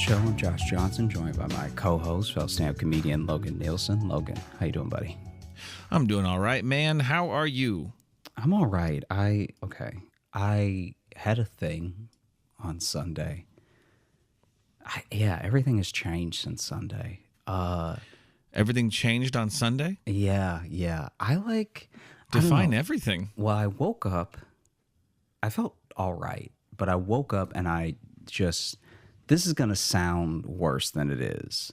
Show. I'm Josh Johnson, joined by my co-host, fellow stand-up comedian Logan Nielsen. Logan, how you doing, buddy? I'm doing all right, man. How are you? I'm all right. I had a thing on Sunday. Everything has changed since Sunday. Everything changed on Sunday? Yeah. Define everything. Well, I woke up. I felt all right, but I woke up and this is going to sound worse than it is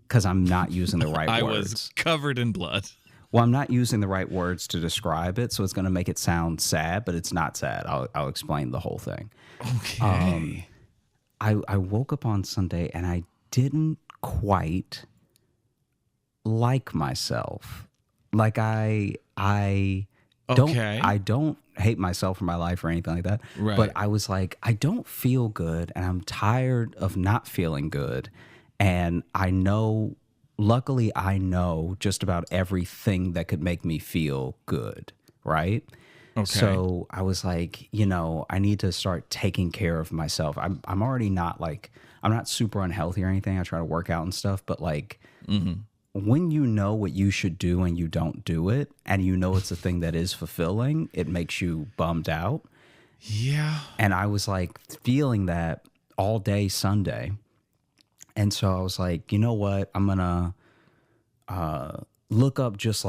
because I'm not using the right I words. was covered in blood. Well, I'm not using the right words to describe it, so it's going to make it sound sad, but it's not sad. I'll explain the whole thing. Okay. I woke up on Sunday and I didn't quite like myself. Like I don't hate myself for my life or anything like that. Right. But I was like, I don't feel good and I'm tired of not feeling good. And luckily I know just about everything that could make me feel good. Right. Okay. So I was like, I need to start taking care of myself. I'm already not I'm not super unhealthy or anything. I try to work out and stuff, but when you know what you should do and you don't do it, and it's a thing that is fulfilling, it makes you bummed out. Yeah. And I was feeling that all day Sunday. And so I was like, you know what? I'm going to look up just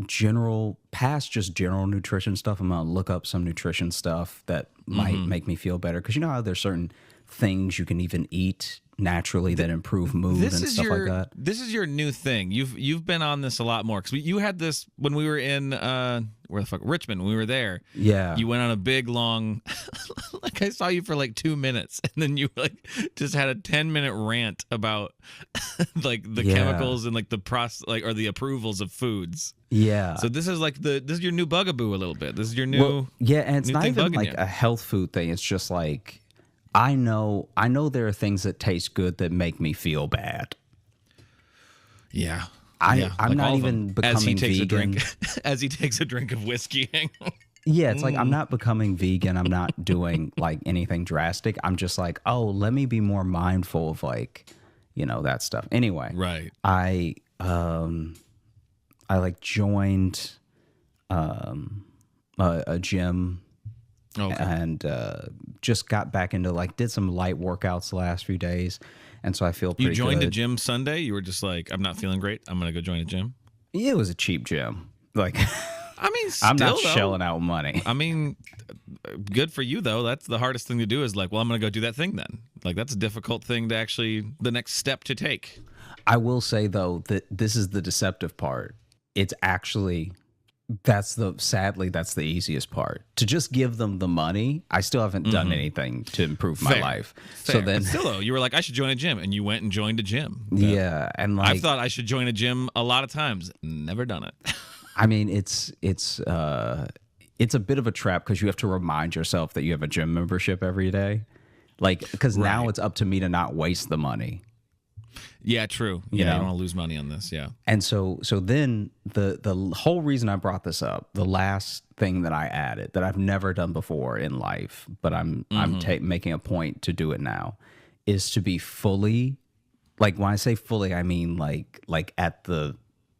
general nutrition stuff. I'm going to look up some nutrition stuff that might make me feel better. Because you know how there's certain things you can even eat naturally that improve mood and stuff like that. This is your new thing. You've been on this a lot more because you had this when we were in Richmond. When we were there, yeah. You went on a big long, I saw you for 2 minutes, and then you just had a 10-minute rant about the chemicals and the process or the approvals of foods. Yeah. So this is this is your new bugaboo a little bit. This is your new and it's not even you. a health food thing. It's just I know there are things that taste good that make me feel bad. Yeah. I'm not even becoming vegan. As he takes a drink of whiskey. Yeah, it's I'm not becoming vegan. I'm not doing anything drastic. I'm just let me be more mindful of that stuff. Anyway, right. I joined a gym. Okay. And just got back into did some light workouts the last few days, and so I feel pretty good. You joined a gym Sunday? You were just I'm not feeling great. I'm gonna go join a gym. It was a cheap gym. Still, I'm not shelling out money. I mean, good for you though. That's the hardest thing to do. Is I'm gonna go do that thing then. That's a difficult thing to the next step to take. I will say though that this is the deceptive part. It's actually. Sadly, that's the easiest part. To just give them the money, I still haven't done anything to improve my life. Fair. So then, but still, though, you were I should join a gym, and you went and joined a gym. Yeah, and I've thought I should join a gym a lot of times. Never done it. I mean, it's a bit of a trap because you have to remind yourself that you have a gym membership every day, because now it's up to me to not waste the money. Yeah, true. Yeah, you don't want to lose money on this. Yeah. And so then the whole reason I brought this up, the last thing that I added that I've never done before in life, but I'm making a point to do it now, is to be fully, when I say fully, I mean like at the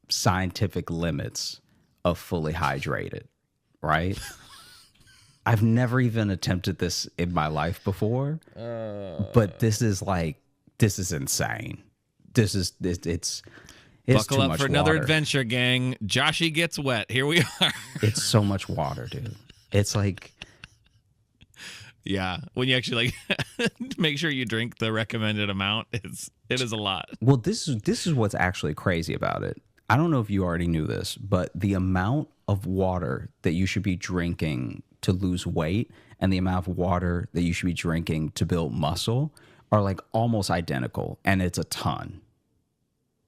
scientific limits of fully hydrated, right? I've never even attempted this in my life before, but this is insane. It's buckle up for another adventure, gang. Joshy gets wet. Here we are. It's so much water, dude. It's yeah. When you actually make sure you drink the recommended amount, it is a lot. Well, this is what's actually crazy about it. I don't know if you already knew this, but the amount of water that you should be drinking to lose weight and the amount of water that you should be drinking to build muscle are almost identical, and it's a ton.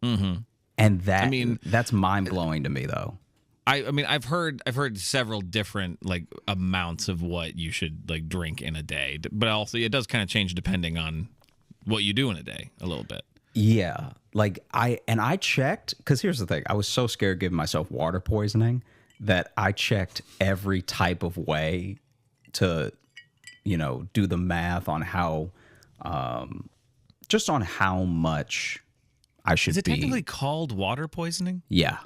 Mm-hmm. And that's mind blowing to me, though. I mean, I've heard several different amounts of what you should drink in a day, but also it does kind of change depending on what you do in a day a little bit. Yeah, I checked because here's the thing: I was so scared giving myself water poisoning that I checked every type of way to, do the math on how just on how much I should Is it be. technically called water poisoning? Yeah.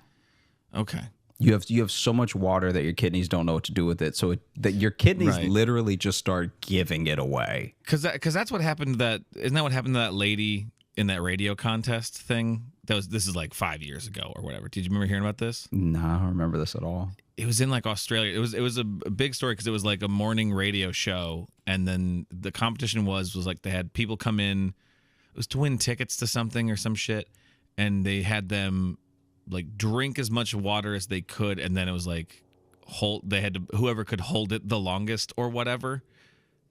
Okay. You have so much water that your kidneys don't know what to do with it. So that your kidneys Right. literally just start giving it away. Because that's what happened. Isn't that what happened to that lady in that radio contest thing? This is like 5 years ago or whatever. Did you remember hearing about this? No, I don't remember this at all. It was in like Australia. It was a big story because it was like a morning radio show, and then the competition was like they had people come in. It was to win tickets to something or some shit, and they had them like drink as much water as they could, and then it was like they had to, whoever could hold it the longest or whatever,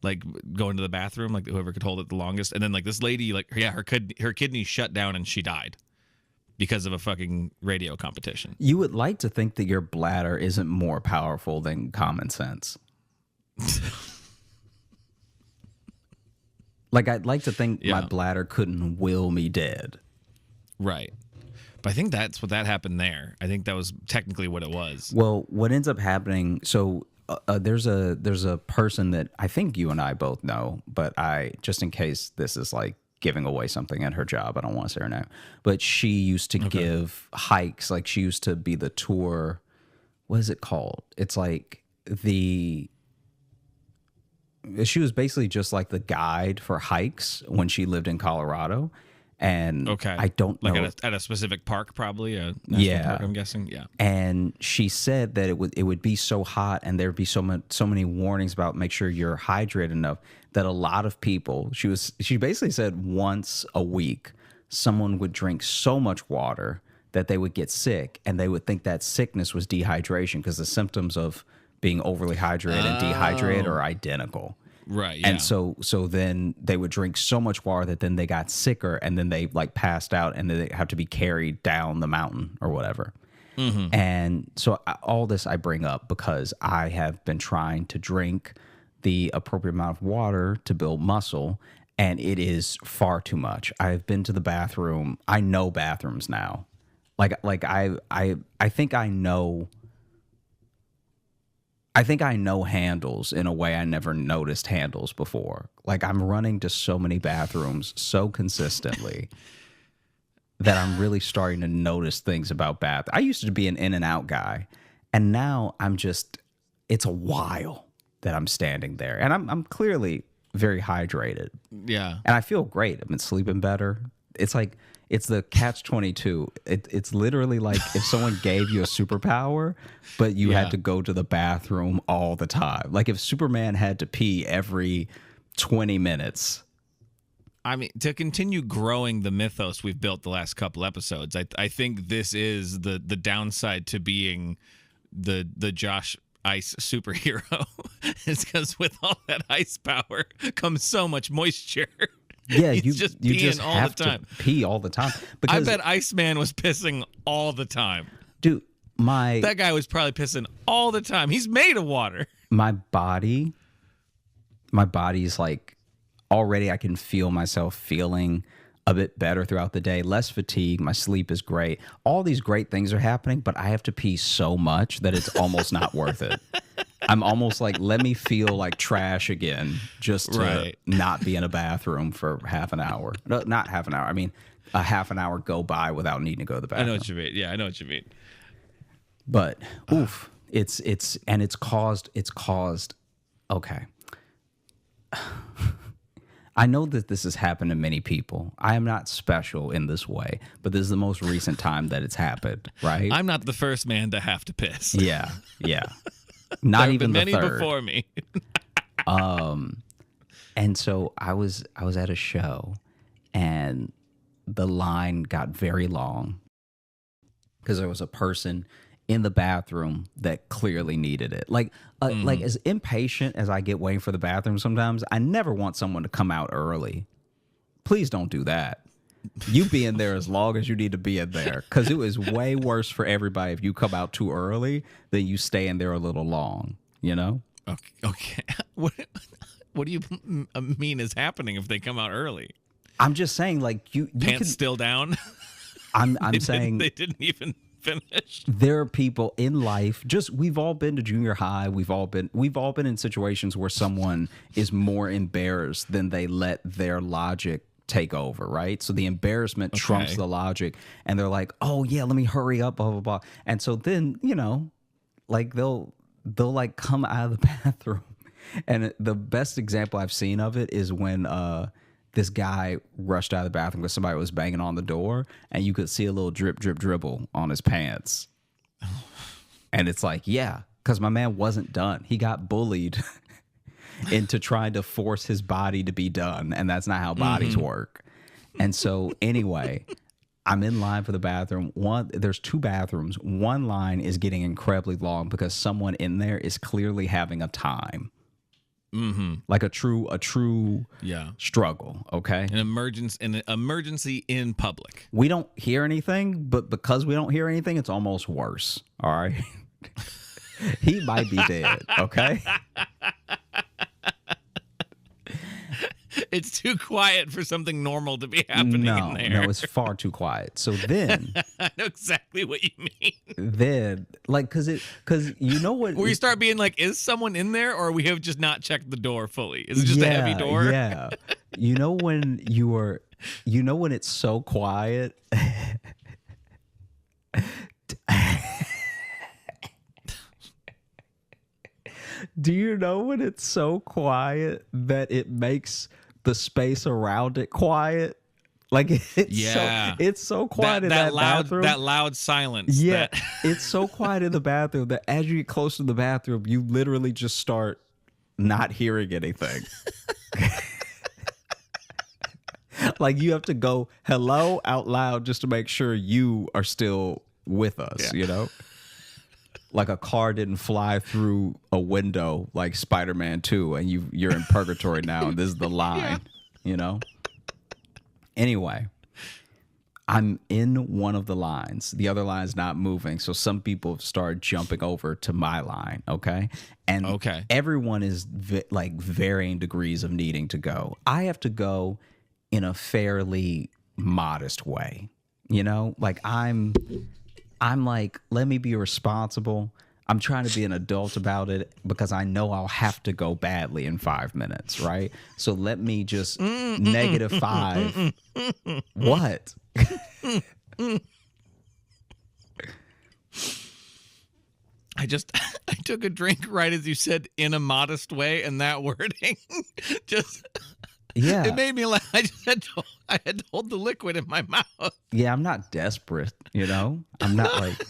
like go into the bathroom, like whoever could hold it the longest, and then like this lady, like her kidneys shut down and she died because of a fucking radio competition. You would like to think that your bladder isn't more powerful than common sense. Like, I'd like to think my bladder couldn't will me dead. Right. But I think that's what that happened there. I think that was technically what it was. Well, what ends up happening, so there's a person that I think you and I both know, but just in case this is like giving away something at her job, I don't want to say her name, but she used to give hikes. Like, she used to be the tour, what is it called? It's like she was basically just like the guide for hikes when she lived in Colorado. And I don't know. Like at a specific park, probably a national park, I'm guessing. Yeah. And she said that it would be so hot, and there'd be so many warnings about make sure you're hydrated enough, that a lot of people, she basically said once a week someone would drink so much water that they would get sick, and they would think that sickness was dehydration because the symptoms of being overly hydrated and dehydrated are identical. Right. Yeah. And so then they would drink so much water that then they got sicker, and then they like passed out, and then they have to be carried down the mountain or whatever. Mm-hmm. And so all this I bring up because I have been trying to drink the appropriate amount of water to build muscle, and it is far too much. I've been to the bathroom. I know bathrooms now. Like I think I know. I think I know handles in a way I never noticed handles before. Like, I'm running to so many bathrooms so consistently that I'm really starting to notice things about bath. I used to be an in and out guy, and now it's a while that I'm standing there, and I'm clearly very hydrated. Yeah. And I feel great. I've been sleeping better. It's like, it's the catch-22. It's literally like if someone gave you a superpower, but you had to go to the bathroom all the time. Like if Superman had to pee every 20 minutes. I mean, to continue growing the mythos we've built the last couple episodes, I think this is the downside to being the Josh Ice superhero. It's because with all that ice power comes so much moisture. Yeah, you just have to pee all the time. Because, I bet Iceman was pissing all the time. Dude, that guy was probably pissing all the time. He's made of water. My body's like, already I can feel myself feeling a bit better throughout the day, less fatigue, my sleep is great. All these great things are happening, but I have to pee so much that it's almost not worth it. I'm almost like, let me feel like trash again just to not be in a bathroom for half an hour. No, not half an hour. I mean, a half an hour go by without needing to go to the bathroom. I know what you mean. Yeah, I know what you mean. But it's caused okay. I know that this has happened to many people. I am not special in this way, but this is the most recent time that it's happened, right? I'm not the first man to have to piss. Yeah. Not even the many third. Before me. And so I was at a show, and the line got very long because there was a person in the bathroom that clearly needed it. Like as impatient as I get waiting for the bathroom sometimes, I never want someone to come out early. Please don't do that. You be in there as long as you need to be in there, because it was way worse for everybody if you come out too early than you stay in there a little long, you know? Okay. What do you mean is happening if they come out early? I'm just saying, like, you pants can, still down. I'm saying they didn't even finish. There are people in life. We've all been to junior high. We've all been in situations where someone is more embarrassed than they let their logic take over, right? So the embarrassment trumps the logic, and they're like, "Oh yeah, let me hurry up, blah blah blah." And so then, like they'll like come out of the bathroom, and the best example I've seen of it is when this guy rushed out of the bathroom because somebody was banging on the door, and you could see a little drip drip dribble on his pants, and it's like, yeah, because my man wasn't done. He got bullied into trying to force his body to be done, and that's not how bodies work. And so anyway, I'm in line for the bathroom. There's 2 bathrooms. One line is getting incredibly long because someone in there is clearly having a time. Like a true struggle. Okay, an emergency in public. We don't hear anything, but because we don't hear anything, it's almost worse. All right. He might be dead. Okay. It's too quiet for something normal to be happening in there. No, it's far too quiet. So then, I know exactly what you mean. Then, like, because you know what? Where you start being like, is someone in there, or we have just not checked the door fully? Is it just a heavy door? Yeah. You know when when it's so quiet. Do you know when it's so quiet that it makes the space around it quiet? Like it's so quiet in that bathroom. That loud silence. Yeah, it's so quiet in the bathroom that as you get close to the bathroom, you literally just start not hearing anything. Like you have to go hello out loud just to make sure you are still with us, Like a car didn't fly through a window like Spider-Man 2 and you're in purgatory now and this is the line, Anyway, I'm in one of the lines. The other line's not moving. So some people start jumping over to my line, okay? And everyone is like varying degrees of needing to go. I have to go in a fairly modest way, Like I'm like, let me be responsible. I'm trying to be an adult about it because I know I'll have to go badly in 5 minutes, right? So let me just -5. What? I took a drink right as you said in a modest way, and that wording just it made me laugh. I had to hold the liquid in my mouth. Yeah, I'm not desperate, I'm not like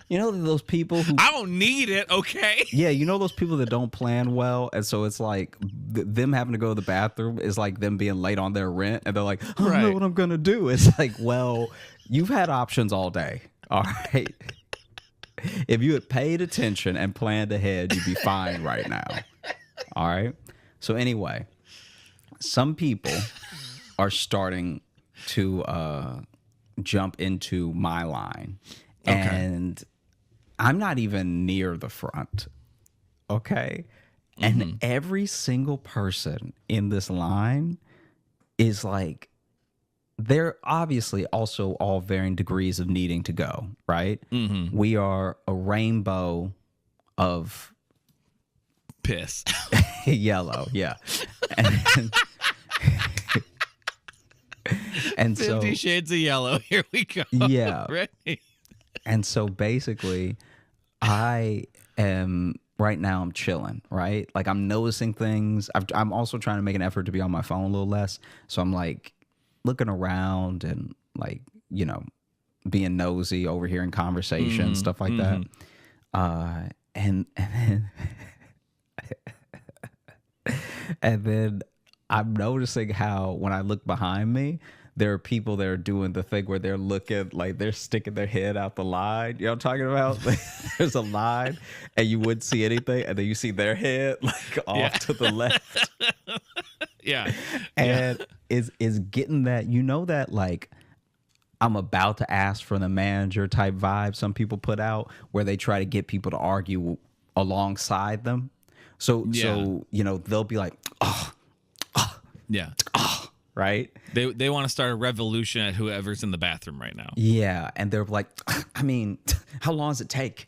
those people who I don't need it, okay? Yeah, those people that don't plan well, and so it's like them having to go to the bathroom is like them being late on their rent, and they're like, I don't know what I'm gonna do. It's like, well, you've had options all day, all right? If you had paid attention and planned ahead, you'd be fine right now, all right? So anyway, some people are starting to jump into my line, and I'm not even near the front, okay? And every single person in this line is like, they're obviously also all varying degrees of needing to go, right? We are a rainbow of piss. Yellow, yeah. And 50 Shades of Yellow. Here we go. Yeah. Ready? And so basically, I'm chilling, right? Like I'm noticing things. I'm also trying to make an effort to be on my phone a little less. So I'm like looking around and like, being nosy, overhearing conversations, stuff like that. And then and then I'm noticing how when I look behind me, there are people that are doing the thing where they're looking like they're sticking their head out the line. You know what I'm talking about? Like, there's a line and you wouldn't see anything, and then you see their head like off to the left. Yeah. And is getting that, that like I'm about to ask for the manager type vibe some people put out where they try to get people to argue alongside them. So they'll be like, right? They want to start a revolution at whoever's in the bathroom right now. Yeah, and they're like, I mean, how long does it take,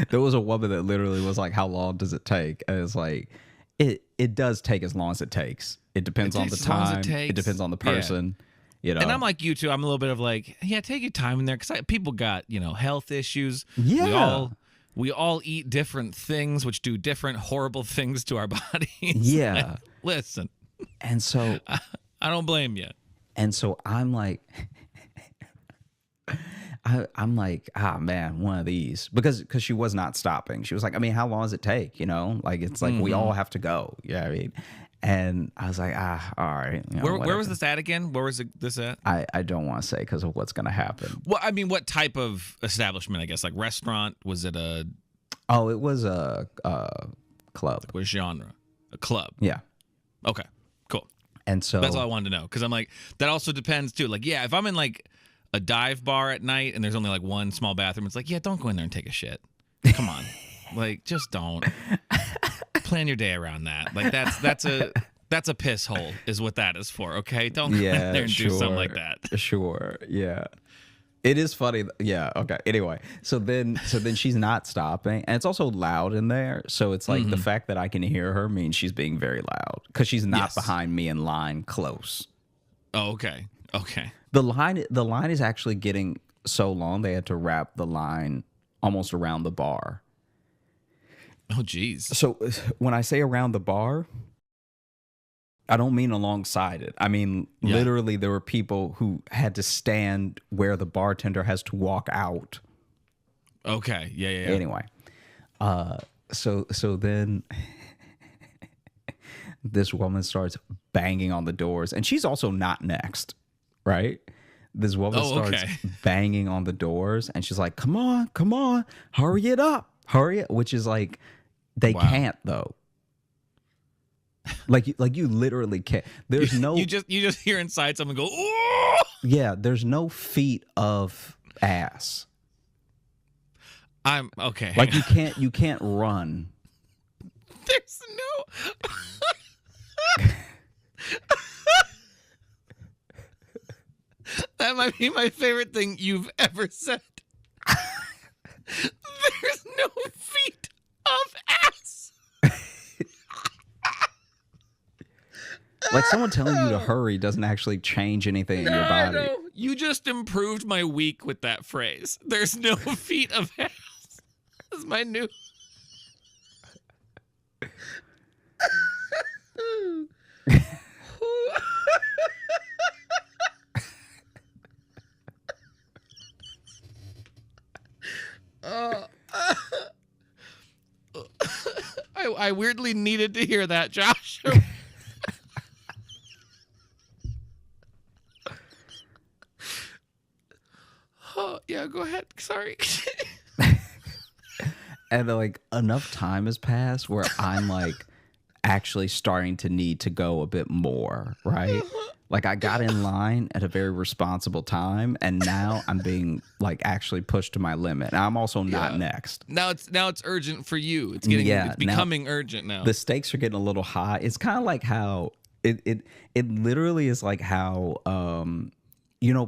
There was a woman that literally was like, how long does it take? And it's like, it does take as long as it takes. It depends on the time. It depends on the person. You know. And I'm like you too. I'm a little bit of like, yeah, take your time in there because people got health issues. Yeah. We all eat different things, which do different horrible things to our bodies. Yeah. Listen. And so I don't blame you. And so I'm like, I'm like, man, one of these because she was not stopping. She was like, I mean, how long does it take? Like it's like we all have to go. Yeah, I mean, and I was like, all right. Where was this at again? Where was this at? I don't want to say because of what's going to happen. Well, I mean, what type of establishment? I guess like restaurant. Was it a? Oh, it was a club. What genre? A club. Yeah. Okay. Cool. And so that's all I wanted to know because I'm like that also depends too. Like if I'm in like a dive bar at night and there's only like one small bathroom, it's like don't go in there and take a shit. Come on, like just don't. Plan your day around that. Like that's a piss hole is what that is for. Okay, don't go in there and do something like that. Sure. Yeah. It is funny. Yeah. Okay. Anyway, so then she's not stopping, and it's also loud in there. So it's like the fact that I can hear her means she's being very loud because she's not behind me in line close. Oh, okay. Okay. The line is actually getting so long they had to wrap the line almost around the bar. Oh, geez. So when I say around the bar, I don't mean alongside it. I mean, literally, there were people who had to stand where the bartender has to walk out. Okay. Yeah. Anyway, so then this woman starts banging on the doors, and she's also not next, right? This woman starts banging on the doors, and she's like, come on, hurry it up, which is like, they can't though. Like you literally can't. There's no. You just hear inside someone go, "Oh!" Yeah, there's no feet of ass. I'm okay. Like you can't run. There's no. That might be my favorite thing you've ever said. There's no feet of ass. Like someone telling you to hurry doesn't actually change anything in your body. No. You just improved my week with that phrase. There's no feet of ass. That's my new. I weirdly needed to hear that, Josh. Oh, yeah, go ahead. Sorry. And like enough time has passed where I'm like actually starting to need to go a bit more, right? Like I got in line at a very responsible time, and now I'm being like actually pushed to my limit. And I'm also not next. Now it's urgent for you. It's becoming urgent now. The stakes are getting a little high. It's kind of like how it literally is like how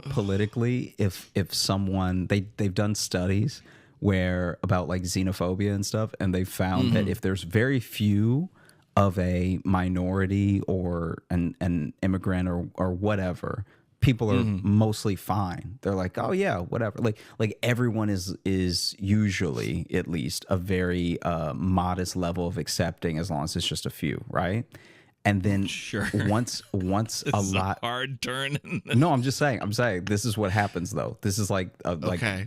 politically, if someone they've done studies where about like xenophobia and stuff, and they found that if there's very few of a minority or an immigrant or whatever, people are mostly fine. They're like, oh yeah, whatever. Like everyone is usually at least a very modest level of accepting as long as it's just a few, right? And then once a lot hard turn. No, I'm saying this is what happens though. This is like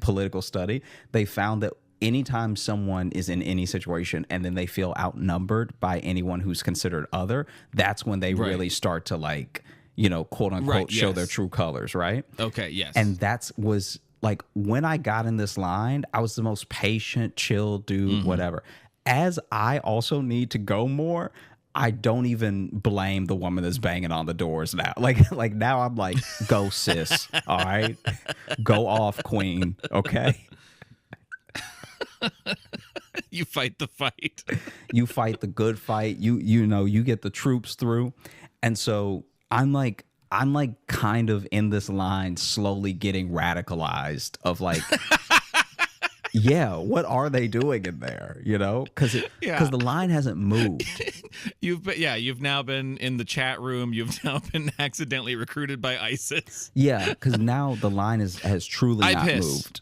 political study. They found that anytime someone is in any situation and then they feel outnumbered by anyone who's considered other, that's when they really start to like, quote unquote, show their true colors, right? Okay, yes. And was like when I got in this line, I was the most patient, chill dude, whatever. As I also need to go more, I don't even blame the woman that's banging on the doors now. Like now I'm like, go sis, all right? Go off, queen, okay? You fight the fight. You fight the good fight. You get the troops through. And so I'm like kind of in this line slowly getting radicalized of like yeah, what are they doing in there? Because the line hasn't moved. you've now been in the chat room. You've now been accidentally recruited by ISIS. Yeah, because now the line has truly I not piss. moved.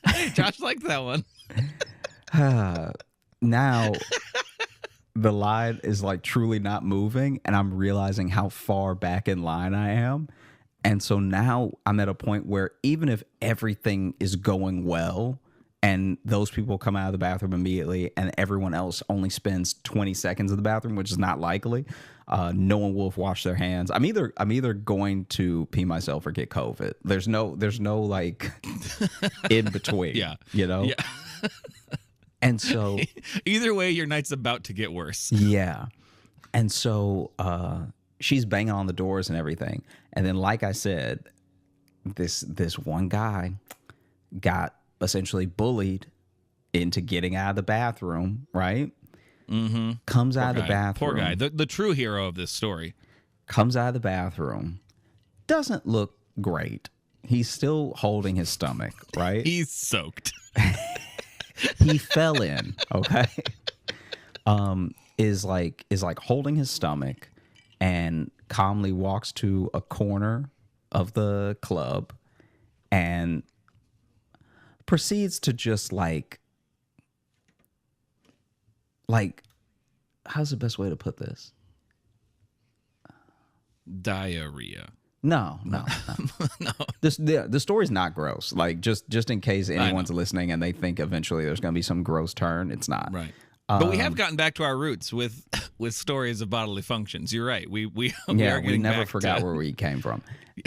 Hey, Josh liked that one. Now the line is like truly not moving, and I'm realizing how far back in line I am. And so now I'm at a point where even if everything is going well and those people come out of the bathroom immediately and everyone else only spends 20 seconds in the bathroom, which is not likely, no one will have washed their hands. I'm either going to pee myself or get COVID. There's no like in between. Yeah. You know? Yeah. And so either way, your night's about to get worse. yeah. And so she's banging on the doors and everything. And then, like I said, this one guy got essentially bullied into getting out of the bathroom, right? Mm-hmm. Comes out of the bathroom. Poor guy. The true hero of this story. Comes out of the bathroom. Doesn't look great. He's still holding his stomach, right? He's soaked. He fell in, okay? Is like holding his stomach and calmly walks to a corner of the club and proceeds to just like how's the best way to put this? Diarrhea. No. No. The story's not gross. Like just in case anyone's listening and they think eventually there's going to be some gross turn, it's not. Right. But we have gotten back to our roots with stories of bodily functions. You're right. We never forgot where we came from.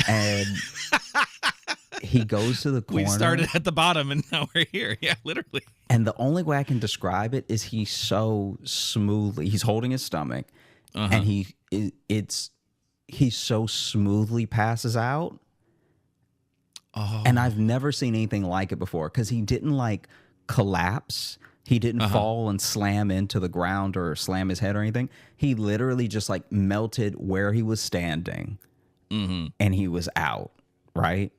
And he goes to the corner. We started at the bottom and now we're here. Yeah, literally. And the only way I can describe it is he's so smoothly. He's holding his stomach, and he so smoothly passes out. Oh. And I've never seen anything like it before because he didn't like collapse. He didn't fall and slam into the ground or slam his head or anything. He literally just like melted where he was standing, and he was out. Right.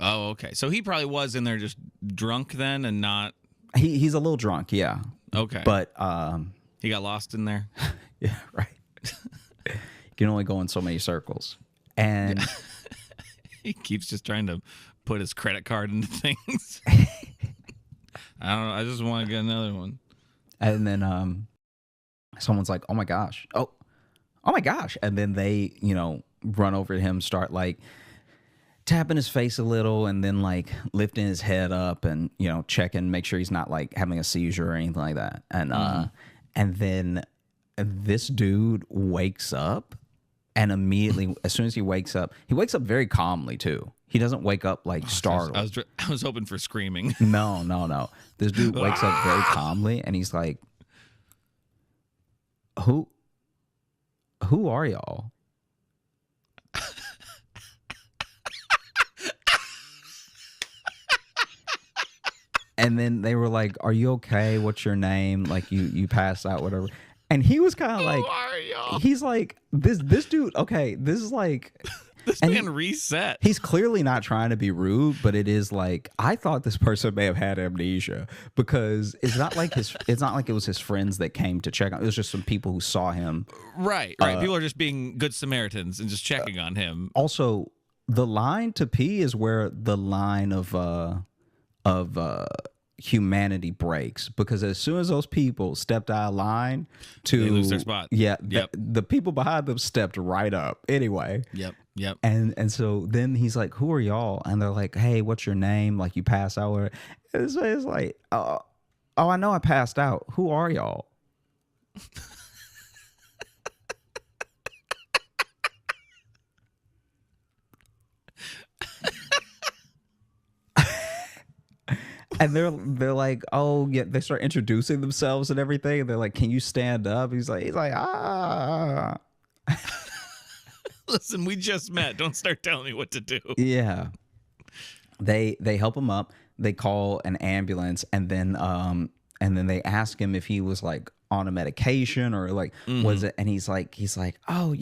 Oh, okay. So he probably was in there just drunk then and not. He's a little drunk. Yeah. Okay. But he got lost in there. Yeah. Right. You can only go in so many circles. And he keeps just trying to put his credit card into things. I don't know. I just want to get another one. And then someone's like, oh my gosh. Oh my gosh. And then they, run over to him, start like tapping his face a little and then like lifting his head up and, checking, make sure he's not like having a seizure or anything like that. And then this dude wakes up. And immediately, as soon as he wakes up very calmly too. He doesn't wake up like startled. I was hoping for screaming. No. This dude wakes up very calmly, and he's like, "Who are y'all?" And then they were like, "Are you okay? What's your name? Like you passed out, whatever." And he was kind of like, "Who are y'all?" He's like, this dude, okay, this is like this man reset. He's clearly not trying to be rude, but it is like I thought this person may have had amnesia because it's not like it was his friends that came to check on. It was just some people who saw him. Right. People are just being good Samaritans and just checking on him. Also, the line to pee is where the line of humanity breaks, because as soon as those people stepped out of line they lose their spot. Yeah. Yep. The people behind them stepped right up. Anyway. Yep. And so then he's like, "Who are y'all?" And they're like, "Hey, what's your name? Like you passed out." And it's like, oh, I know I passed out. Who are y'all? And they're like, oh yeah, they start introducing themselves and everything, and they're like, "Can you stand up?" He's like, ah. Listen, we just met. Don't start telling me what to do. Yeah. They help him up. They call an ambulance, and then they ask him if he was like on a medication or like was it? And he's like, oh,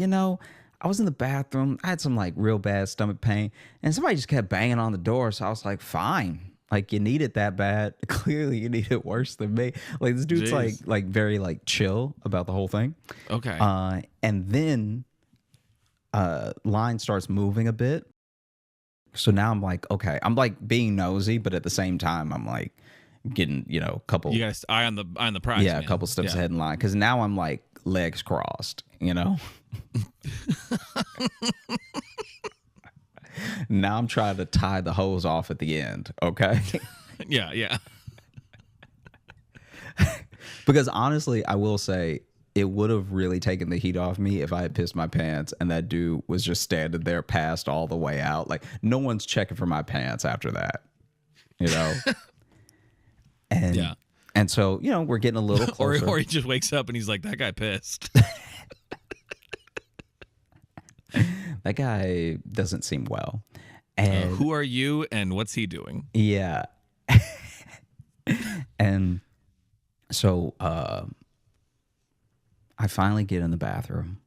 I was in the bathroom. I had some like real bad stomach pain, and somebody just kept banging on the door. So I was like, fine. Like, you need it that bad. Clearly, you need it worse than me. Like, this dude's like very like chill about the whole thing. Okay. And then line starts moving a bit. So now I'm like, okay, I'm like being nosy, but at the same time, I'm like getting, a couple. You got eye on the prize. Yeah, man. a couple steps ahead in line, because now I'm like legs crossed. Now I'm trying to tie the hose off at the end. Okay. Yeah. Because honestly, I will say it would have really taken the heat off me if I had pissed my pants and that dude was just standing there passed all the way out. Like, no one's checking for my pants after that, And so, we're getting a little closer. or he just wakes up and he's like, that guy pissed. That guy doesn't seem well. And who are you and what's he doing? Yeah. And so I finally get in the bathroom,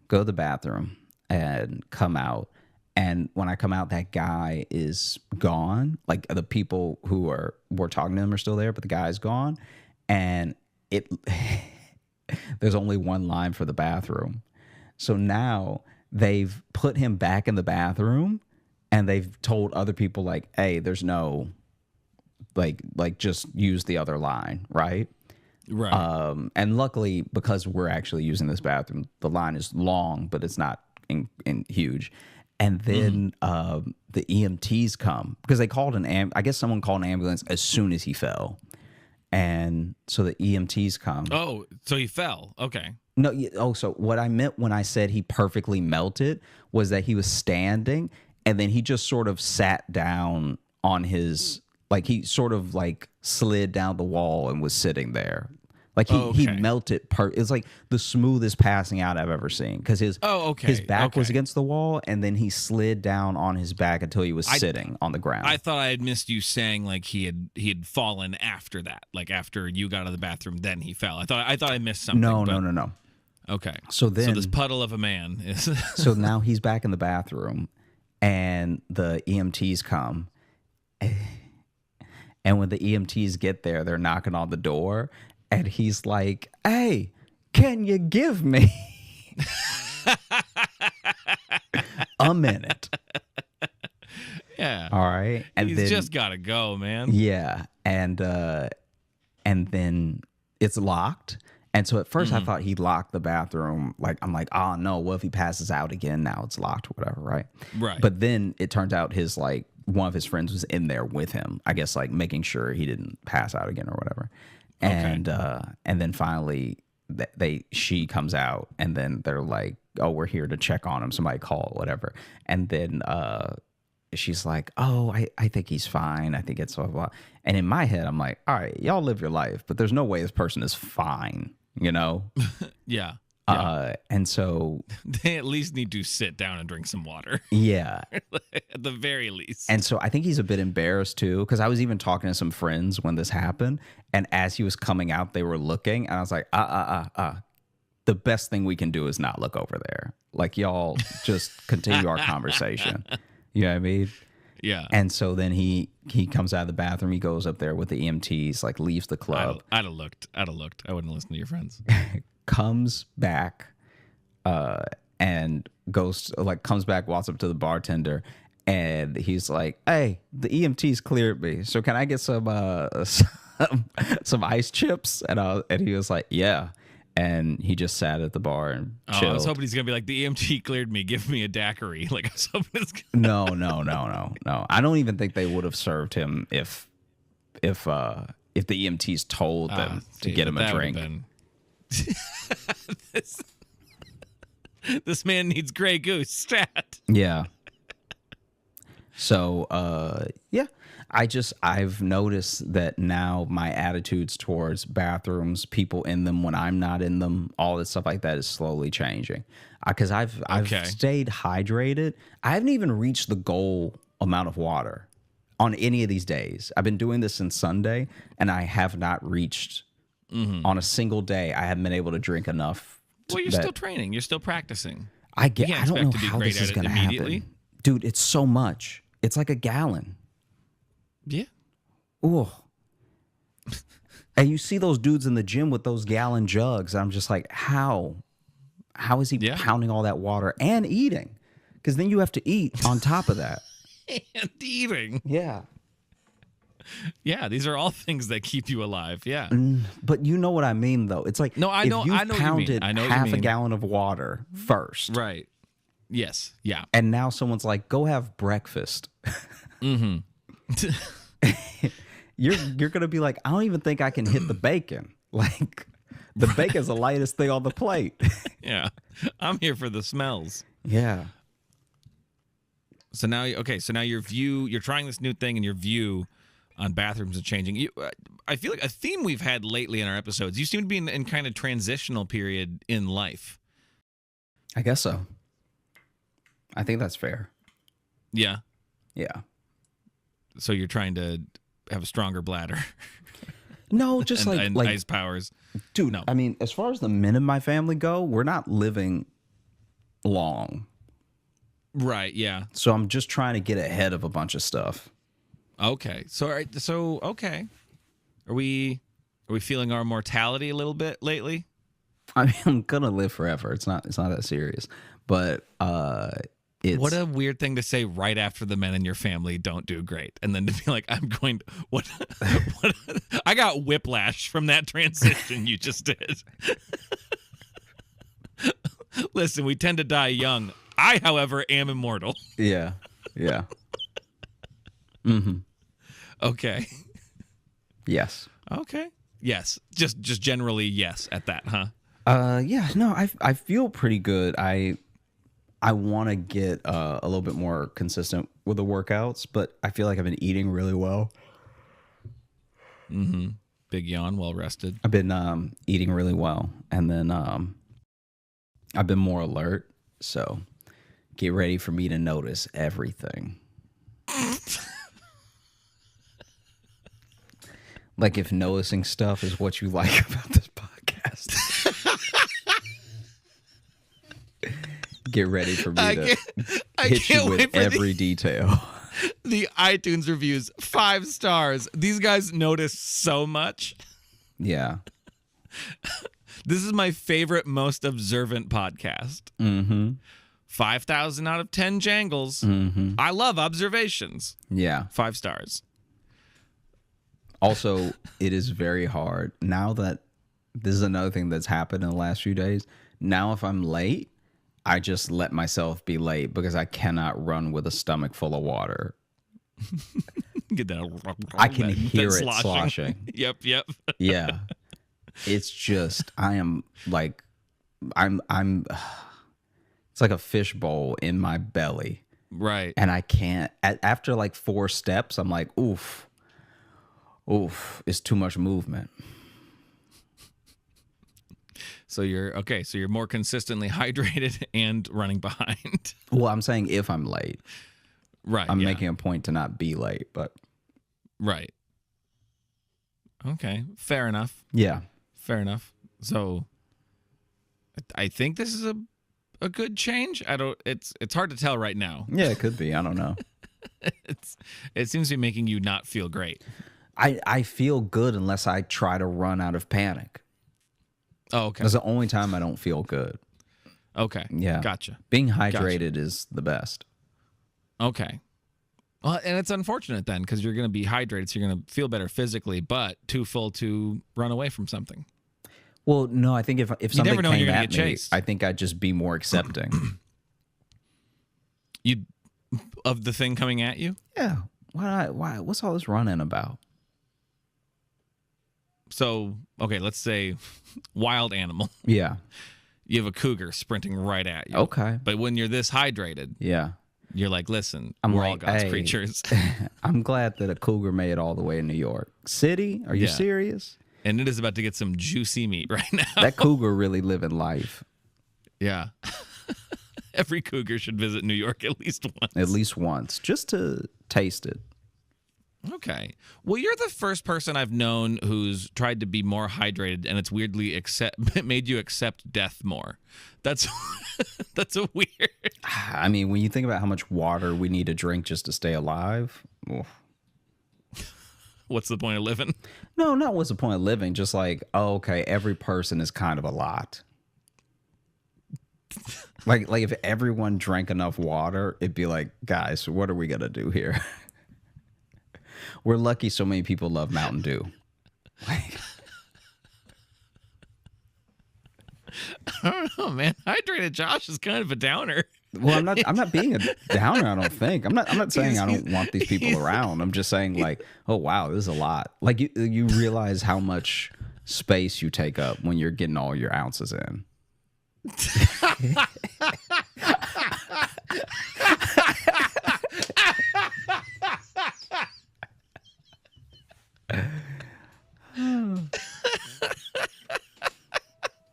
go to the bathroom and come out. And when I come out, that guy is gone. Like, the people who were talking to him are still there, but the guy's gone. And there's only one line for the bathroom. So now they've put him back in the bathroom, and they've told other people like, hey, there's no like just use the other line, right? Right. And luckily, because we're actually using this bathroom, the line is long, but it's not in huge. And then the EMTs come, because they called I guess someone called an ambulance as soon as he fell. And so the EMTs come. Oh, so he fell. Okay. No. So what I meant when I said he perfectly melted was that he was standing, and then he just sort of sat down on his, like, he sort of like slid down the wall and was sitting there. Like, he melted. It's like the smoothest passing out I've ever seen, because his back was against the wall, and then he slid down on his back until he was sitting on the ground. I thought I had missed you saying like he had fallen after that, like after you got out of the bathroom, then he fell. I thought I missed something. No. Okay. So this puddle of a man is. So now he's back in the bathroom, and the EMTs come. And when the EMTs get there, they're knocking on the door, and he's like, hey, can you give me a minute? Yeah. All right. And he's just got to go, man. Yeah. And then it's locked. And so at first I thought he locked the bathroom. Like, I'm like, oh no, what if he passes out again? Now it's locked or whatever, right? Right. But then it turns out one of his friends was in there with him, I guess, like making sure he didn't pass out again or whatever. And then finally she comes out, and then they're like, oh, we're here to check on him. Somebody call, whatever. And then she's like, oh, I think he's fine. I think it's blah, blah. And in my head, I'm like, all right, y'all live your life, but there's no way this person is fine, Yeah. And so they at least need to sit down and drink some water. Yeah. At the very least. And so I think he's a bit embarrassed too, because I was even talking to some friends when this happened, and as he was coming out, they were looking, and I was like, the best thing we can do is not look over there. Like, y'all just continue our conversation. You know what I mean? Yeah. And so then he comes out of the bathroom, he goes up there with the EMTs, like leaves the club. I'd have looked. I wouldn't listen to your friends. Comes back and comes back, walks up to the bartender, and he's like, hey, the EMTs cleared me, so can I get some ice chips? And he was like, yeah. And he just sat at the bar and chilled. I was hoping he's gonna be like, the EMT cleared me, give me a daiquiri. Like, I was hoping it's No. I don't even think they would have served him if the EMTs told them to get him a drink. This man needs Grey Goose stat. Yeah. So I've noticed that now my attitudes towards bathrooms, people in them when I'm not in them, all this stuff like that is slowly changing. Because I've stayed hydrated. I haven't even reached the goal amount of water on any of these days. I've been doing this since Sunday, and I have not reached on a single day, I haven't been able to drink enough. Well, you're still training. You're still practicing. I You can't don't know expect to be how great this is at it going to immediately. happen. Dude, it's so much. It's like a gallon. Yeah. Oh. And you see those dudes in the gym with those gallon jugs. I'm just like, how? How is he pounding all that water and eating? Because then you have to eat on top of that. And eating. Yeah. Yeah, these are all things that keep you alive. Yeah. But you know what I mean, though. It's like, No, I know. if you I know pounded what you mean. half a gallon of water first, Right. Yes. Yeah. and now someone's like, go have breakfast. Mm-hmm. You're gonna be like, I don't even think I can hit the bacon. Like, the bacon's the lightest thing on the plate. Yeah. I'm here for the smells. Yeah. So now, so now you're trying this new thing, and your view on bathrooms is changing. I feel like a theme we've had lately in our episodes, you seem to be in kind of transitional period in life. I guess so. I think that's fair. Yeah. Yeah. So you're trying to have a stronger bladder. No, just and like ice powers. dude, No. I mean, as far as the men in my family go, we're not living long. Right, yeah. So I'm just trying to get ahead of a bunch of stuff. Okay. Okay. Are we feeling our mortality a little bit lately? I mean, I'm gonna live forever. It's not that serious. But it's What a weird thing to say right after the men in your family don't do great. And then to be like, I'm going to, what I got whiplash from that transition you just did. Listen, we tend to die young. I, however, am immortal. Yeah. Yeah. Mm-hmm. Okay. Yes. Okay. Yes. Just generally yes at that, huh? Yeah, no, I feel pretty good. I want to get a little bit more consistent with the workouts, but I feel like I've been eating really well. Mm-hmm. Big yawn, well rested. I've been eating really well, and then I've been more alert. So get ready for me to notice everything. Like if noticing stuff is what you like about this podcast. Get ready for me to hit you with every detail. The iTunes reviews, 5 stars. These guys notice so much. Yeah. This is my favorite, most observant podcast. Mm-hmm. 5,000 out of 10 jangles. Mm-hmm. I love observations. Yeah. 5 stars. Also, it is very hard. Now that this is another thing that's happened in the last few days. Now, if I'm late, I just let myself be late because I cannot run with a stomach full of water. Get that. I can hear it sloshing. Yep. Yeah. It's just, I'm it's like a fishbowl in my belly. Right. And I can't, after like 4 steps, I'm like, oof, it's too much movement. So you're more consistently hydrated and running behind. Well, I'm saying if I'm late. Right. I'm making a point to not be late, but. Right. Okay. Fair enough. Yeah. Fair enough. So I think this is a good change. It's hard to tell right now. Yeah, it could be. I don't know. It seems to be making you not feel great. I feel good unless I try to run out of panic. Oh, okay. That's the only time I don't feel good. Okay. Yeah. Gotcha. Being hydrated is the best. Okay. Well, and it's unfortunate then because you're going to be hydrated, so you're going to feel better physically, but too full to run away from something. Well, no, I think if something never know when came you're gonna at get me, chased. I think I'd just be more accepting. Of the thing coming at you? Yeah. Why? What's all this running about? So, okay, let's say wild animal. Yeah. You have a cougar sprinting right at you. Okay. But when you're this hydrated, Yeah. you're like, listen, I'm we're like, all God's hey. creatures. I'm glad that a cougar made it all the way in New York City. Are you Yeah. serious? And it is about to get some juicy meat right now. That cougar really living life. Yeah. Every cougar should visit New York at least once. At least once, just to taste it. Okay. Well, you're the first person I've known who's tried to be more hydrated, and it's weirdly made you accept death more. That's that's a weird. I mean, when you think about how much water we need to drink just to stay alive, oof. What's the point of living? No, not what's the point of living. Just like, oh, okay, every person is kind of a lot. Like if everyone drank enough water, it'd be like, guys, what are we gonna do here? We're lucky so many people love Mountain Dew. Like, I don't know, man. Hydrated Josh is kind of a downer. well, I'm not being a downer, I don't think. I'm not saying I don't want these people around. I'm just saying like, oh wow, this is a lot. Like you realize how much space you take up when you're getting all your ounces in.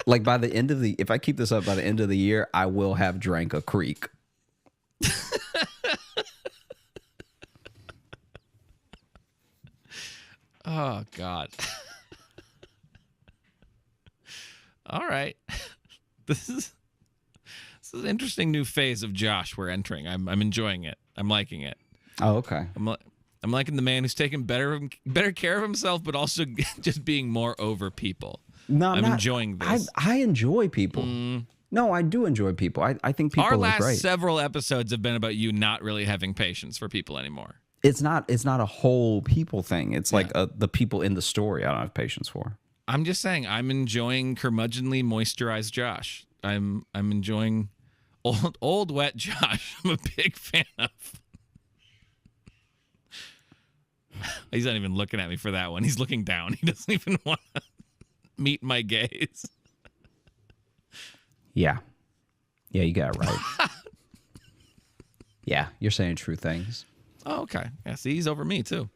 Like by the end of if I keep this up by the end of the year, I will have drank a creek. Oh God. All right. This is an interesting new phase of Josh we're entering. I'm enjoying it. I'm liking it. Oh, okay. I'm liking the man who's taking better care of himself, but also just being more over people. No, I'm enjoying this. I enjoy people. No, I do enjoy people. I think people Our are great. last several episodes have been about you not really having patience for people anymore. It's not a whole people thing. It's like the people in the story I don't have patience for. I'm just saying I'm enjoying curmudgeonly moisturized Josh. I'm enjoying old wet Josh. I'm a big fan of. He's not even looking at me for that one. He's looking down. He doesn't even want to meet my gaze. Yeah. Yeah, you got it right. Yeah, you're saying true things. Oh, okay. Yeah, see, he's over me too.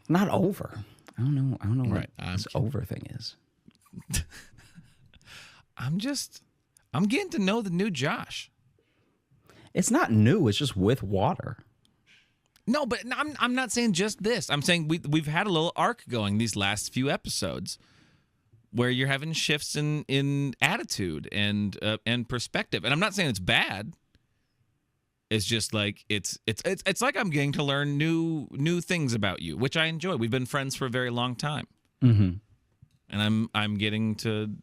Not over. I don't know Right, what this over thing is. I'm getting to know the new Josh. It's not new, it's just with water. No, but I'm not saying just this. I'm saying we've had a little arc going these last few episodes where you're having shifts in attitude and perspective. And I'm not saying it's bad. It's just like it's like I'm getting to learn new things about you, which I enjoy. We've been friends for a very long time. Mm-hmm. And I'm getting to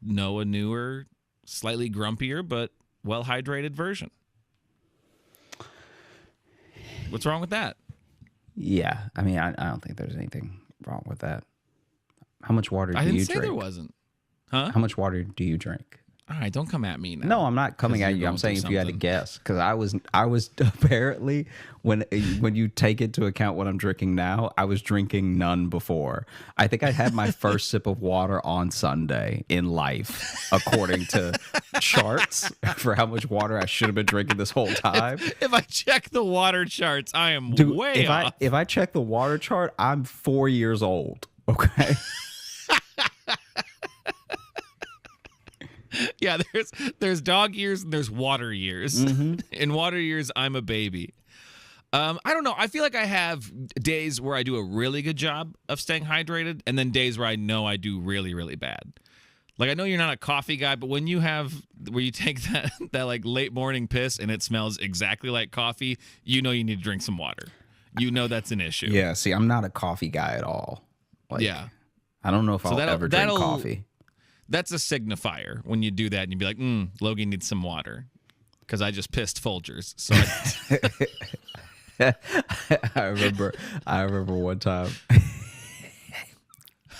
know a newer, slightly grumpier but well-hydrated version. What's wrong with that? Yeah, I mean, I don't think there's anything wrong with that. How much water do you drink? I didn't say there wasn't. Huh? How much water do you drink? All right, don't come at me now. No, I'm not coming at you. I'm saying if you had to guess, because I was apparently when you take into account what I'm drinking now, I was drinking none before. I think I had my first sip of water on Sunday in life, according to charts for how much water I should have been drinking this whole time. If I check the water charts, I am way off. If I check the water chart, I'm 4 years old. Okay. Yeah, there's dog years and there's water years. Mm-hmm. In water years, I'm a baby. I don't know. I feel like I have days where I do a really good job of staying hydrated, and then days where I know I do really, really bad. Like, I know you're not a coffee guy, but when you take that like late morning piss and it smells exactly like coffee, you know you need to drink some water. You know that's an issue. Yeah. See, I'm not a coffee guy at all. Like, yeah. I don't know if I'll ever drink coffee. That's a signifier when you do that and you be like, Logie needs some water because I just pissed Folgers. So I remember one time.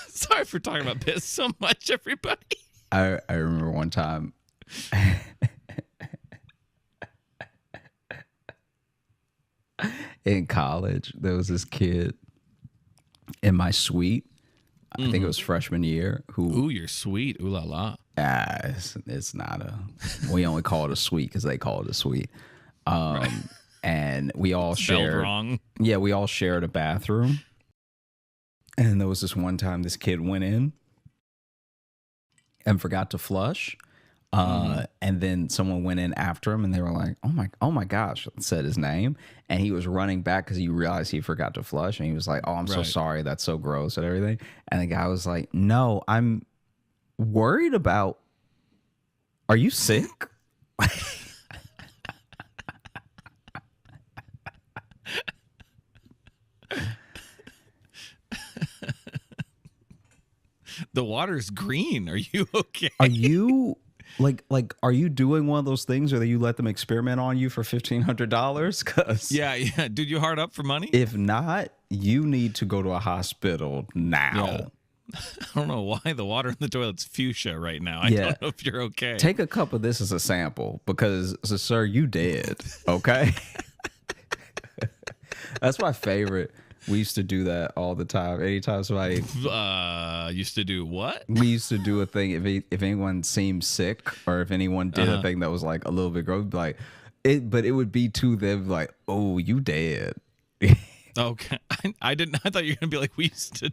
Sorry for talking about piss so much, everybody. I remember one time. In college, there was this kid in my suite. I think it was freshman year. Ooh, you're sweet. Ooh la la. It's not a. We only call it a suite because they call it a suite. And we all shared. Wrong. Yeah, we all shared a bathroom. And there was this one time this kid went in and forgot to flush. And then someone went in after him and they were like, oh my gosh, said his name. And he was running back because he realized he forgot to flush. And he was like, oh, I'm so sorry. That's so gross and everything. And the guy was like, no, I'm worried about, are you sick? The water's green. Are you okay? Are you are you doing one of those things where you let them experiment on you for $1,500? Cause yeah. Dude, you hard up for money? If not, you need to go to a hospital now. Yeah. I don't know why the water in the toilet's fuchsia right now. I don't know if you're okay. Take a cup of this as a sample because, sir, you dead. Okay. That's my favorite. We used to do that all the time. Anytime somebody used to do what? We used to do a thing if anyone seemed sick or if anyone did a thing that was like a little bit gross, like but it would be to them like, oh, you dead. Okay, I didn't. I thought you were gonna be like, we used to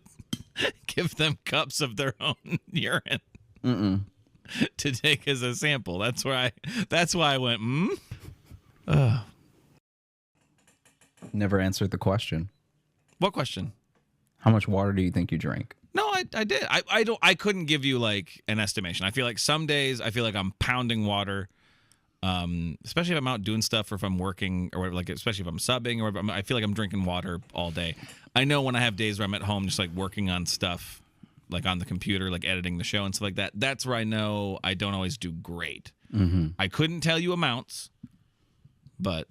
give them cups of their own urine to take as a sample. That's why I went. Never answered the question. What question? How much water do you think you drink? No, I did. I couldn't give you like an estimation. I feel like some days I feel like I'm pounding water, especially if I'm out doing stuff or if I'm working or whatever, like especially if I'm subbing or I feel like I'm drinking water all day. I know when I have days where I'm at home just like working on stuff, like on the computer, like editing the show and stuff like that. That's where I know I don't always do great. I couldn't tell you amounts, but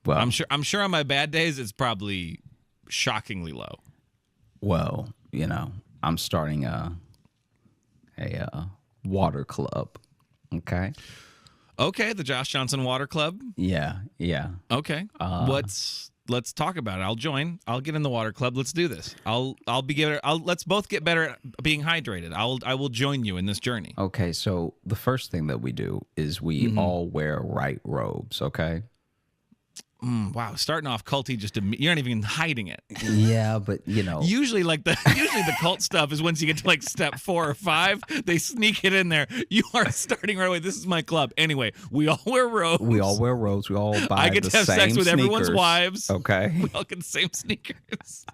well, I'm sure on my bad days it's probably shockingly low. Well, you know, I'm starting a water club. Okay. Okay, the Josh Johnson Water Club. Yeah. Okay. Let's talk about it. I'll join. I'll get in the water club. Let's do this. Let's both get better at being hydrated. I will join you in this journey. Okay, so the first thing that we do is we all wear white robes, okay? Wow, starting off culty, you're not even hiding it. Yeah, but you know, usually the cult stuff is once you get to like step 4 or 5, they sneak it in there. You are starting right away. This is my club. Anyway, we all wear robes. We all buy. I get to have sex with everyone's wives. Okay, we all get the same sneakers.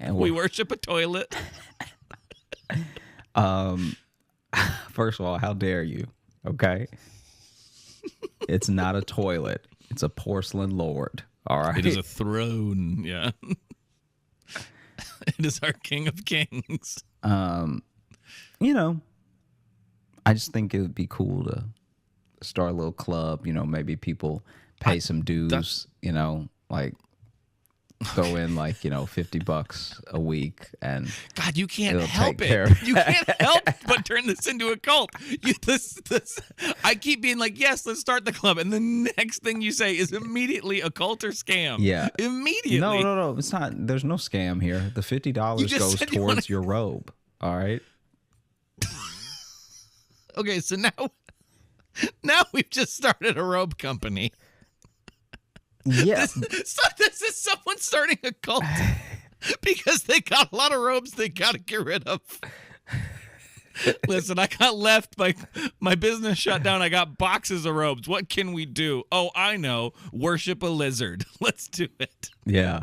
And we worship a toilet. First of all, how dare you? Okay. It's not a toilet. It's a porcelain lord. All right. It is a throne. Yeah. It is our King of Kings. You know, I just think it would be cool to start a little club. You know, maybe people pay some dues, you know, like throw in like, you know, $50 a week and God, you can't help it. You can't help but turn this into a cult. I keep being like, yes, let's start the club. And the next thing you say is immediately a cult or scam. Yeah. Immediately. No. It's not. There's no scam here. The $50 goes towards your robe. All right. Okay. So now we've just started a robe company. Yeah. This is someone starting a cult because they got a lot of robes they got to get rid of. Listen, I got left. My business shut down. I got boxes of robes. What can we do? Oh, I know. Worship a lizard. Let's do it. Yeah.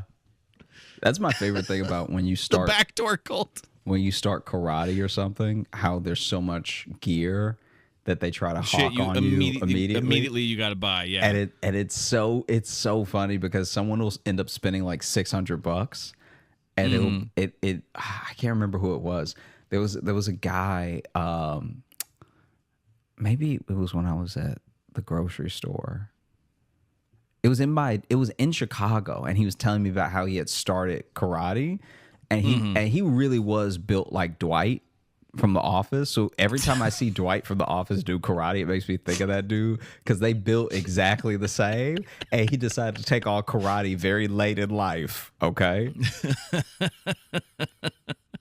That's my favorite thing about when you start the backdoor cult. When you start karate or something, how there's so much gear that they try to hawk on you immediately. Immediately you got to buy, yeah. And it's so funny because someone will end up spending like $600, and I can't remember who it was. There was a guy. Maybe it was when I was at the grocery store. It was in Chicago, and he was telling me about how he had started karate, and he really was built like Dwight from The Office. So every time I see Dwight from The Office do karate, it makes me think of that dude because they built exactly the same. And he decided to take on karate very late in life. Okay.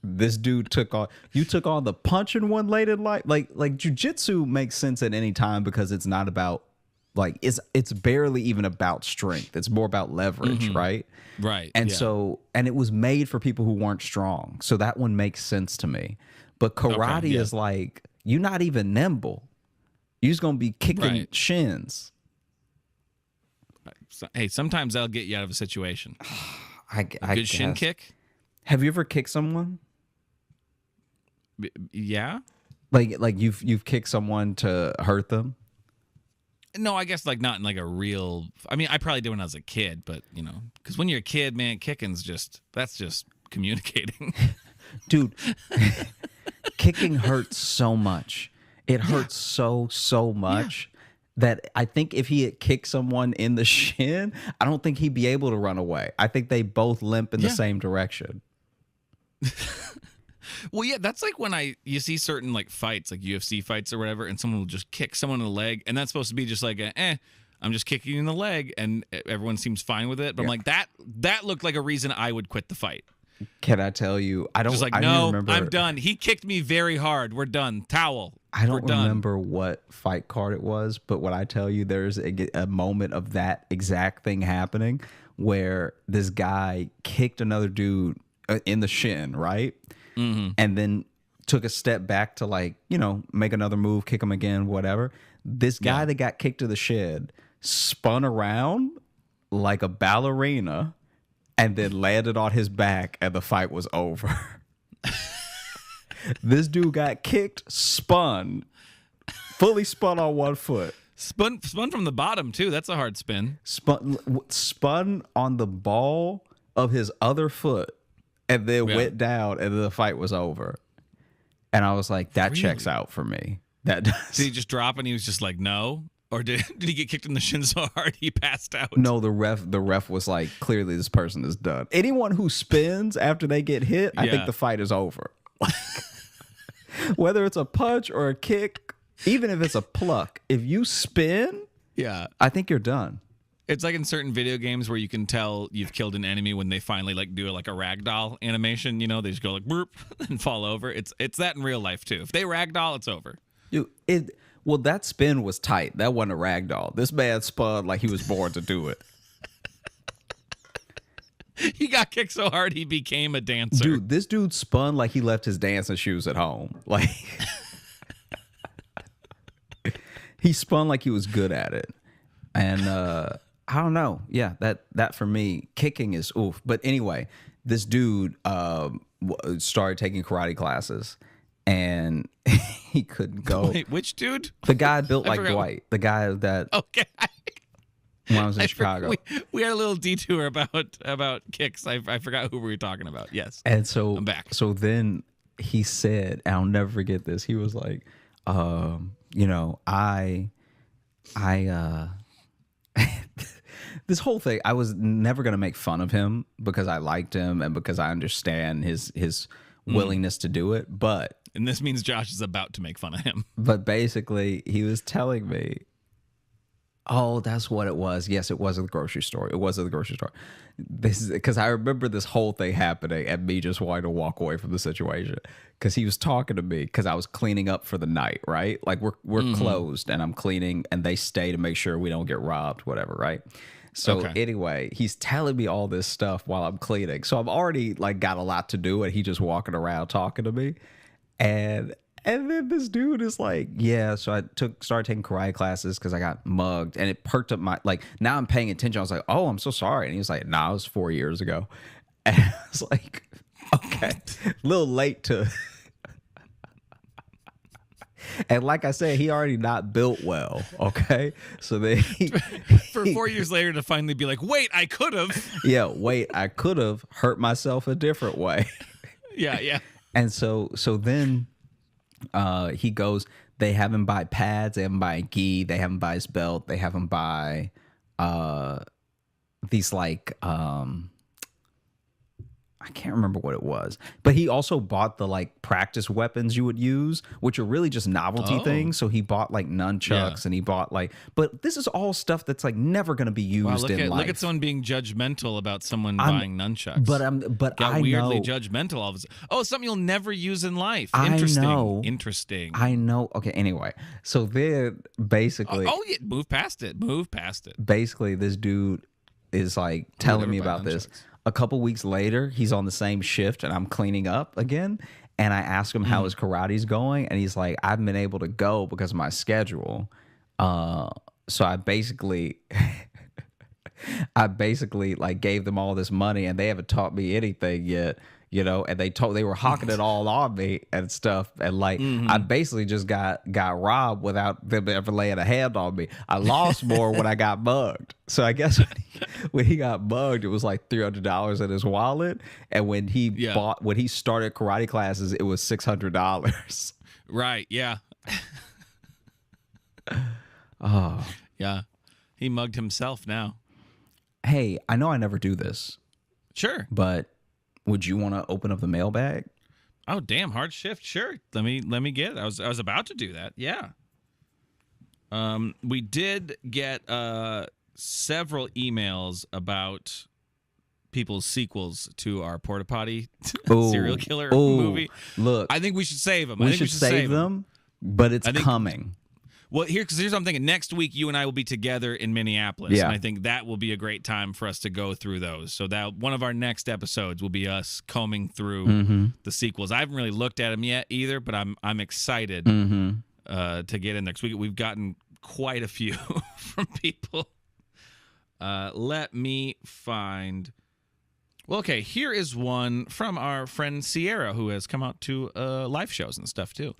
This dude took on the punching one late in life. Like jujitsu makes sense at any time because it's not about like it's barely even about strength. It's more about leverage, right? Right. And so it was made for people who weren't strong. So that one makes sense to me. But karate is like you're not even nimble. You're just gonna be kicking shins. So, hey, sometimes that'll get you out of a situation. I good guess. shin kick. Have you ever kicked someone? Yeah. Like you've kicked someone to hurt them? No, I guess like not in like a real. I mean, I probably did when I was a kid, but you know, because when you're a kid, man, kicking's that's just communicating. Dude, kicking hurts so much. It hurts so much that I think if he had kicked someone in the shin, I don't think he'd be able to run away. I think they both limp in the same direction. Well, yeah, that's like when you see certain like fights, like UFC fights or whatever, and someone will just kick someone in the leg, and that's supposed to be just like I'm just kicking you in the leg, and everyone seems fine with it. But I'm like, that looked like a reason I would quit the fight. Can I tell you? I don't. Just like, I no, remember, I'm done. He kicked me very hard. We're done. Towel. I don't remember what fight card it was, but when I tell you, there's a moment of that exact thing happening where this guy kicked another dude in the shin, right? Mm-hmm. And then took a step back to like, you know, make another move, kick him again, whatever. This guy that got kicked to the shin spun around like a ballerina and then landed on his back, and the fight was over. This dude got kicked, fully spun on one foot. Spun from the bottom too. That's a hard spin. Spun on the ball of his other foot, and then went down, and then the fight was over. And I was like, that checks out for me. That does. Did he just drop and he was just like, no? Or did he get kicked in the shin so hard he passed out? No, the ref was like, clearly this person is done. Anyone who spins after they get hit, I think the fight is over. Whether it's a punch or a kick, even if it's a pluck, if you spin, I think you're done. It's like in certain video games where you can tell you've killed an enemy when they finally like do like a ragdoll animation. You know, they just go like burp and fall over. It's that in real life too. If they ragdoll, it's over. Dude, well, that spin was tight. That wasn't a ragdoll. This man spun like he was born to do it. He got kicked so hard he became a dancer. Dude, this dude spun like he left his dancing shoes at home. Like he spun like he was good at it. And I don't know. Yeah, that for me, kicking is oof. But anyway, this dude started taking karate classes, and he couldn't go. Wait, which dude? The guy built like Dwight. The guy that. Okay. When I was in Chicago, we had a little detour about kicks. I forgot who we were talking about. Yes, and so I'm back. So then he said, and I'll never forget this. He was like, you know, I this whole thing, I was never going to make fun of him because I liked him and because I understand his willingness to do it. And this means Josh is about to make fun of him. But basically, he was telling me, oh, that's what it was. Yes, it was at the grocery store. It was at the grocery store. This is because I remember this whole thing happening and me just wanting to walk away from the situation because he was talking to me because I was cleaning up for the night, right? Like we're closed and I'm cleaning and they stay to make sure we don't get robbed, whatever, right? So anyway, he's telling me all this stuff while I'm cleaning. So I've already like got a lot to do and he just walking around talking to me. And then this dude is like, yeah, so I started taking karate classes because I got mugged and it perked up my, like, now I'm paying attention. I was like, oh, I'm so sorry. And he was like, nah, it was 4 years ago. And I was like, okay, a little late to. And like I said, he already not built well, okay? So they for 4 years later to finally be like, wait, I could have. Yeah, wait, I could have hurt myself a different way. Yeah. And so then he goes, they have him buy pads, they have him buy gi, they have him buy his belt, they have him buy these like I can't remember what it was, but he also bought the like practice weapons you would use, which are really just novelty things. So he bought like nunchucks and he bought like, but this is all stuff that's like never going to be used in life. Look at someone being judgmental about someone buying nunchucks. But got I weirdly know, judgmental all of a sudden. Oh, something you'll never use in life. Interesting. I know. Okay. Anyway, so then basically, move past it. Basically, this dude is like telling me about this. A couple weeks later, he's on the same shift and I'm cleaning up again. And I asked him how his karate's going, and he's like, I haven't been able to go because of my schedule. So I basically like gave them all this money, and they haven't taught me anything yet, and they were hawking it all on me and stuff. And like, I basically just got robbed without them ever laying a hand on me. I lost more when I got mugged. So I guess when he got mugged, it was like $300 in his wallet. And when he started karate classes, it was $600. Right. Yeah. Oh. Yeah. He mugged himself now. Hey, I know I never do this. Sure. But would you want to open up the mailbag? Oh, damn, hard shift. Sure. Let me get it. I was about to do that. Yeah. We did get several emails about people's sequels to our Porta Potty serial killer movie. Look, I think we should save them. We should save them, but it's coming. Well, here's what I'm thinking. Next week, you and I will be together in Minneapolis, and I think that will be a great time for us to go through those. So that one of our next episodes will be us combing through the sequels. I haven't really looked at them yet either, but I'm excited to get in there because we've gotten quite a few from people. Let me find. Well, okay, here is one from our friend Sierra, who has come out to live shows and stuff too.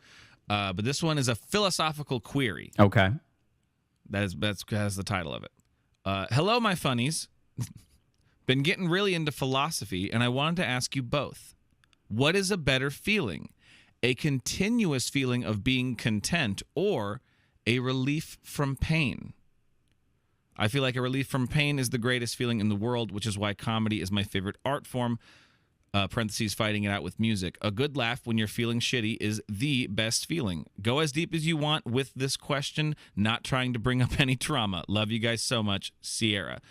But this one is a philosophical query. Okay. That's the title of it. Hello, my funnies. Been getting really into philosophy, and I wanted to ask you both. What is a better feeling? A continuous feeling of being content or a relief from pain? I feel like a relief from pain is the greatest feeling in the world, which is why comedy is my favorite art form. Parentheses, fighting it out with music. A good laugh when you're feeling shitty is the best feeling. Go as deep as you want with this question, not trying to bring up any trauma. Love you guys so much, Sierra.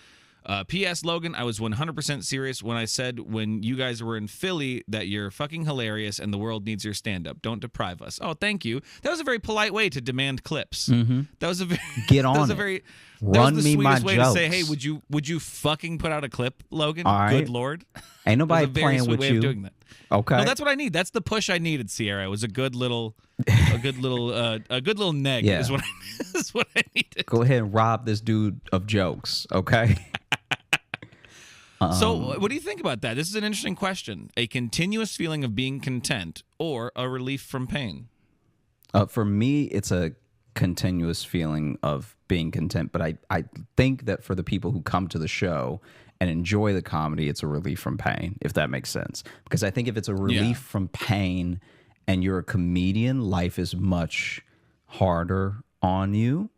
P.S. Logan, I was 100% serious when I said when you guys were in Philly that you're fucking hilarious and the world needs your stand-up. Don't deprive us. Oh, thank you. That was a very polite way to demand clips. That was a very Run me my jokes. That was the sweetest way to say, hey, would you fucking put out a clip, Logan? All right. Good Lord. Ain't nobody playing with way you. Of doing that. Okay. No, that's what I need. That's the push I needed, Sierra. It was a good little neg. Yeah. Is what I needed. Go ahead and rob this dude of jokes, okay? So what do you think about that? This is an interesting question. A continuous feeling of being content or a relief from pain? For me, it's a continuous feeling of being content. But I think that for the people who come to the show and enjoy the comedy, it's a relief from pain, if that makes sense. Because I think if it's a relief from pain and you're a comedian, life is much harder on you.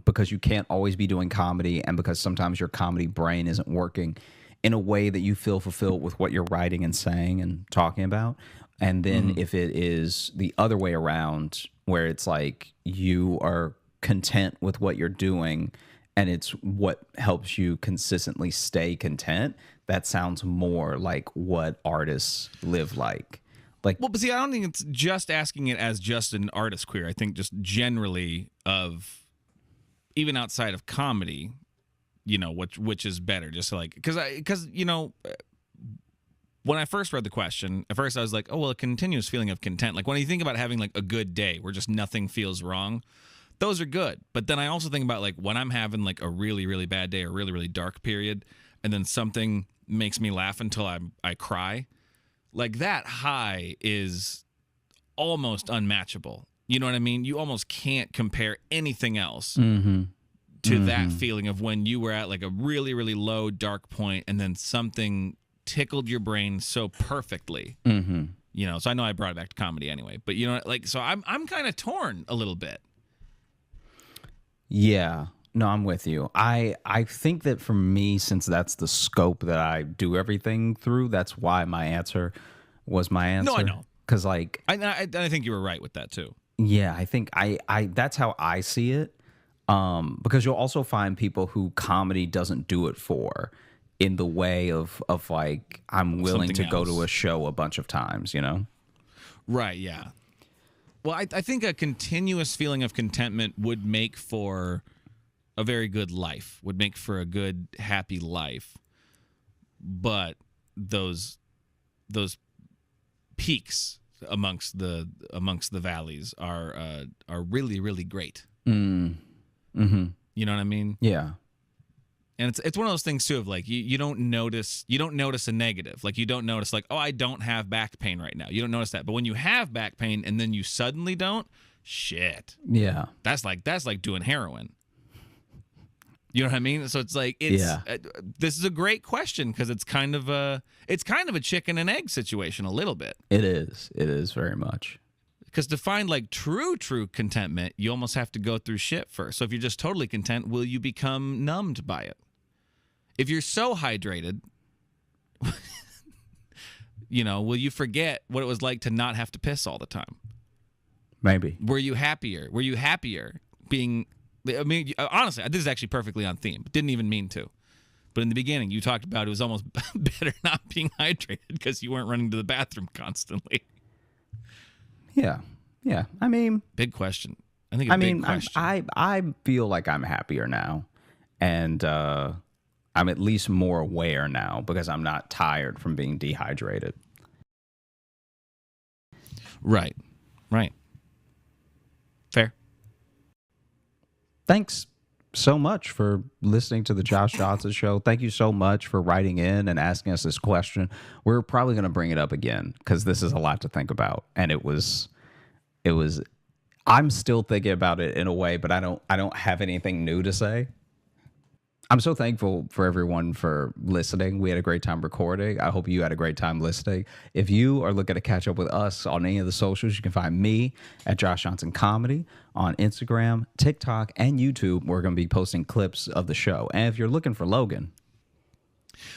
Because you can't always be doing comedy, and because sometimes your comedy brain isn't working in a way that you feel fulfilled with what you're writing and saying and talking about. And then if it is the other way around, where it's like you are content with what you're doing and it's what helps you consistently stay content, that sounds more like what artists live like. Well, but see, I don't think it's just asking it as just an artist queer. I think just generally of even outside of comedy, which is better, just like because when I first read the question, at first I was like, oh well, a continuous feeling of content. Like when you think about having like a good day where just nothing feels wrong, those are good. But then I also think about like when I'm having like a really really bad day or really really dark period, and then something makes me laugh until I cry, like that high is almost unmatchable. You know what I mean? You almost can't compare anything else to that feeling of when you were at like a really, really low, dark point and then something tickled your brain so perfectly. So I know I brought it back to comedy anyway, but so I'm kind of torn a little bit. Yeah. No, I'm with you. I think that for me, since that's the scope that I do everything through, that's why my answer was my answer. No, I know. Because like I think you were right with that too. Yeah, I think I that's how I see it. Because you'll also find people who comedy doesn't do it for, in the way of like I'm willing Something to go else. to a show a bunch of times, Right, yeah. Well, I think a continuous feeling of contentment would make for a very good life, would make for a good, happy life. But those peaks amongst the valleys are really, really great. Mm-hmm. You know what I mean? Yeah. And it's one of those things too of like you don't notice a negative. Like you don't notice like, oh, I don't have back pain right now. You don't notice that. But when you have back pain and then you suddenly don't, shit. Yeah. That's like doing heroin. You know what I mean? So it's like this is a great question because it's kind of a chicken and egg situation a little bit. It is. It is very much. Because to find like true contentment, you almost have to go through shit first. So if you're just totally content, will you become numbed by it? If you're so hydrated, will you forget what it was like to not have to piss all the time? Maybe. Were you happier? Being, I mean, honestly, this is actually perfectly on theme. Didn't even mean to. But in the beginning, you talked about it was almost better not being hydrated because you weren't running to the bathroom constantly. Yeah. Yeah. I mean, big question. I think big question. I feel like I'm happier now. And I'm at least more aware now because I'm not tired from being dehydrated. Right. Fair. Thanks so much for listening to the Josh Johnson Show. Thank you so much for writing in and asking us this question. We're probably going to bring it up again because this is a lot to think about. And it was, I'm still thinking about it in a way, but I don't have anything new to say. I'm so thankful for everyone for listening. We had a great time recording. I hope you had a great time listening. If you are looking to catch up with us on any of the socials, you can find me at Josh Johnson Comedy on Instagram, TikTok, and YouTube. We're going to be posting clips of the show. And if you're looking for Logan,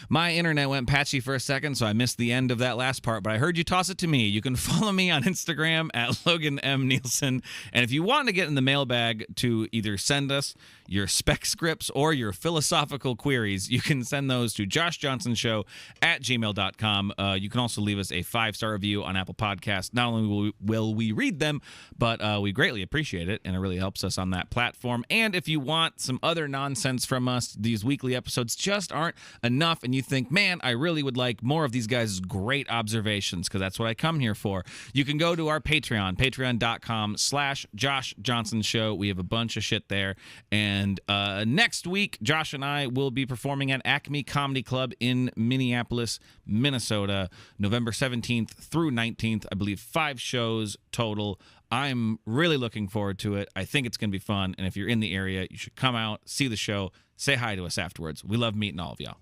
my internet went patchy for a second, so I missed the end of that last part, but I heard you toss it to me. You can follow me on Instagram at Logan M. Nielsen. And if you want to get in the mailbag to either send us your spec scripts or your philosophical queries, you can send those to joshjohnsonshow@gmail.com. You can also leave us a 5-star review on Apple Podcasts. Not only will we read them, but we greatly appreciate it, and it really helps us on that platform. And if you want some other nonsense from us, these weekly episodes just aren't enough, and you think, man, I really would like more of these guys' great observations, because that's what I come here for. You can go to our Patreon, patreon.com/Josh Johnson Show. We have a bunch of shit there. And next week, Josh and I will be performing at Acme Comedy Club in Minneapolis, Minnesota, November 17th through 19th. I believe 5 shows total. I'm really looking forward to it. I think it's going to be fun. And if you're in the area, you should come out, see the show, say hi to us afterwards. We love meeting all of y'all.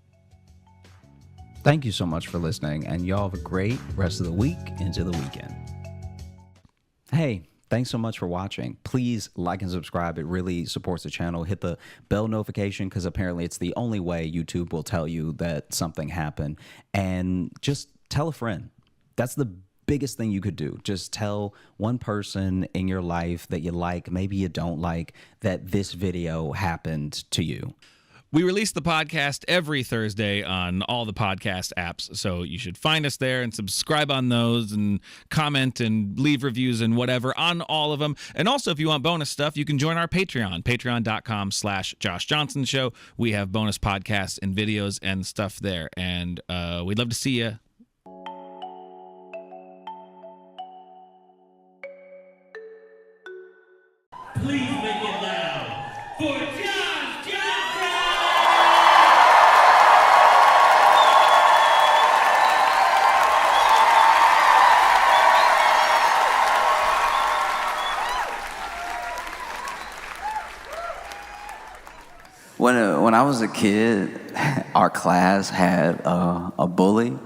Thank you so much for listening, and y'all have a great rest of the week into the weekend. Hey, thanks so much for watching. Please like and subscribe. It really supports the channel. Hit the bell notification because apparently it's the only way YouTube will tell you that something happened. And just tell a friend. That's the biggest thing you could do. Just tell one person in your life that you like, maybe you don't like, that this video happened to you. We release the podcast every Thursday on all the podcast apps, so you should find us there and subscribe on those and comment and leave reviews and whatever on all of them. And also, if you want bonus stuff, you can join our Patreon, patreon.com/Josh Johnson Show. We have bonus podcasts and videos and stuff there, and we'd love to see you. Please make it loud for Josh Johnson! When I was a kid, our class had a bully,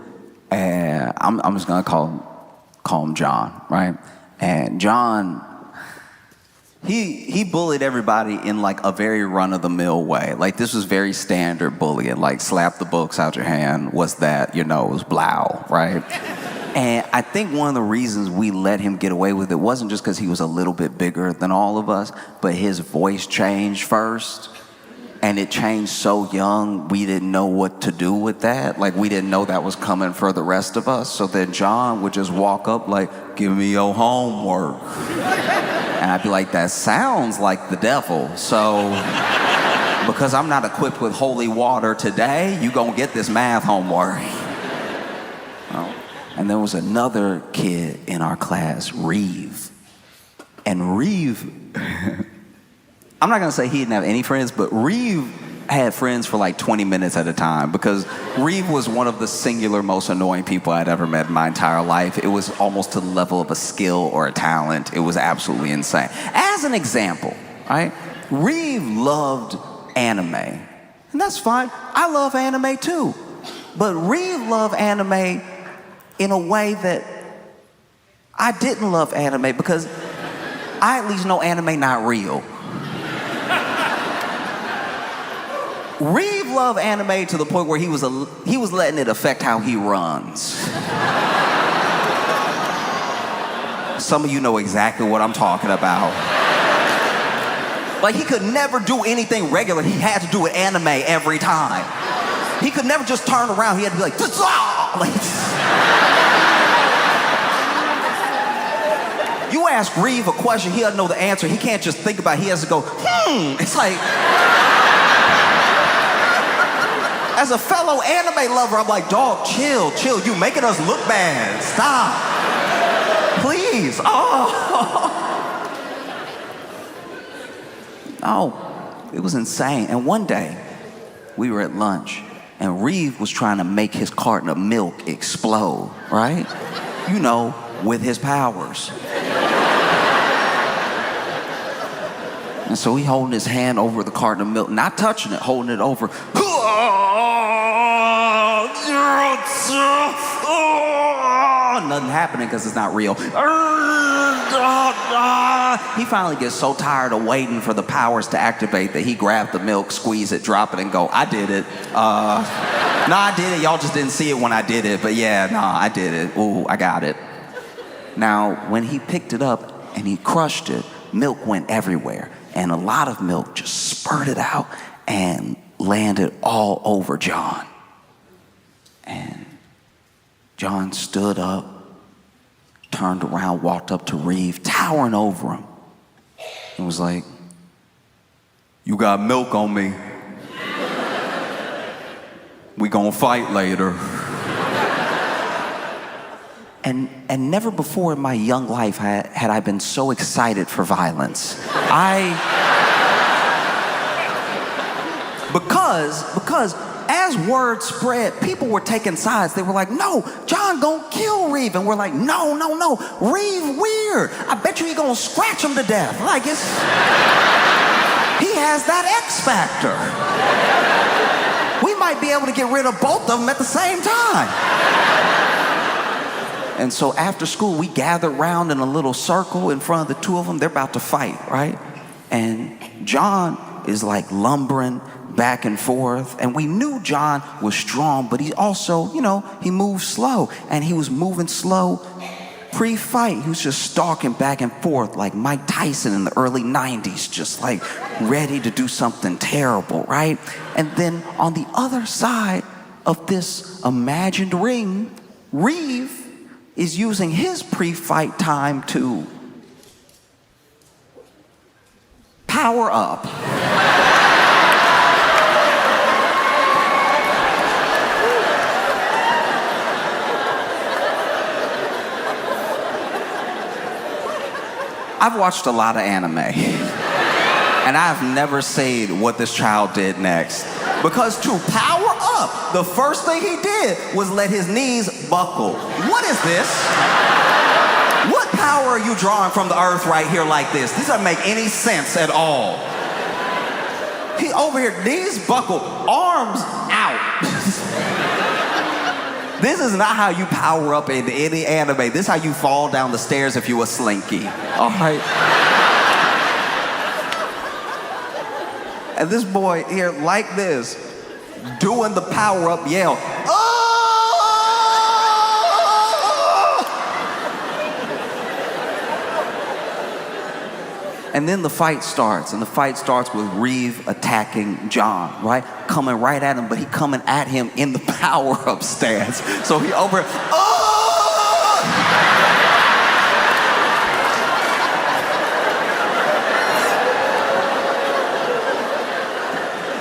and I'm just gonna call him John, right? And John, he bullied everybody in like a very run-of-the-mill way. Like this was very standard bullying, like slap the books out your hand. What's that? It was blow, right? And I think one of the reasons we let him get away with it wasn't just because he was a little bit bigger than all of us, but his voice changed first. And it changed so young, we didn't know what to do with that. Like, we didn't know that was coming for the rest of us. So then John would just walk up like, give me your homework. And I'd be like, that sounds like the devil. So, because I'm not equipped with holy water today, you gonna get this math homework. Oh. And there was another kid in our class, Reeve. And Reeve, I'm not gonna say he didn't have any friends, but Reeve had friends for like 20 minutes at a time because Reeve was one of the singular most annoying people I'd ever met in my entire life. It was almost to the level of a skill or a talent. It was absolutely insane. As an example, right? Reeve loved anime. And that's fine. I love anime too. But Reeve loved anime in a way that I didn't love anime because I at least know anime not real. Reeve loved anime to the point where he was letting it affect how he runs. Some of you know exactly what I'm talking about. Like, he could never do anything regular. He had to do it anime every time. He could never just turn around. He had to be like, you ask Reeve a question, he doesn't know the answer. He can't just think about it. He has to go, It's like, as a fellow anime lover, I'm like, dog, chill. You making us look bad. Stop. Please. Oh, it was insane. And one day, we were at lunch, and Reeve was trying to make his carton of milk explode, right? You know, with his powers. And so he holding his hand over the carton of milk, not touching it, holding it over. Nothing happening because it's not real. He finally gets so tired of waiting for the powers to activate that he grabbed the milk, squeeze it, drop it, and go, I did it. No, I did it. Y'all just didn't see it when I did it. But yeah, no, I did it. Ooh, I got it. Now, when he picked it up and he crushed it, milk went everywhere. And a lot of milk just spurted out and landed all over John. And John stood up, turned around, walked up to Reeve, towering over him, and was like, you got milk on me. We gonna fight later. And never before in my young life had I been so excited for violence. Because as word spread, people were taking sides. They were like, no, John gonna kill Reeve. And we're like, no, Reeve weird. I bet you he gonna scratch him to death. Like, he has that X factor. We might be able to get rid of both of them at the same time. And so after school, we gathered around in a little circle in front of the two of them. They're about to fight, right? And John is like lumbering back and forth. And we knew John was strong, but he also, he moved slow. And he was moving slow pre-fight. He was just stalking back and forth like Mike Tyson in the early 90s, just like ready to do something terrible, right? And then on the other side of this imagined ring, Reeve is using his pre-fight time to power up. I've watched a lot of anime, and I've never seen what this child did next. Because to power up, the first thing he did was let his knees buckle. What is this? What power are you drawing from the earth right here like this? This doesn't make any sense at all. He over here, knees buckle, arms out. This is not how you power up in any anime. This is how you fall down the stairs if you a slinky. All right? And this boy here, like this, doing the power-up yell. Oh! And then the fight starts, and the fight starts with Reeve attacking John, right? Coming right at him, but he coming at him in the power-up stance. So he over,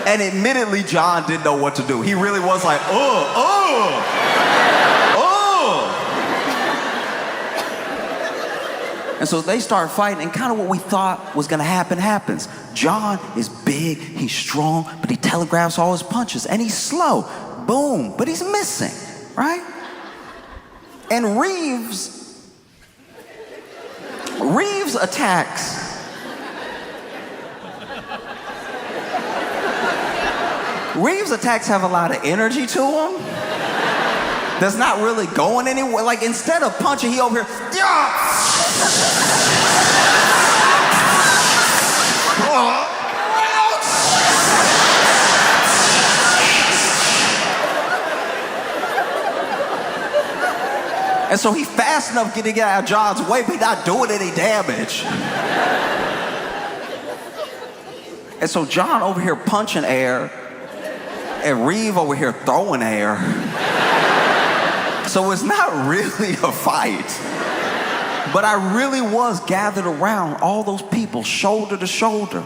And admittedly, John didn't know what to do. He really was like, And so they start fighting, and kind of what we thought was gonna happen happens. John is big, he's strong, but he telegraphs all his punches, and he's slow. Boom, but he's missing, right? And Reeves attacks. Reeves' attacks have a lot of energy to him. That's not really going anywhere. Like, instead of punching, he over here, yeah! And so he's fast enough getting out of John's way, but not doing any damage. And so John over here punching air, and Reeve over here throwing air. So it's not really a fight. But I really was gathered around all those people, shoulder to shoulder,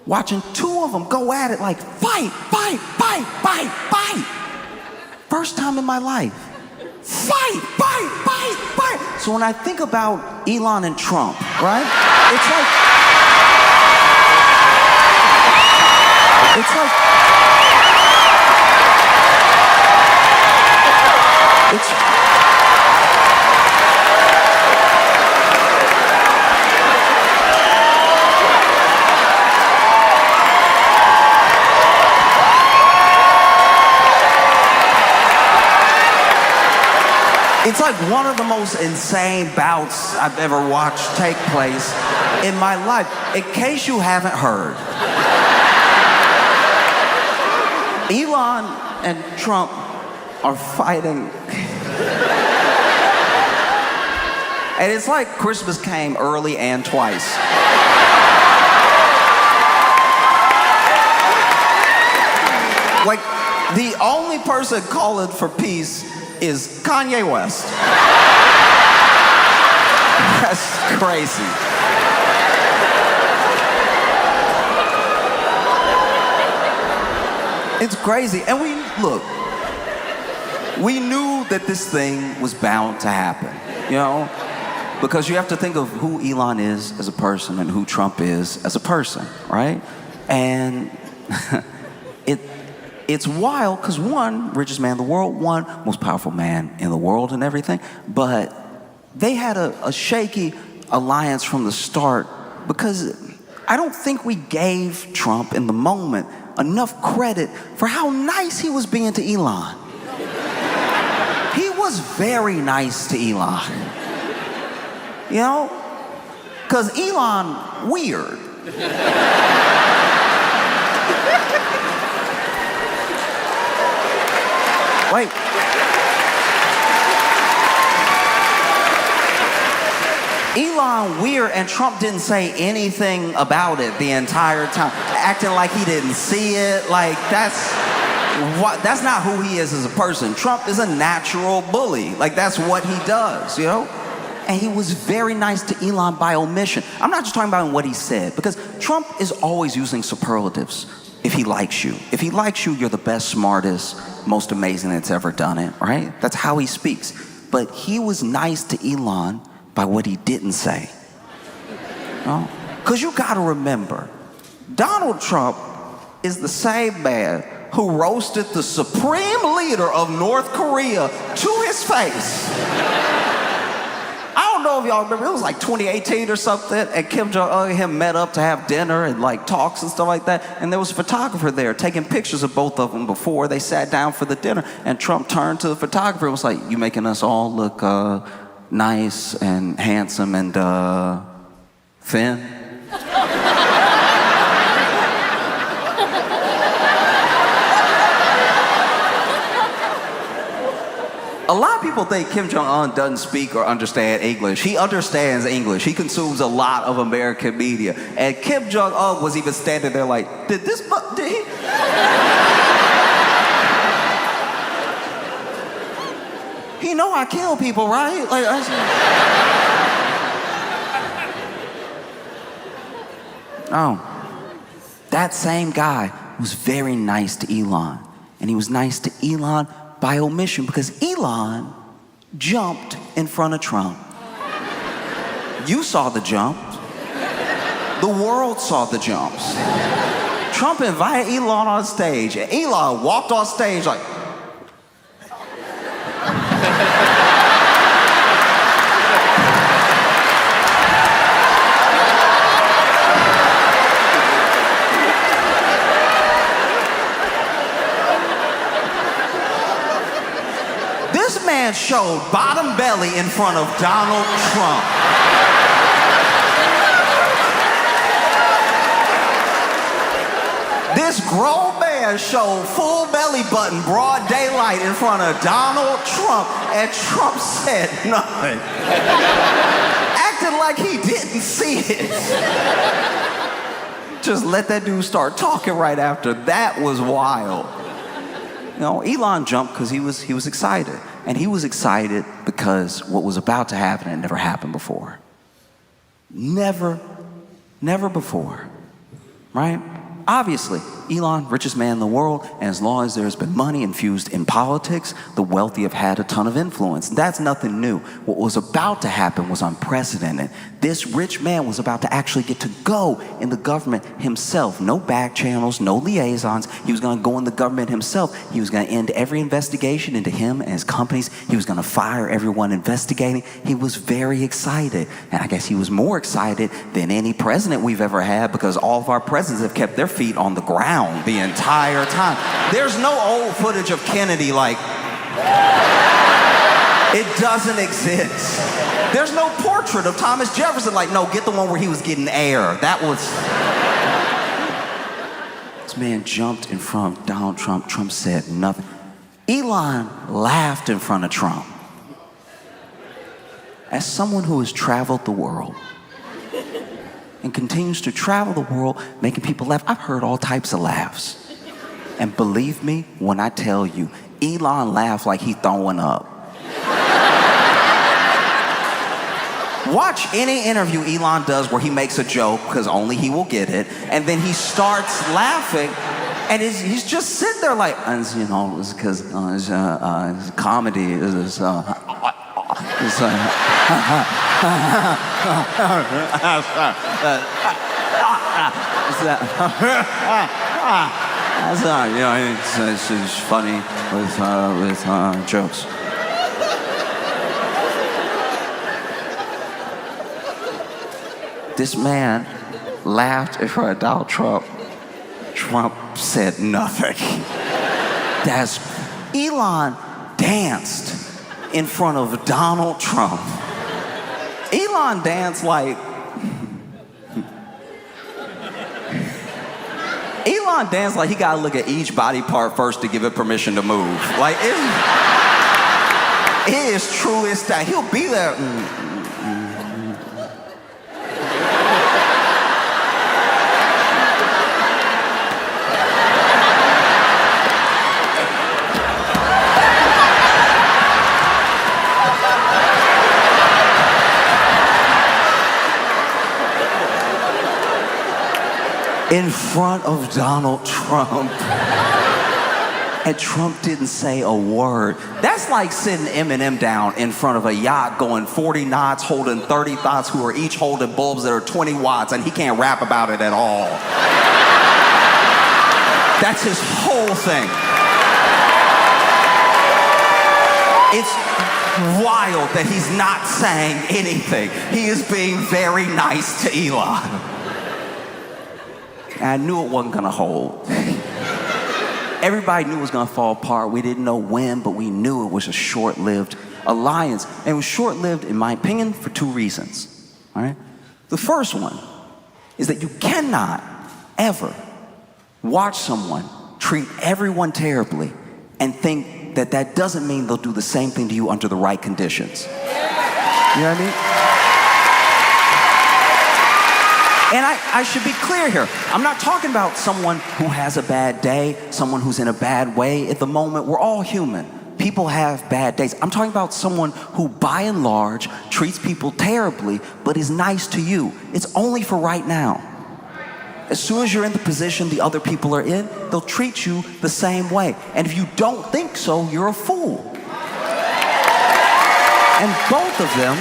watching two of them go at it like fight, fight, fight, fight, fight. First time in my life. Fight, fight, fight, fight. So when I think about Elon and Trump, right? It's like it's like one of the most insane bouts I've ever watched take place in my life. In case you haven't heard, Elon and Trump are fighting. And it's like Christmas came early and twice. Like, the only person calling for peace is Kanye West. That's crazy. It's crazy. And we knew that this thing was bound to happen, you know? Because you have to think of who Elon is as a person and who Trump is as a person, right? And it's wild because one, richest man in the world, one, most powerful man in the world and everything, but they had a shaky alliance from the start because I don't think we gave Trump in the moment enough credit for how nice he was being to Elon. He was very nice to Elon. You know? Because Elon, weird. Wait. Elon weird, and Trump didn't say anything about it the entire time, acting like he didn't see it. Like, that's not who he is as a person. Trump is a natural bully. Like, that's what he does, you know? And he was very nice to Elon by omission. I'm not just talking about what he said, because Trump is always using superlatives if he likes you. If he likes you, you're the best, smartest, most amazing that's ever done it, right? That's how he speaks. But he was nice to Elon by what he didn't say. Because you gotta remember, Donald Trump is the same man who roasted the supreme leader of North Korea to his face. I don't know if y'all remember, it was like 2018 or something, and Kim Jong-un and him met up to have dinner and like talks and stuff like that, and there was a photographer there taking pictures of both of them before they sat down for the dinner, and Trump turned to the photographer and was like, "You making us all look nice and handsome and thin?" A lot of people think Kim Jong-un doesn't speak or understand English. He understands English. He consumes a lot of American media. And Kim Jong-un was even standing there like, did he? He know I kill people, right? Like, oh, that same guy was very nice to Elon. And he was nice to Elon by omission because Elon jumped in front of Trump. You saw the jump. The world saw the jumps. Trump invited Elon on stage, and Elon walked on stage like, this man showed bottom belly in front of Donald Trump. This grown man showed full belly button, broad daylight in front of Donald Trump, and Trump said nothing. Acted like he didn't see it. Just let that dude start talking right after. That was wild. You know, Elon jumped because he was excited. And he was excited because what was about to happen had never happened before. Never before, right? Obviously, Elon, richest man in the world, and as long as there's been money infused in politics, the wealthy have had a ton of influence. That's nothing new. What was about to happen was unprecedented. This rich man was about to actually get to go in the government himself. No back channels, no liaisons. He was going to go in the government himself. He was going to end every investigation into him and his companies. He was going to fire everyone investigating. He was very excited. And I guess he was more excited than any president we've ever had, because all of our presidents have kept their feet on the ground the entire time. There's no old footage of Kennedy like, it doesn't exist. There's no portrait of Thomas Jefferson like, no, get the one where he was getting air. That was... This man jumped in front of Donald Trump. Trump said nothing. Elon laughed in front of Trump. As someone who has traveled the world and continues to travel the world making people laugh, I've heard all types of laughs. And believe me when I tell you, Elon laughed like he throwing up. Watch any interview Elon does where he makes a joke, because only he will get it, and then he starts laughing, and he's just sitting there like, you know, it's because comedy is you know, it's funny with jokes. This man laughed in front of Donald Trump. Trump said nothing. Elon danced in front of Donald Trump. Elon danced like... Elon danced like he gotta look at each body part first to give it permission to move. Like, it is truest that he'll be there. In front of Donald Trump. And Trump didn't say a word. That's like sitting Eminem down in front of a yacht going 40 knots, holding 30 thoughts who are each holding bulbs that are 20 watts, and he can't rap about it at all. That's his whole thing. It's wild that he's not saying anything. He is being very nice to Elon. I knew it wasn't gonna hold. Everybody knew it was gonna fall apart. We didn't know when, but we knew it was a short-lived alliance. And it was short-lived, in my opinion, for two reasons. All right? The first one is that you cannot ever watch someone treat everyone terribly and think that that doesn't mean they'll do the same thing to you under the right conditions. You know what I mean? And I should be clear here. I'm not talking about someone who has a bad day, someone who's in a bad way at the moment. We're all human. People have bad days. I'm talking about someone who, by and large, treats people terribly, but is nice to you. It's only for right now. As soon as you're in the position the other people are in, they'll treat you the same way. And if you don't think so, you're a fool. And both of them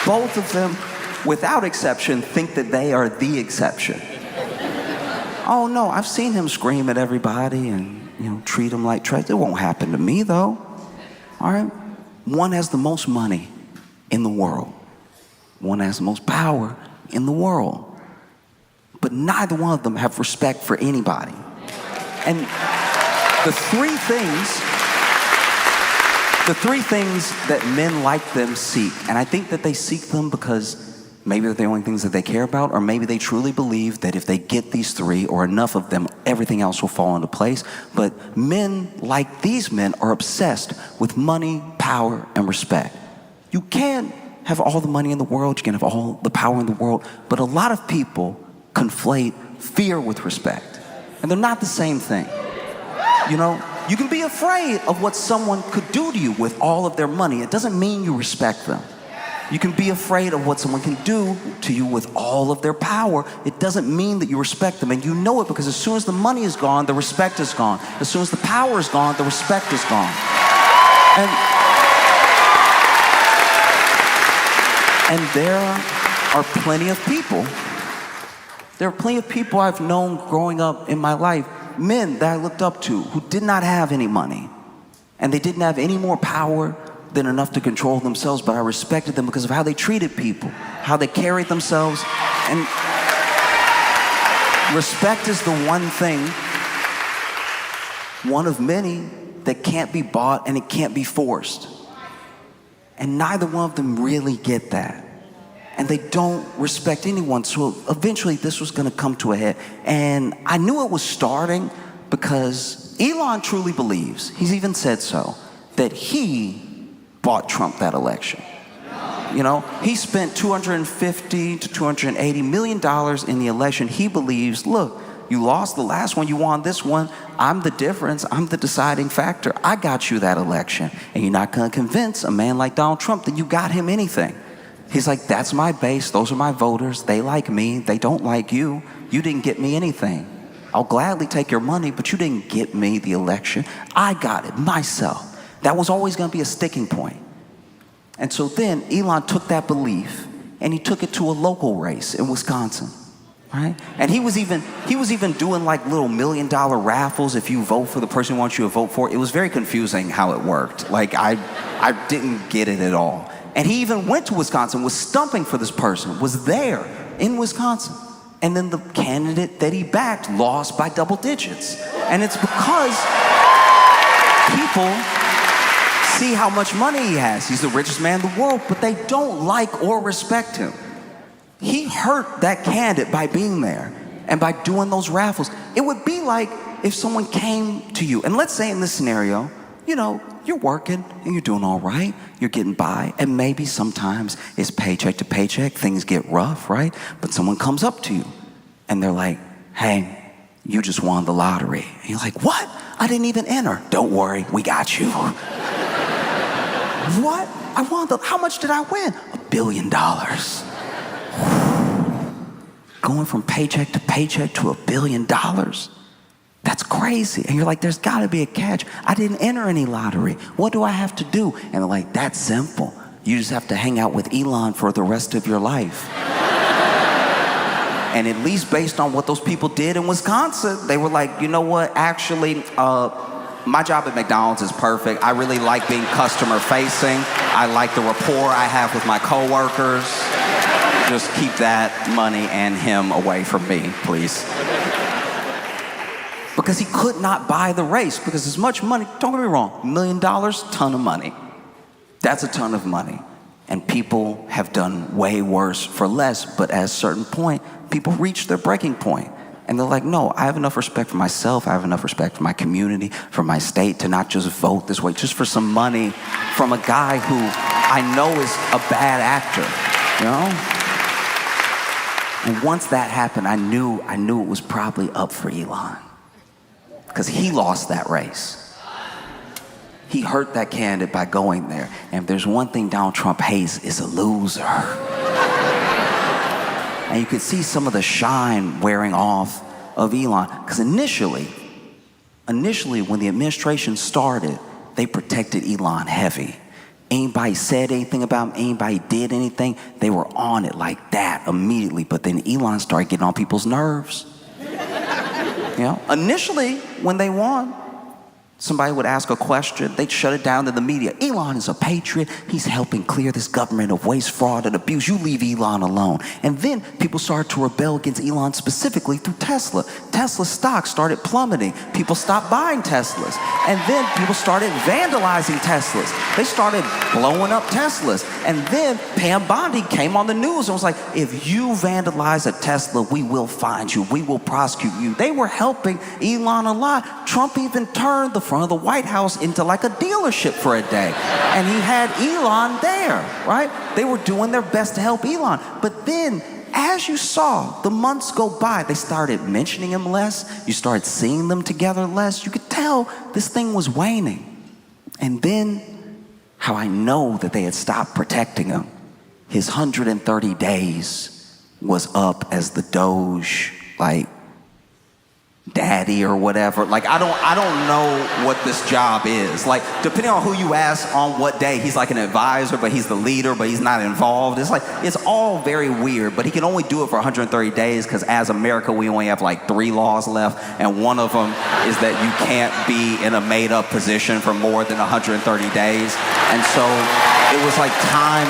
both of them, without exception, think that they are the exception. Oh no, I've seen him scream at everybody and, treat them like trash. It won't happen to me though. All right? One has the most money in the world. One has the most power in the world. But neither one of them have respect for anybody. And the three things that men like them seek, and I think that they seek them because maybe they're the only things that they care about, or maybe they truly believe that if they get these three or enough of them, everything else will fall into place. But men like these men are obsessed with money, power, and respect. You can't have all the money in the world, you can have all the power in the world, but a lot of people conflate fear with respect. And they're not the same thing. You can be afraid of what someone could do to you with all of their money. It doesn't mean you respect them. You can be afraid of what someone can do to you with all of their power. It doesn't mean that you respect them. And you know it because as soon as the money is gone, the respect is gone. As soon as the power is gone, the respect is gone. And there are plenty of people. There are plenty of people I've known growing up in my life, men that I looked up to who did not have any money. And they didn't have any more power than enough to control themselves, but I respected them because of how they treated people, how they carried themselves. And respect is the one thing, one of many, that can't be bought and it can't be forced. And neither one of them really get that. And they don't respect anyone. So eventually this was gonna come to a head. And I knew it was starting because Elon truly believes, he's even said so, that he bought Trump that election. He spent $250 to $280 million in the election. He believes, look, you lost the last one, you won this one. I'm the difference, I'm the deciding factor. I got you that election. And you're not gonna convince a man like Donald Trump that you got him anything. He's like, that's my base, those are my voters, they like me, they don't like you. You didn't get me anything. I'll gladly take your money, but you didn't get me the election. I got it myself. That was always gonna be a sticking point. And so then Elon took that belief and he took it to a local race in Wisconsin, right? And he was even doing like little $1 million raffles if you vote for the person who wants you to vote for. It was very confusing how it worked. Like I didn't get it at all. And he even went to Wisconsin, was stumping for this person, was there in Wisconsin. And then the candidate that he backed lost by double digits. And it's because people see how much money he has. He's the richest man in the world, but they don't like or respect him. He hurt that candidate by being there and by doing those raffles. It would be like if someone came to you, and let's say in this scenario, you're working and you're doing all right, you're getting by, and maybe sometimes it's paycheck to paycheck, things get rough, right? But someone comes up to you and they're like, hey, you just won the lottery. And you're like, what? I didn't even enter. Don't worry, we got you. What? How much did I win? $1 billion. Going from paycheck to paycheck to $1 billion. That's crazy. And you're like, there's gotta be a catch. I didn't enter any lottery. What do I have to do? And they're like, that's simple. You just have to hang out with Elon for the rest of your life. And at least based on what those people did in Wisconsin, they were like, you know what, actually, my job at McDonald's is perfect. I really like being customer facing. I like the rapport I have with my coworkers. Just keep that money and him away from me, please. Because he could not buy the race, because as much money, don't get me wrong, $1 million, ton of money. That's a ton of money. And people have done way worse for less, but at a certain point, people reach their breaking point. And they're like, no, I have enough respect for myself, I have enough respect for my community, for my state, to not just vote this way, just for some money from a guy who I know is a bad actor, And once that happened, I knew it was probably up for Elon. Because he lost that race. He hurt that candidate by going there. And if there's one thing Donald Trump hates, is a loser. And you could see some of the shine wearing off of Elon. Because initially, when the administration started, they protected Elon heavy. Anybody said anything about him, anybody did anything, they were on it like that immediately. But then Elon started getting on people's nerves. Initially, when they won, somebody would ask a question, they'd shut it down to the media. Elon is a patriot. He's helping clear this government of waste, fraud, and abuse. You leave Elon alone. And then people started to rebel against Elon specifically through Tesla. Tesla's stock started plummeting. People stopped buying Teslas. And then people started vandalizing Teslas. They started blowing up Teslas. And then Pam Bondi came on the news and was like, if you vandalize a Tesla, we will find you. We will prosecute you. They were helping Elon a lot. Trump even turned the front of the White House into like a dealership for a day. And he had Elon there, right? They were doing their best to help Elon. But then, as you saw the months go by, they started mentioning him less. You started seeing them together less. You could tell this thing was waning. And then, how I know that they had stopped protecting him, his 130 days was up as the Doge, daddy or whatever. I don't know what this job is. Depending on who you ask on what day, he's like an advisor, but he's the leader, but he's not involved. It's all very weird, but he can only do it for 130 days because as America, we only have 3 laws left, and one of them is that you can't be in a made-up position for more than 130 days. And so it was time.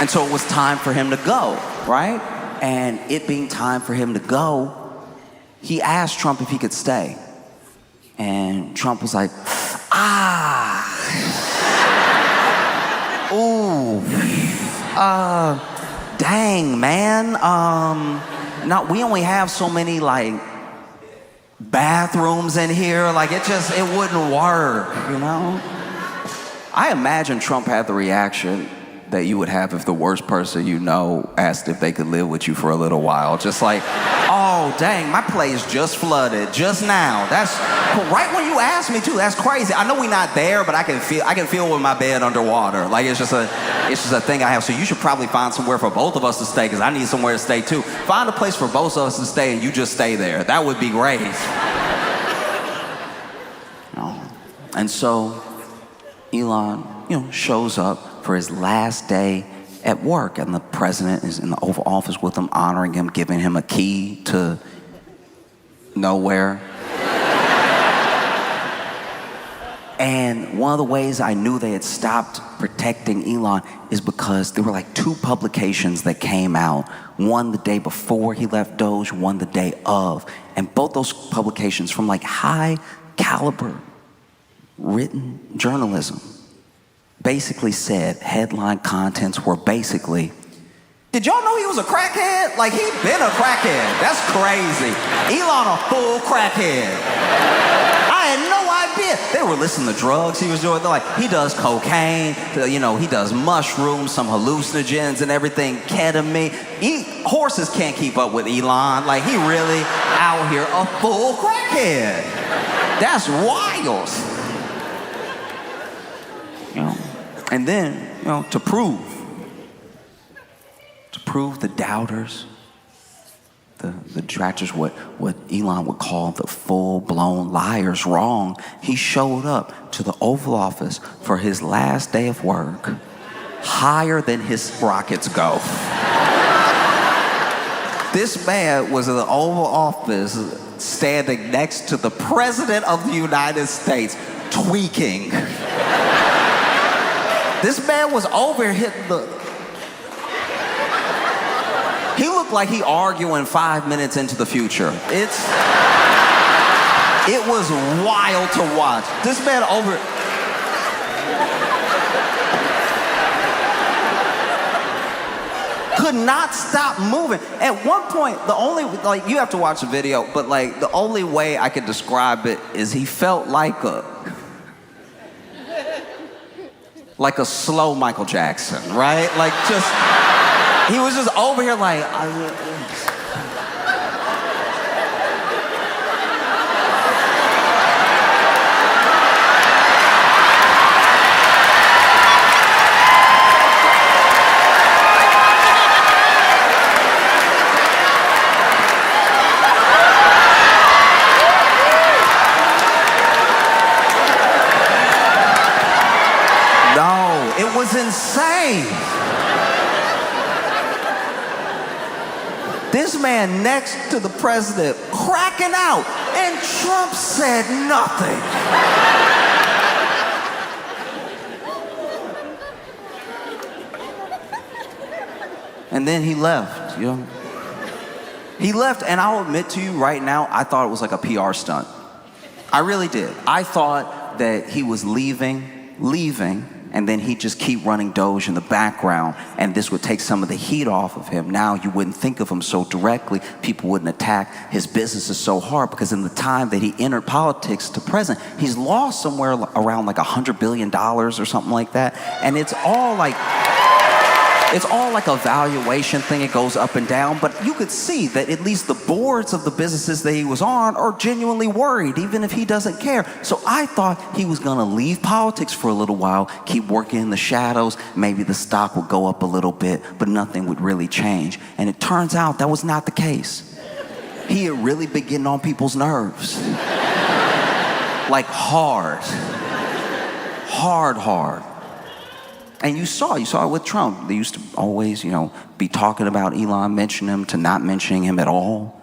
And so it was time for him to go, right? And it being time for him to go, he asked Trump if he could stay. And Trump was like, dang, man. We only have so many, bathrooms in here. It wouldn't work, I imagine Trump had the reaction that you would have if the worst person you know asked if they could live with you for a little while. Oh, dang, my place just flooded just now. That's right when you asked me too. That's crazy. I know we're not there, but I can feel with my bed underwater. It's just a thing I have. So you should probably find somewhere for both of us to stay because I need somewhere to stay too. Find a place for both of us to stay and you just stay there. That would be great. And so Elon, shows up for his last day at work, and the president is in the Oval Office with him, honoring him, giving him a key to nowhere. And one of the ways I knew they had stopped protecting Elon is because there were 2 publications that came out, one the day before he left Doge, one the day of, and both those publications from high caliber written journalism basically said, headline contents were basically, did y'all know he was a crackhead? He'd been a crackhead. That's crazy. Elon a full crackhead. I had no idea. They were listing the drugs he was doing. They're he does cocaine, he does mushrooms, some hallucinogens and everything, ketamine. Horses can't keep up with Elon. He really out here a full crackhead. That's wild. And then, to prove the doubters, the detractors, what Elon would call the full-blown liars wrong, he showed up to the Oval Office for his last day of work, higher than his rockets go. This man was in the Oval Office standing next to the President of the United States, tweaking. This man was over here hitting he looked like he arguing 5 minutes into the future. It was wild to watch. This man over... could not stop moving. At one point, the only, you have to watch the video, but the only way I could describe it is he felt like a slow Michael Jackson, right? He was just over here insane. This man next to the president cracking out, and Trump said nothing. And then he left, you know. He left, and I'll admit to you right now, I thought it was like a PR stunt. I really did. I thought that he was leaving, and then he'd just keep running Doge in the background, and this would take some of the heat off of him. Now you wouldn't think of him so directly. People wouldn't attack his businesses so hard, because in the time that he entered politics to present, he's lost somewhere around like $100 billion or something like that. And it's all like a valuation thing. It goes up and down, but you could see that at least the boards of the businesses that he was on are genuinely worried, even if he doesn't care. So I thought he was gonna leave politics for a little while, keep working in the shadows. Maybe the stock would go up a little bit, but nothing would really change. And it turns out that was not the case. He had really been getting on people's nerves. Like hard. And you saw it with Trump. They used to always, be talking about Elon, mention him, to not mentioning him at all.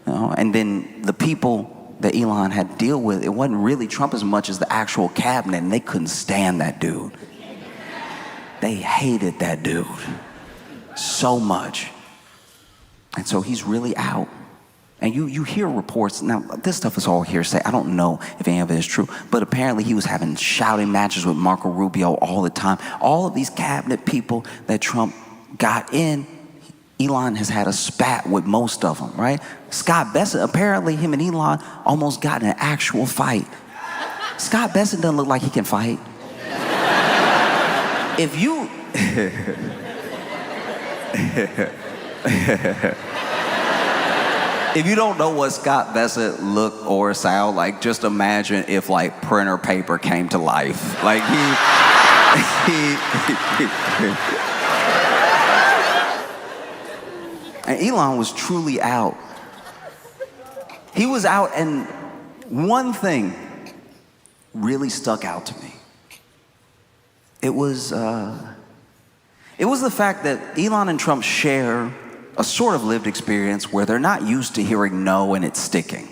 And then the people that Elon had to deal with, it wasn't really Trump as much as the actual cabinet, and they couldn't stand that dude. They hated that dude so much. And so he's really out. And you hear reports, now this stuff is all hearsay, I don't know if any of it is true, but apparently he was having shouting matches with Marco Rubio all the time. All of these cabinet people that Trump got in, Elon has had a spat with most of them, right? Scott Bessent, apparently him and Elon almost got in an actual fight. Scott Bessent doesn't look like he can fight. If you... If you don't know what Scott Bessent look or sound like, just imagine if like printer paper came to life. Like and Elon was truly out. He was out, and one thing really stuck out to me. It was the fact that Elon and Trump share a sort of lived experience where they're not used to hearing no and it's sticking.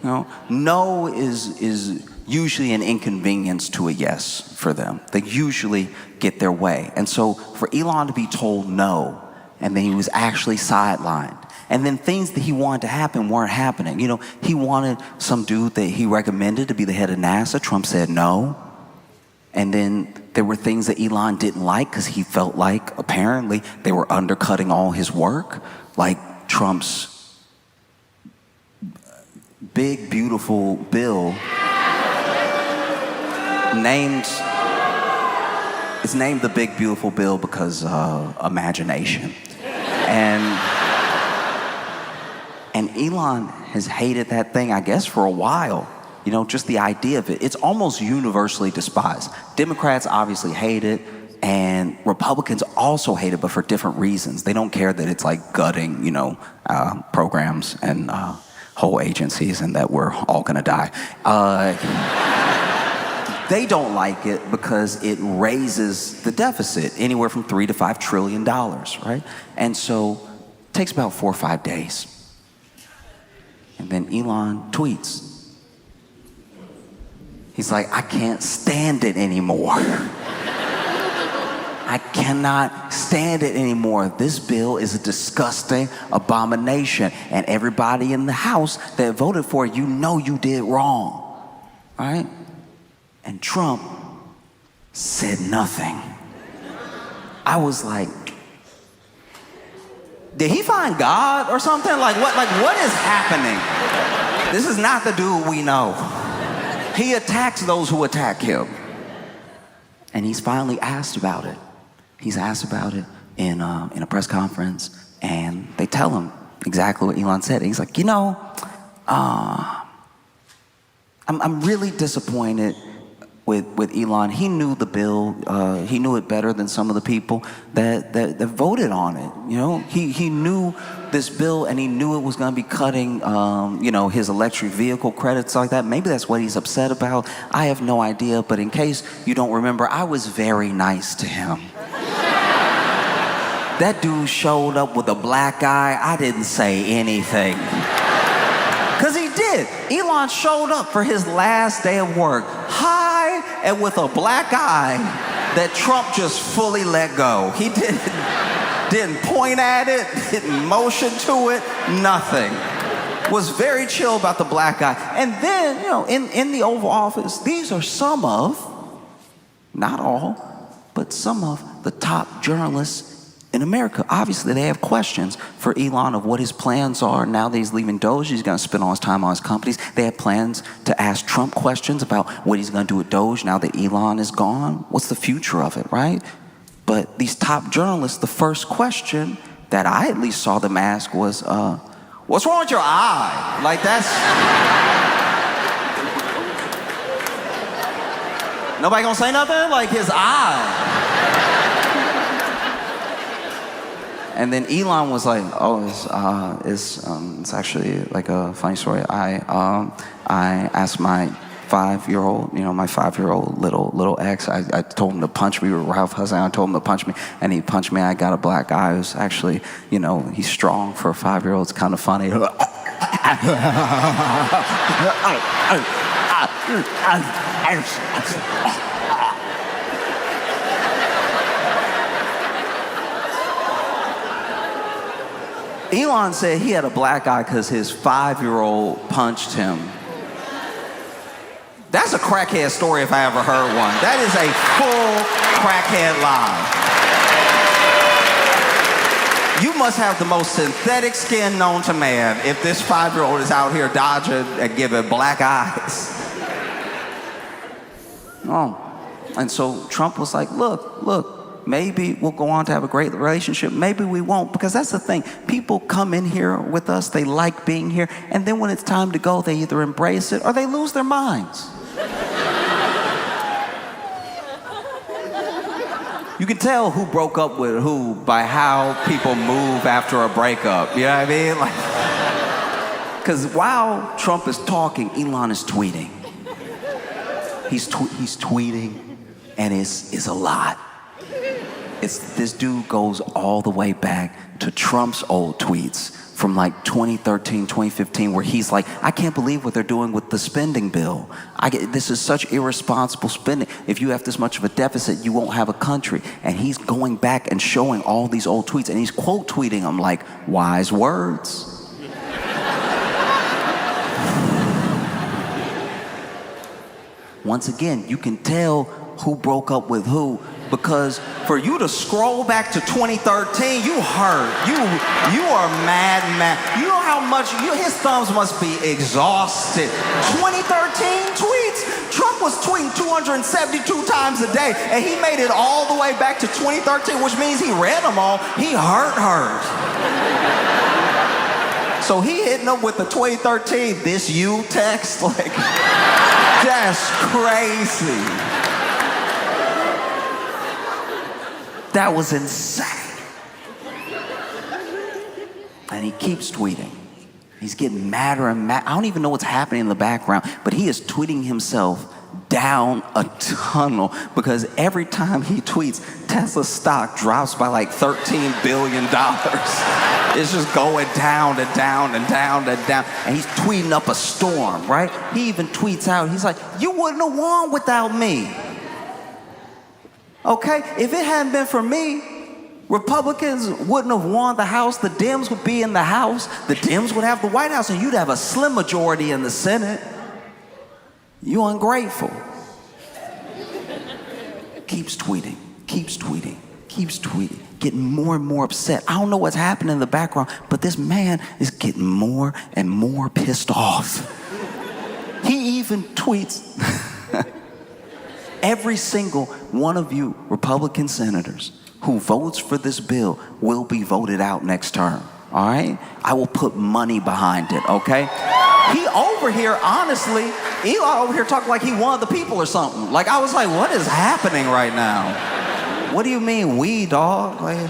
No is usually an inconvenience to a yes for them. They usually get their way. And so for Elon to be told no, and then he was actually sidelined, and then things that he wanted to happen weren't happening. He wanted some dude that he recommended to be the head of NASA. Trump said no. And then there were things that Elon didn't like because he felt like, apparently, they were undercutting all his work, like Trump's big, beautiful bill it's named the Big, Beautiful Bill because imagination. And Elon has hated that thing, I guess, for a while. Just the idea of it. It's almost universally despised. Democrats obviously hate it, and Republicans also hate it, but for different reasons. They don't care that it's like gutting, programs and whole agencies, and that we're all gonna die. They don't like it because it raises the deficit anywhere from $3 to $5 trillion, right? And so it takes about 4 or 5 days. And then Elon tweets. He's like, I can't stand it anymore. I cannot stand it anymore. This bill is a disgusting abomination. And everybody in the House that voted for it, you did wrong, right? And Trump said nothing. I was like, did he find God or something? Like what is happening? This is not the dude we know. He attacks those who attack him. And he's finally asked about it. He's asked about it in a press conference, and they tell him exactly what Elon said. He's like, I'm really disappointed with Elon, he knew the bill. He knew it better than some of the people that voted on it. You know, he knew this bill, and he knew it was going to be cutting, his electric vehicle credits like that. Maybe that's what he's upset about. I have no idea. But in case you don't remember, I was very nice to him. That dude showed up with a black eye. I didn't say anything. Because he did. Elon showed up for his last day of work, high and with a black eye that Trump just fully let go. He didn't point at it, didn't motion to it, nothing. Was very chill about the black eye. And then, in the Oval Office, these are some of, not all, but some of the top journalists in America. Obviously, they have questions for Elon of what his plans are. Now that he's leaving Doge, he's going to spend all his time on his companies. They have plans to ask Trump questions about what he's going to do with Doge now that Elon is gone. What's the future of it, right? But these top journalists, the first question that I at least saw them ask was, what's wrong with your eye? Like, that's... Nobody gonna say nothing? Like, his eye. And then Elon was like, "Oh, it's actually like a funny story. I asked my 5-year-old, my 5-year-old little ex. I told him to punch me with Ralph Hussein. I told him to punch me, and he punched me. I got a black eye. It was actually, he's strong for a 5-year-old. It's kind of funny." Elon said he had a black eye because his 5-year-old punched him. That's a crackhead story if I ever heard one. That is a full crackhead lie. You must have the most synthetic skin known to man if this 5-year-old is out here dodging and giving black eyes. Oh. And so Trump was like, look, maybe we'll go on to have a great relationship. Maybe we won't, because that's the thing. People come in here with us, they like being here, and then when it's time to go, they either embrace it or they lose their minds. You can tell who broke up with who by how people move after a breakup. You know what I mean? Because while Trump is talking, Elon is tweeting. He's tweeting, and it's a lot. This dude goes all the way back to Trump's old tweets from like 2013, 2015, where he's like, I can't believe what they're doing with the spending bill. This is such irresponsible spending. If you have this much of a deficit, you won't have a country. And he's going back and showing all these old tweets, and he's quote tweeting them like wise words. Once again, you can tell who broke up with who, because for you to scroll back to 2013, you hurt. You are mad. You know how much his thumbs must be exhausted. 2013 tweets. Trump was tweeting 272 times a day, and he made it all the way back to 2013, which means he read them all. He hurt. So he hitting up with the 2013 "this you" text, like, that's crazy. That was insane. And he keeps tweeting. He's getting madder and madder. I don't even know what's happening in the background, but he is tweeting himself down a tunnel, because every time he tweets, Tesla stock drops by like $13 billion. It's just going down and down and down and down. And he's tweeting up a storm, right? He even tweets out, he's like, you wouldn't have won without me. Okay, if it hadn't been for me, Republicans wouldn't have won the House. The Dems would be in the House. The Dems would have the White House, and you'd have a slim majority in the Senate. You ungrateful. Keeps tweeting, getting more and more upset. I don't know what's happening in the background, but this man is getting more and more pissed off. He even tweets, every single one of you Republican senators who votes for this bill will be voted out next term, all right? I will put money behind it, okay? he over here, honestly, Elon over here talking like he won the people or something. Like, I was like, what is happening right now? What do you mean we, dog? Like,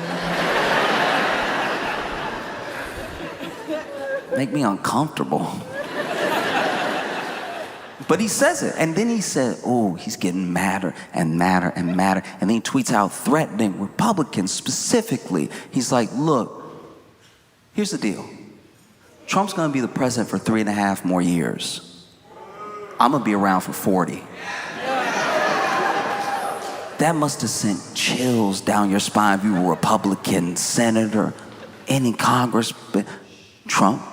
make me uncomfortable. But he says it, and then he said, oh, he's getting madder and madder and madder. And then he tweets out threatening Republicans specifically. He's like, look, here's the deal. Trump's gonna be the president for 3.5 more years. I'm gonna be around for 40. That must have sent chills down your spine if you were a Republican, senator, any Congress. But Trump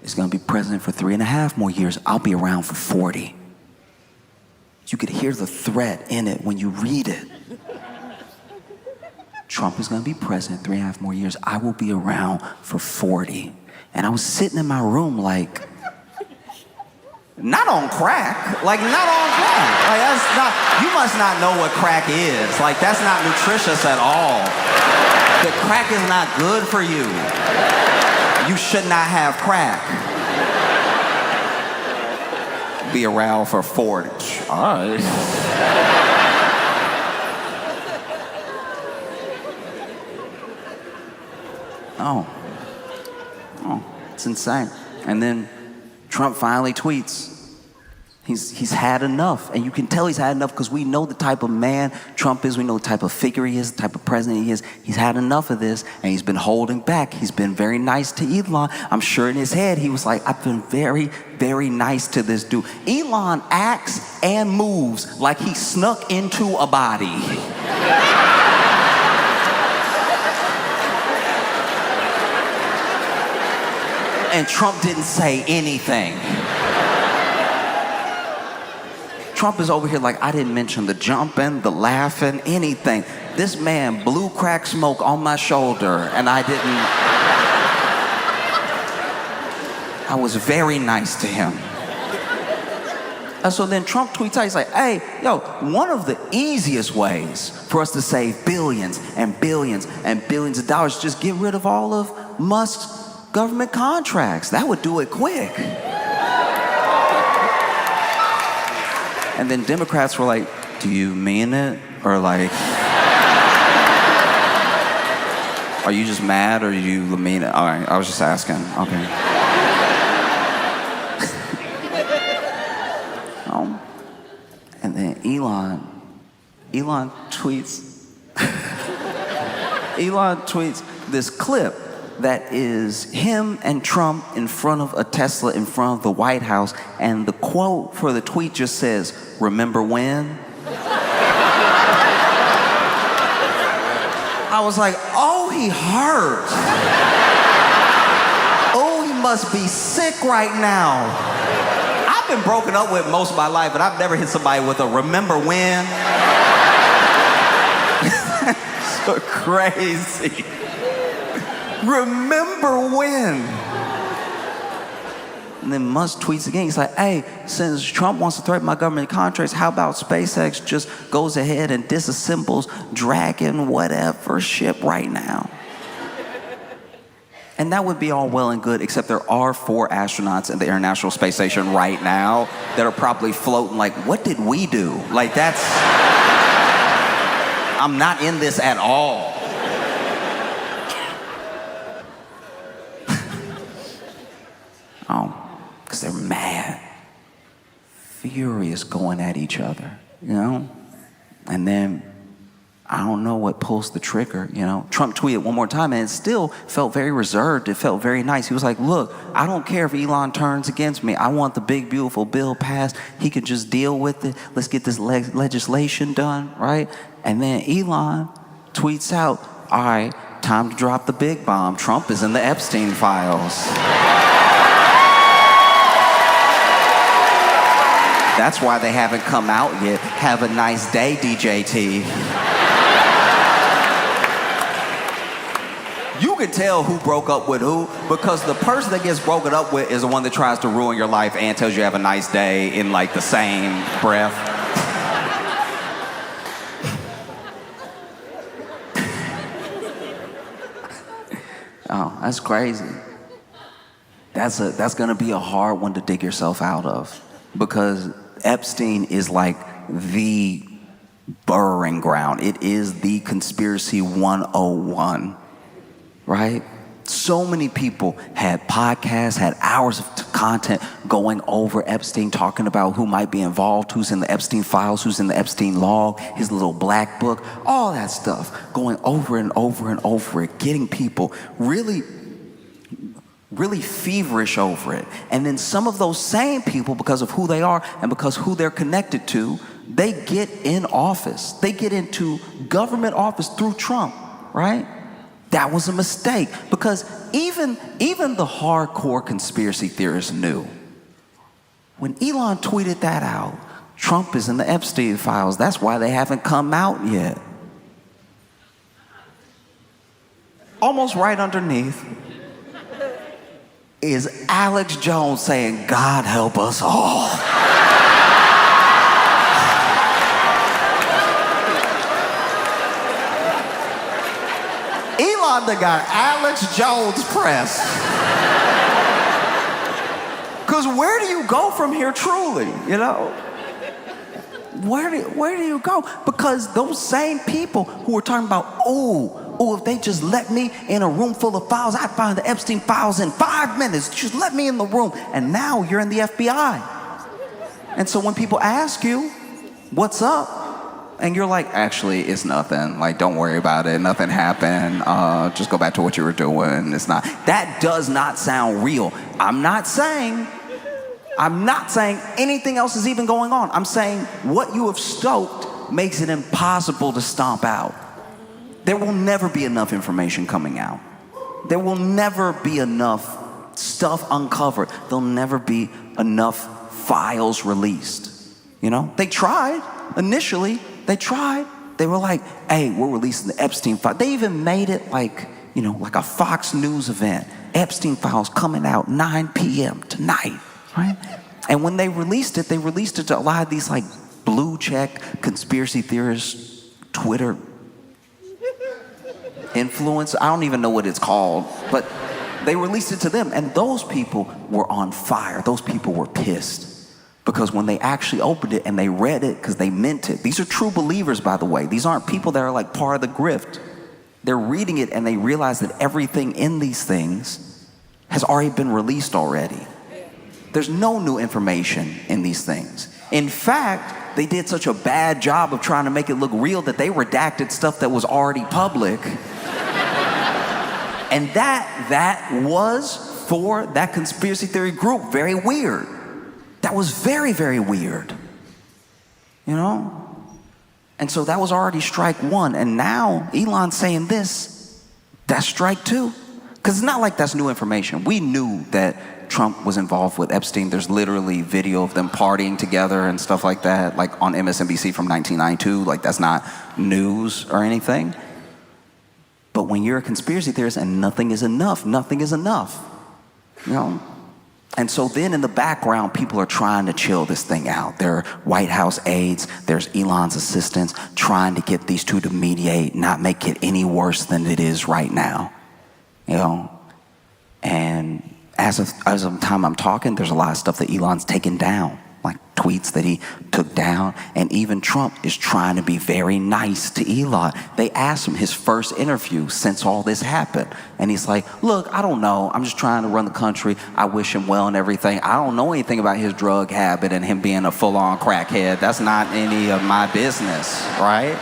is gonna be president for 3.5 more years. I'll be around for 40. You could hear the threat in it when you read it. Trump is gonna be president 3.5 more years. I will be around for 40. And I was sitting in my room like, not on crack, like not on crack. Like that's not, you must not know what crack is. Like that's not nutritious at all. The crack is not good for you. You should not have crack. Be around for 40. All right. Oh, it's insane. And then Trump finally tweets. He's had enough. And you can tell he's had enough because we know the type of man Trump is. We know the type of figure he is, the type of president he is. He's had enough of this, and he's been holding back. He's been very nice to Elon. I'm sure in his head he was like, I've been very, very nice to this dude. Elon acts and moves like he snuck into a body. And Trump didn't say anything. Trump is over here like, I didn't mention the jumping, the laughing, anything. This man blew crack smoke on my shoulder, and I was very nice to him. And so then Trump tweets out, he's like, hey, yo, one of the easiest ways for us to save billions and billions and billions of dollars is just get rid of all of Musk's government contracts. That would do it quick. And then Democrats were like, do you mean it? Or like, are you just mad or you mean it? All right, I was just asking. Okay. And then Elon tweets, Elon tweets this clip that is him and Trump in front of a Tesla in front of the White House, and the quote for the tweet just says, remember when? I was like, oh, he hurt. Oh, he must be sick right now. I've been broken up with most of my life, but I've never hit somebody with a remember when. So crazy. Remember when? And then Musk tweets again. He's like, hey, since Trump wants to threaten my government contracts, how about SpaceX just goes ahead and disassembles Dragon whatever ship right now? And that would be all well and good, except there are 4 astronauts in the International Space Station right now that are probably floating like, what did we do? Like that's, I'm not in this at all. Because they're mad, furious, going at each other, you know? And then, I don't know what pulls the trigger, you know? Trump tweeted one more time, and it still felt very reserved. It felt very nice. He was like, look, I don't care if Elon turns against me. I want the big, beautiful bill passed. He can just deal with it. Let's get this legislation done, right? And then Elon tweets out, all right, time to drop the big bomb. Trump is in the Epstein files. That's why they haven't come out yet. Have a nice day, DJT. You can tell who broke up with who, because the person that gets broken up with is the one that tries to ruin your life and tells you have a nice day in like the same breath. Oh, that's crazy. that's gonna be a hard one to dig yourself out of, because Epstein is like the burrowing ground. It is the conspiracy 101, right? So many people had podcasts, had hours of content going over Epstein, talking about who might be involved, who's in the Epstein files, who's in the Epstein log, his little black book, all that stuff, going over and over and over it, getting people really feverish over it. And then some of those same people, because of who they are and because who they're connected to, they get in office. They get into government office through Trump, right? That was a mistake, because even the hardcore conspiracy theorists knew. When Elon tweeted that out, Trump is in the Epstein files. That's why they haven't come out yet. Almost right underneath is Alex Jones saying, "God help us all." Elon done got Alex Jones press. Because where do you go from here truly, you know? Where do you go? Because those same people who were talking about, if they just let me in a room full of files, I'd find the Epstein files in 5 minutes. Just let me in the room. And now you're in the FBI. And so when people ask you, what's up? And you're like, actually, it's nothing. Like, don't worry about it. Nothing happened. Just go back to what you were doing. It's not. That does not sound real. I'm not saying anything else is even going on. I'm saying what you have stoked makes it impossible to stomp out. There will never be enough information coming out. There will never be enough stuff uncovered. There'll never be enough files released. You know, they tried initially. They tried. They were like, "Hey, we're releasing the Epstein file." They even made it like, you know, like a Fox News event. Epstein files coming out 9 p.m. tonight, right? And when they released it to a lot of these like blue check conspiracy theorists, Twitter influence. I don't even know what it's called, but they released it to them. And those people were on fire. Those people were pissed. Because when they actually opened it and they read it, because they meant it. These are true believers, by the way. These aren't people that are like part of the grift. They're reading it and they realize that everything in these things has already been released already. There's no new information in these things. In fact, they did such a bad job of trying to make it look real that they redacted stuff that was already public. And that was, for that conspiracy theory group, very weird. That was very, very weird, you know? And so that was already strike one. And now Elon's saying this, that's strike two. Because it's not like that's new information. We knew that Trump was involved with Epstein. There's literally video of them partying together and stuff like that, like on MSNBC from 1992. Like, that's not news or anything. But when you're a conspiracy theorist and nothing is enough, you know? And so then in the background, people are trying to chill this thing out. There are White House aides, there's Elon's assistants trying to get these two to mediate, not make it any worse than it is right now. You know? And as of the time I'm talking, there's a lot of stuff that Elon's taken down, like tweets that he took down. And even Trump is trying to be very nice to Elon. They asked him his first interview since all this happened. And he's like, "Look, I don't know. I'm just trying to run the country. I wish him well and everything. I don't know anything about his drug habit and him being a full-on crackhead. That's not any of my business," right?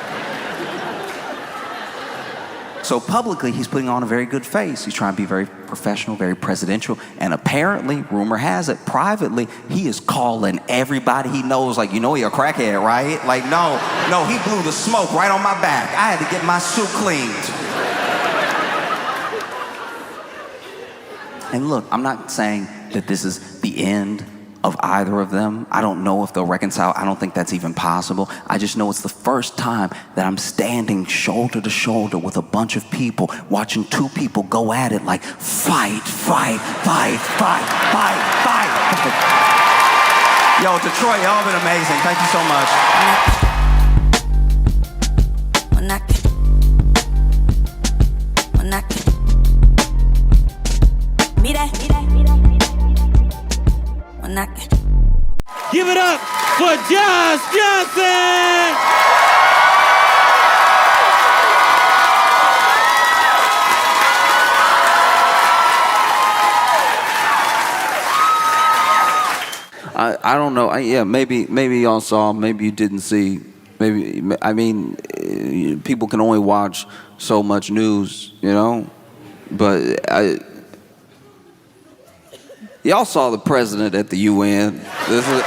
So publicly, he's putting on a very good face. He's trying to be very professional, very presidential. And apparently, rumor has it, privately, he is calling everybody he knows, like, "You know you're a crackhead, right?" Like, no, he blew the smoke right on my back. I had to get my suit cleaned. And look, I'm not saying that this is the end of either of them. I don't know if they'll reconcile. I don't think that's even possible. I just know it's the first time that I'm standing shoulder to shoulder with a bunch of people, watching two people go at it like, fight. Yo, Detroit, y'all been amazing. Thank you so much. Mira. knocking. Give it up for Josh Johnson! I don't know. Maybe y'all saw. Maybe you didn't see. People can only watch so much news, you know. But y'all saw the president at the UN. This is.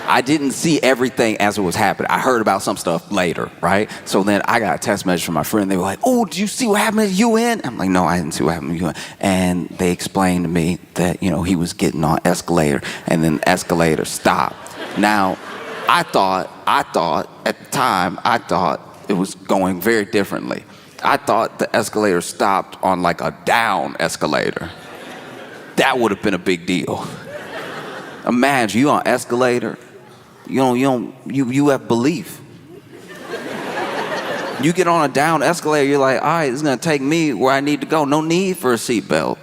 I didn't see everything as it was happening. I heard about some stuff later, right? So then I got a text message from my friend. They were like, "Oh, did you see what happened at the UN?" I'm like, "No, I didn't see what happened at the UN." And they explained to me that, you know, he was getting on escalator, and then the escalator stopped. Now, I thought at the time, I thought it was going very differently. I thought the escalator stopped on like a down escalator. That would have been a big deal. Imagine you on escalator. You have belief. You get on a down escalator, you're like, all right, this is gonna take me where I need to go. No need for a seatbelt.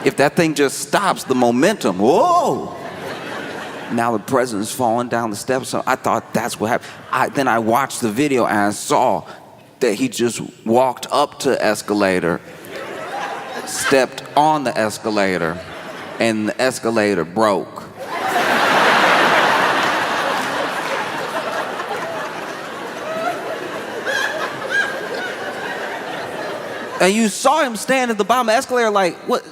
If that thing just stops, the momentum, whoa! Now the president's falling down the steps. So I thought that's what happened. Then I watched the video and I saw that he just walked up to the escalator, stepped on the escalator, and the escalator broke. And you saw him stand at the bottom of the escalator like, what?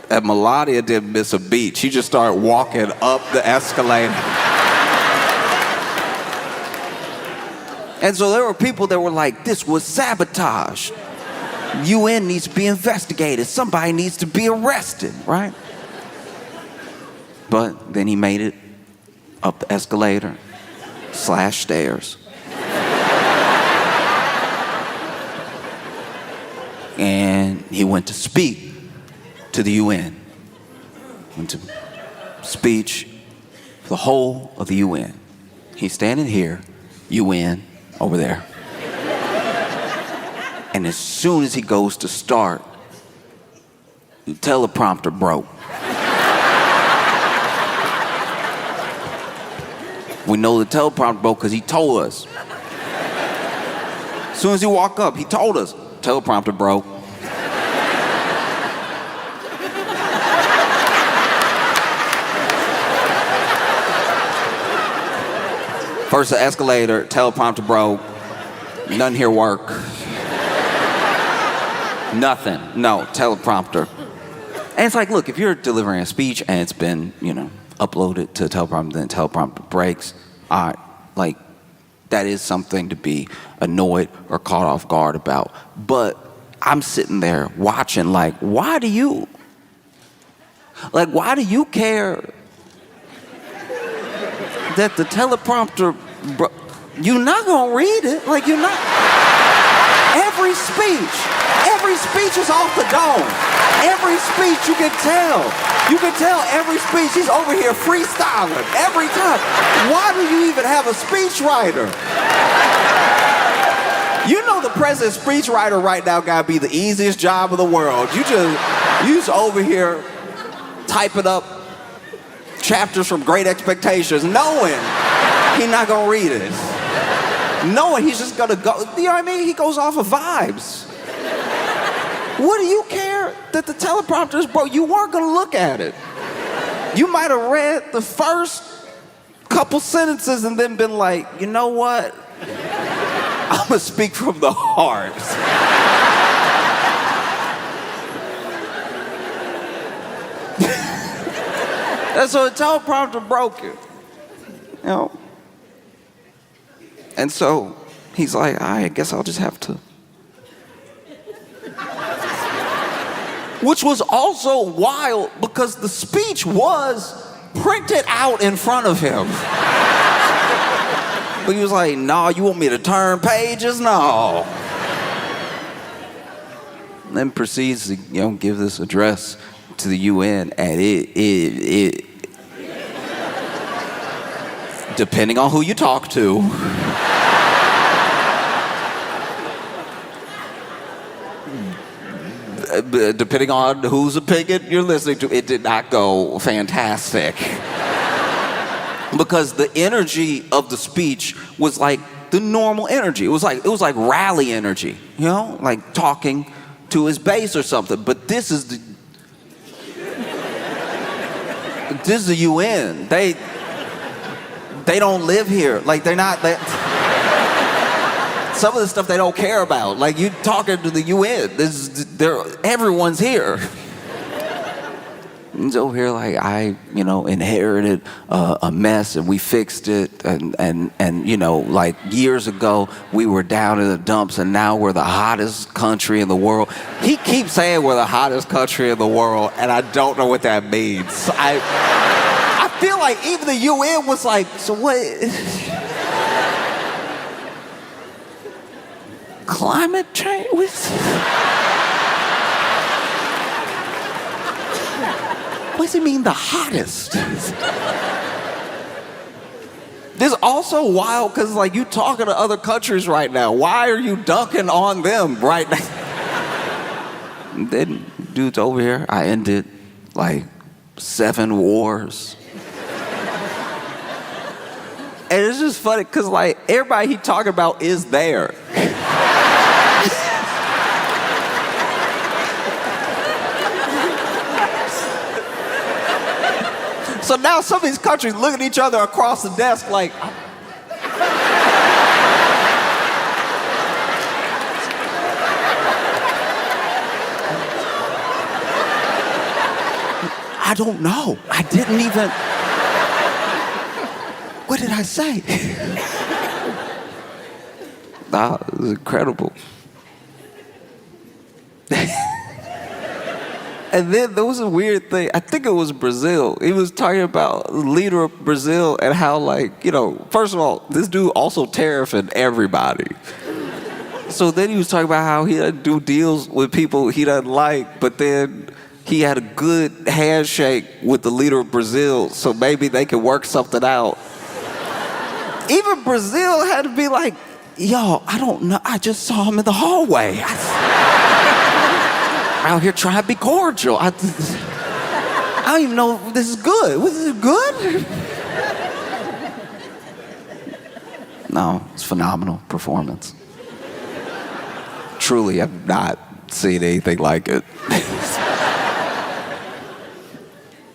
And Melania didn't miss a beat. She just started walking up the escalator. And so there were people that were like, this was sabotage. UN needs to be investigated. Somebody needs to be arrested, right? But then he made it up the escalator / stairs. And he went to speak to the UN. Went to speech for the whole of the UN. He's standing here, UN over there. And as soon as he goes to start, the teleprompter broke. We know the teleprompter broke because he told us. As soon as he walked up, he told us, teleprompter broke. First the escalator, teleprompter broke. Nothing here work. Nothing. No, teleprompter. And it's like, look, if you're delivering a speech and it's been, uploaded to teleprompter, then teleprompter breaks, all right, like, that is something to be annoyed or caught off guard about. But I'm sitting there watching, like, why do you care that the teleprompter, you're not gonna read it, like, you're not. Every speech is off the dome. Every speech you can tell every speech he's over here freestyling every time. Why do you even have a speechwriter? You know the president's speechwriter right now gotta be the easiest job of the world. You just over here typing up chapters from Great Expectations, knowing he's not gonna read it. Knowing he's just gonna go, you know what I mean? He goes off of vibes. What do you care that the teleprompter is broke? You weren't gonna look at it. You might have read the first couple sentences and then been like, you know what? I'm gonna speak from the heart. And so the teleprompter broke it, And so he's like, I guess I'll just have to. Which was also wild because the speech was printed out in front of him. But he was like, no, you want me to turn pages? No. And then proceeds to, give this address to the UN, and it depending on who you talk to, depending on whose opinion you're listening to, it did not go fantastic. Because the energy of the speech was like the normal energy. It was like rally energy, you know, like talking to his base or something. But this is the UN. They don't live here. Like they're not. Some of the stuff they don't care about. Like you talking to the UN. Everyone's here. He's over here like I inherited a mess and we fixed it and like years ago we were down in the dumps and now we're the hottest country in the world. He keeps saying we're the hottest country in the world and I don't know what that means. I feel like even the UN was like, so what? Climate change? What does it mean, the hottest? This is also wild because, like, you talking to other countries right now. Why are you dunking on them right now? Then dude's over here. I ended, like, 7 wars. And it's just funny because, like, everybody he talking about is there. So now some of these countries look at each other across the desk like, I don't know. I didn't even, what did I say? Nah, it was incredible. And then there was a weird thing. I think it was Brazil. He was talking about the leader of Brazil and how, like, first of all, this dude also tariffing everybody. So then he was talking about how he doesn't do deals with people he doesn't like, but then he had a good handshake with the leader of Brazil, so maybe they could work something out. Even Brazil had to be like, yo, I don't know. I just saw him in the hallway. Out here trying to be cordial. I don't even know if this is good. Was this good? No, it's phenomenal performance. Truly, I've not seen anything like it.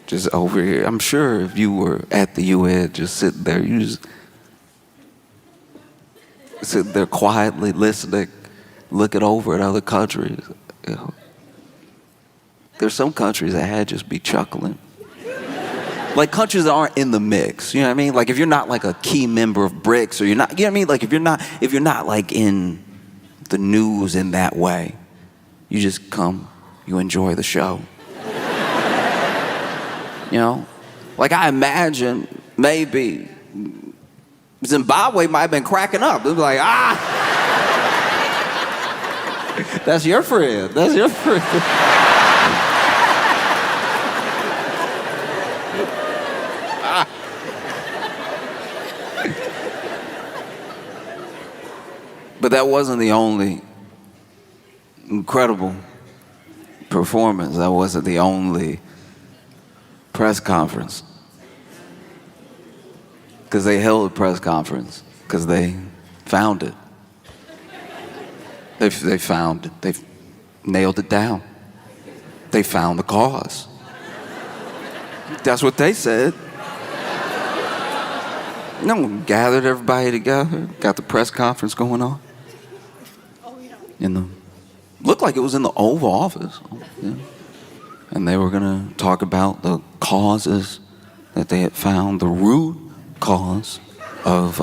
Just over here. I'm sure if you were at the UN just sitting there, you just sitting there quietly listening, looking over at other countries. There's some countries that had just be chuckling. Like countries that aren't in the mix, you know what I mean? Like if you're not like a key member of BRICS or you're not, you know what I mean? Like if you're not like in the news in that way, you just come, you enjoy the show. You know? Like I imagine maybe Zimbabwe might have been cracking up. They'd be like, that's your friend. That's your friend. But that wasn't the only incredible performance. That wasn't the only press conference. Because they held a press conference because they found it. They found it. They nailed it down. They found the cause. That's what they said. No one gathered everybody together, got the press conference going on. Looked like it was in the Oval Office. Yeah. And they were gonna talk about the causes that they had found, the root cause of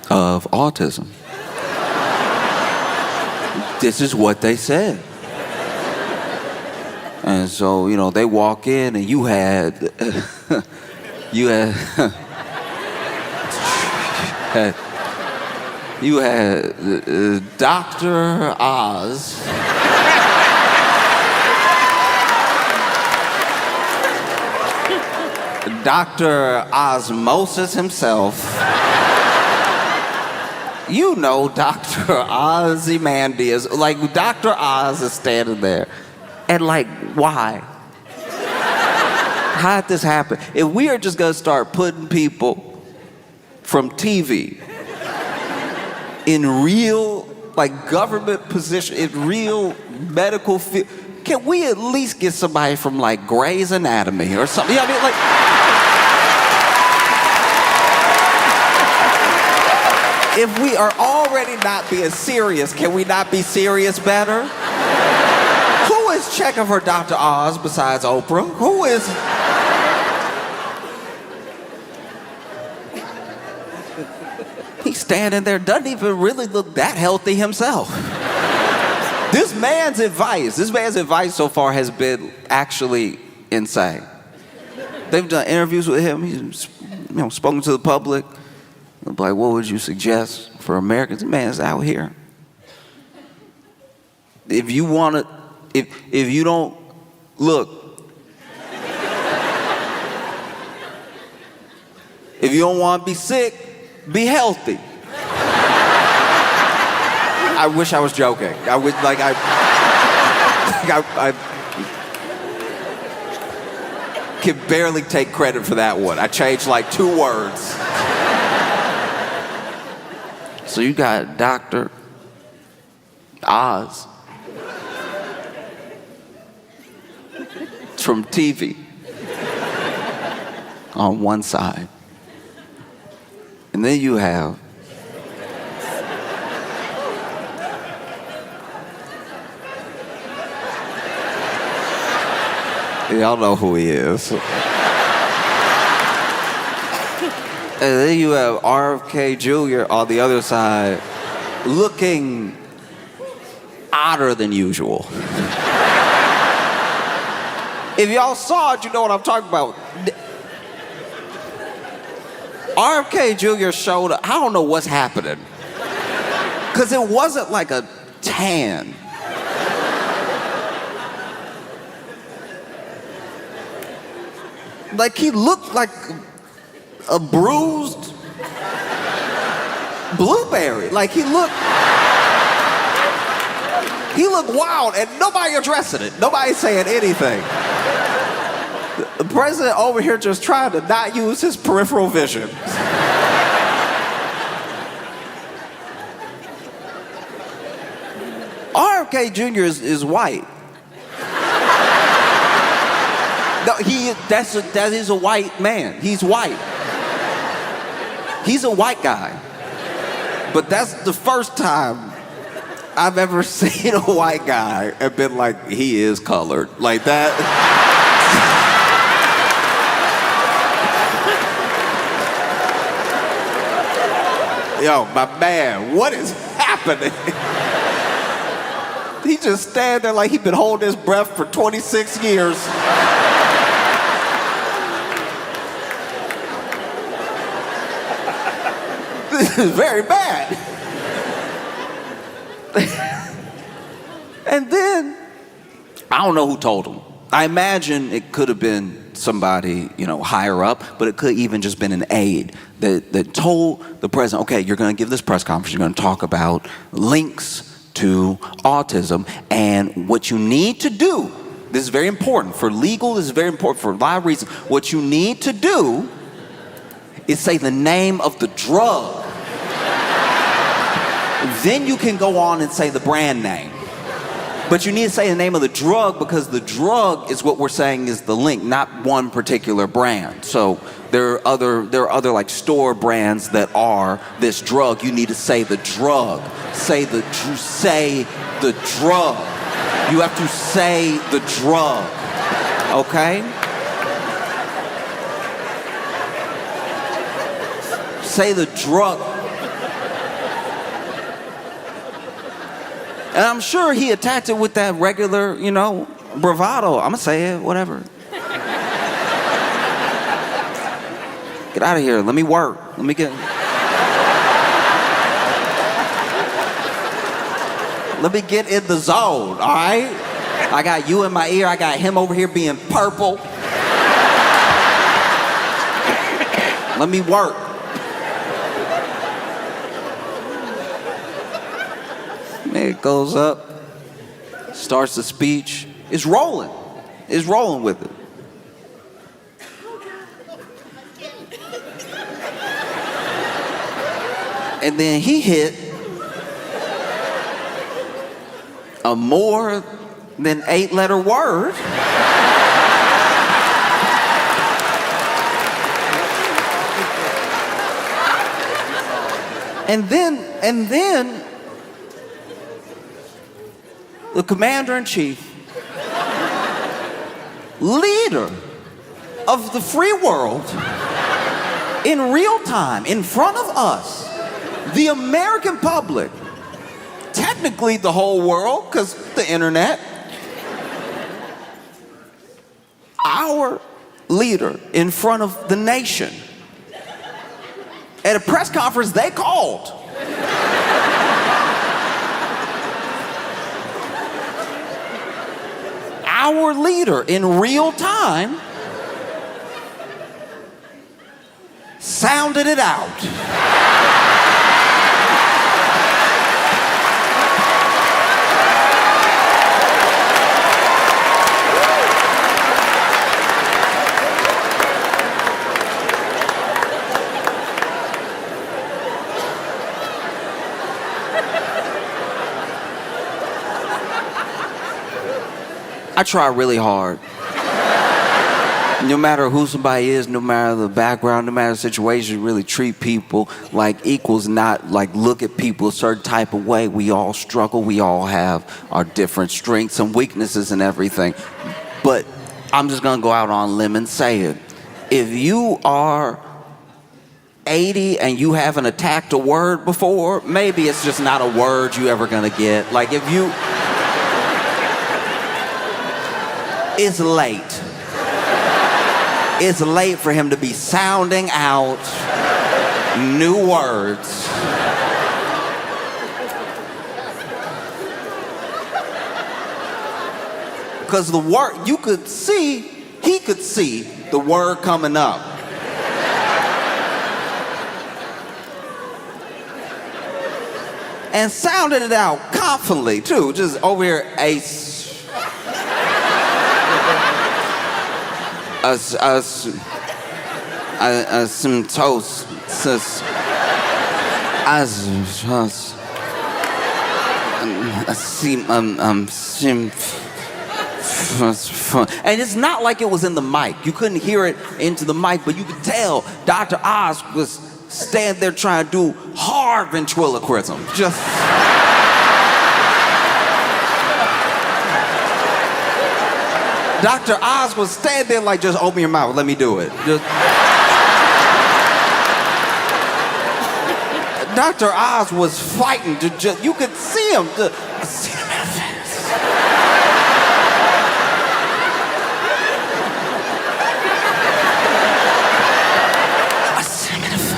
autism. This is what they said. And so, they walk in and you had you had Dr. Oz. Dr. Osmosis himself. You know Dr. Ozymandias. Like, Dr. Oz is standing there. And like, why? How did this happen? If we are just gonna start putting people from TV in real, like, government position, in real medical field, can we at least get somebody from, like, Grey's Anatomy or something? You know what I mean? Like, if we are already not being serious, can we not be serious better? Who is checking for Dr. Oz besides Oprah? Who is... He's standing there, doesn't even really look that healthy himself. This man's advice so far has been actually insane. They've done interviews with him. He's, spoken to the public. Like, what would you suggest for Americans? The man's out here. If you want to, if you don't, look. If you don't want to be sick, be healthy. I wish I was joking. I can barely take credit for that one. I changed like 2 words. So you got Dr. Oz from TV on one side. And then you have y'all know who he is. And then you have RFK Jr. on the other side, looking odder than usual. If y'all saw it, you know what I'm talking about. RFK Jr. showed up. I don't know what's happening. Because it wasn't like a tan. Like, he looked like a bruised blueberry. Like, he looked wild, and nobody addressing it. Nobody saying anything. The president over here just trying to not use his peripheral vision. RFK Jr. is white. No, that is a white man. He's white. He's a white guy. But that's the first time I've ever seen a white guy and been like, he is colored. Like that. Yo, my man, what is happening? He just stand there like he's been holding his breath for 26 years. This is very bad. And then, I don't know who told him. I imagine it could have been somebody, higher up, but it could even just been an aide that told the president, okay, you're going to give this press conference, you're going to talk about links to autism, and what you need to do, this is very important, for legal, this is very important for a lot of reasons, what you need to do is say the name of the drug. Then you can go on and say the brand name. But you need to say the name of the drug because the drug is what we're saying is the link, not one particular brand. So there are other like store brands that are this drug. You need to say the drug. Say the drug. You have to say the drug. Okay? Say the drug. And I'm sure he attacked it with that regular, bravado. I'm gonna say it, whatever. Get out of here. Let me work. Let me get in the zone, all right? I got you in my ear. I got him over here being purple. Let me work. Man goes up, starts the speech. It's rolling. It's rolling with it. And then he hit a more than 8-letter word. And then the commander-in-chief, leader of the free world, in real time, in front of us, the American public, technically the whole world, because the internet, our leader in front of the nation, at a press conference they called. Our leader in real time sounded it out. I try really hard. No matter who somebody is, no matter the background, no matter the situation, really treat people like equals, not like look at people a certain type of way. We all struggle. We all have our different strengths and weaknesses and everything. But I'm just going to go out on a limb and say it. If you are 80 and you haven't attacked a word before, maybe it's just not a word you ever going to get. Like if you... It's late. It's late for him to be sounding out new words. Because the word, you could see, he could see the word coming up. And sounded it out confidently, too. Just over here, some toast, and it's not like it was in the mic. You couldn't hear it into the mic, but you could tell Dr. Oz was standing there trying to do hard ventriloquism. Just... Dr. Oz was standing there like, just open your mouth, let me do it. Just... Dr. Oz was fighting to just, you could see him. See him in the face. I see him in the face.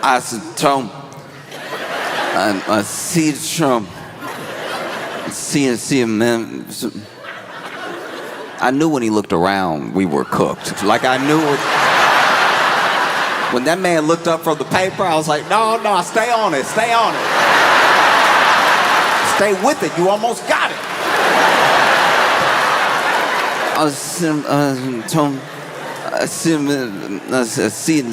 I said, Tom, I see the Trump. See him, man. I knew when he looked around, we were cooked. Like I knew it. When that man looked up from the paper, I was like, no, stay on it, stay on it. Stay with it, you almost got it. I was, Tom, I see him, I see him,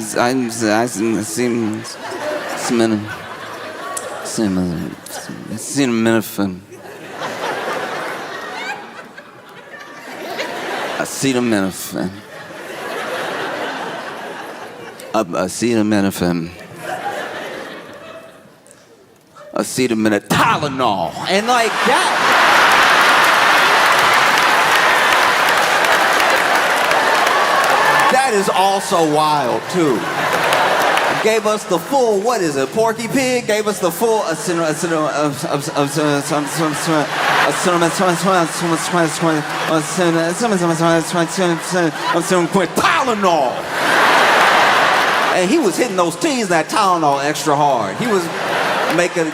Tylenol, and like that. That is also wild, too. Gave us the full, what is it, Porky Pig? Gave us the full, Tylenol. And he was hitting those T's, that Tylenol, extra hard. He was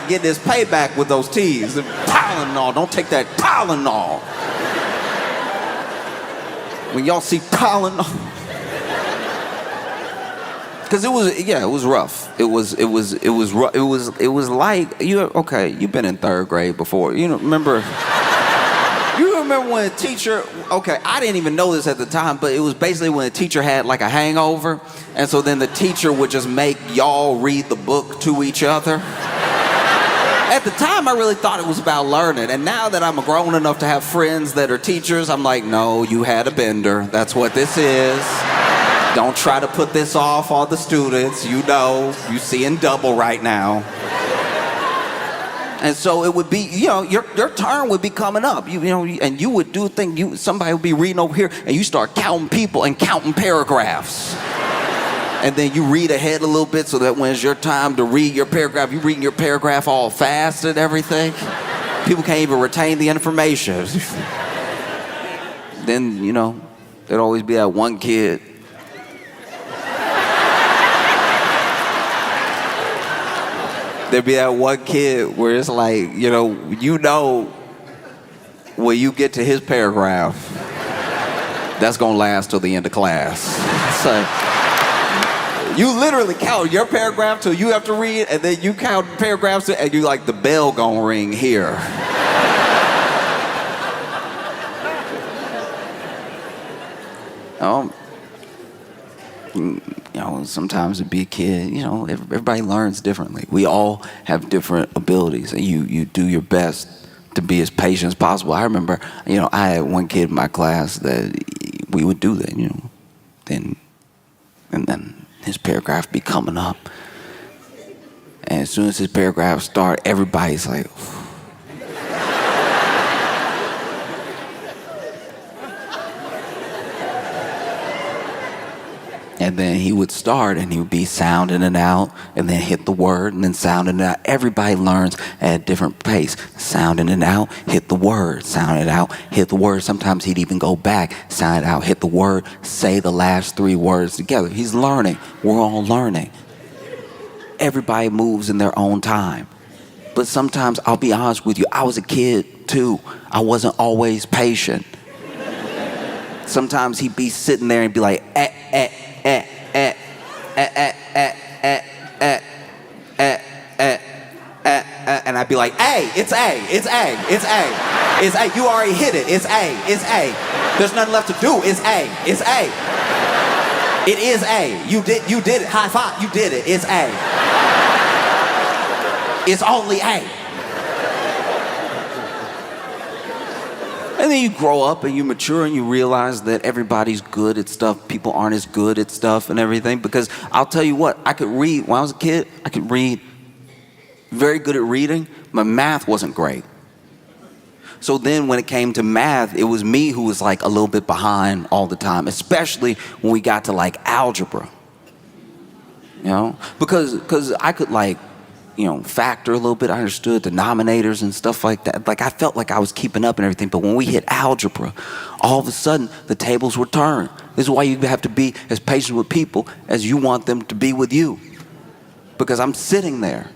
getting his payback with those T's. Tylenol, don't take that Tylenol. When y'all see Tylenol, because it was rough. It was rough. It was like you've been in third grade before. Remember when a teacher, I didn't even know this at the time, but it was basically when a teacher had like a hangover, and so then the teacher would just make y'all read the book to each other. At the time, I really thought it was about learning, and now that I'm grown enough to have friends that are teachers, I'm like, no, you had a bender. That's what this is. Don't try to put this off on the students. You seeing double right now. And so it would be, your turn would be coming up, and you would somebody would be reading over here, and you start counting people and counting paragraphs. And then you read ahead a little bit so that when it's your time to read your paragraph, you're reading your paragraph all fast and everything. People can't even retain the information. Then, there'd always be that one kid. There'd be that one kid where it's like, when you get to his paragraph, that's gonna last till the end of class. So you literally count your paragraph till you have to read, and then you count paragraphs, and you like, the bell gonna ring here. Sometimes to be a kid, everybody learns differently. We all have different abilities, and you do your best to be as patient as possible. I remember, I had one kid in my class that we would do that, and then his paragraph be coming up, and as soon as his paragraph start, everybody's like, and then he would start, and he would be sounding it out, and then hit the word, and then sounding it out. Everybody learns at a different pace. Sounding it out, hit the word. Sound it out, hit the word. Sometimes he'd even go back, sound it out, hit the word, say the last 3 words together. He's learning. We're all learning. Everybody moves in their own time. But sometimes, I'll be honest with you, I was a kid too. I wasn't always patient. Sometimes he'd be sitting there and be like, and I'd be like, A, it's A, it's A, it's A, it's A. You already hit it. It's A, it's A. There's nothing left to do. It's A, it's A. It is A. You did it. High five. You did it. It's A. It's only A. And then you grow up and you mature and you realize that everybody's good at stuff. People aren't as good at stuff and everything. Because I'll tell you what, I could read. When I was a kid, I could read. Very good at reading. My math wasn't great. So then when it came to math, it was me who was like a little bit behind all the time. Especially when we got to like algebra. Because I could like, factor a little bit. I understood denominators and stuff like that. Like I felt like I was keeping up and everything. But when we hit algebra, all of a sudden the tables were turned. This is why you have to be as patient with people as you want them to be with you. Because I'm sitting there.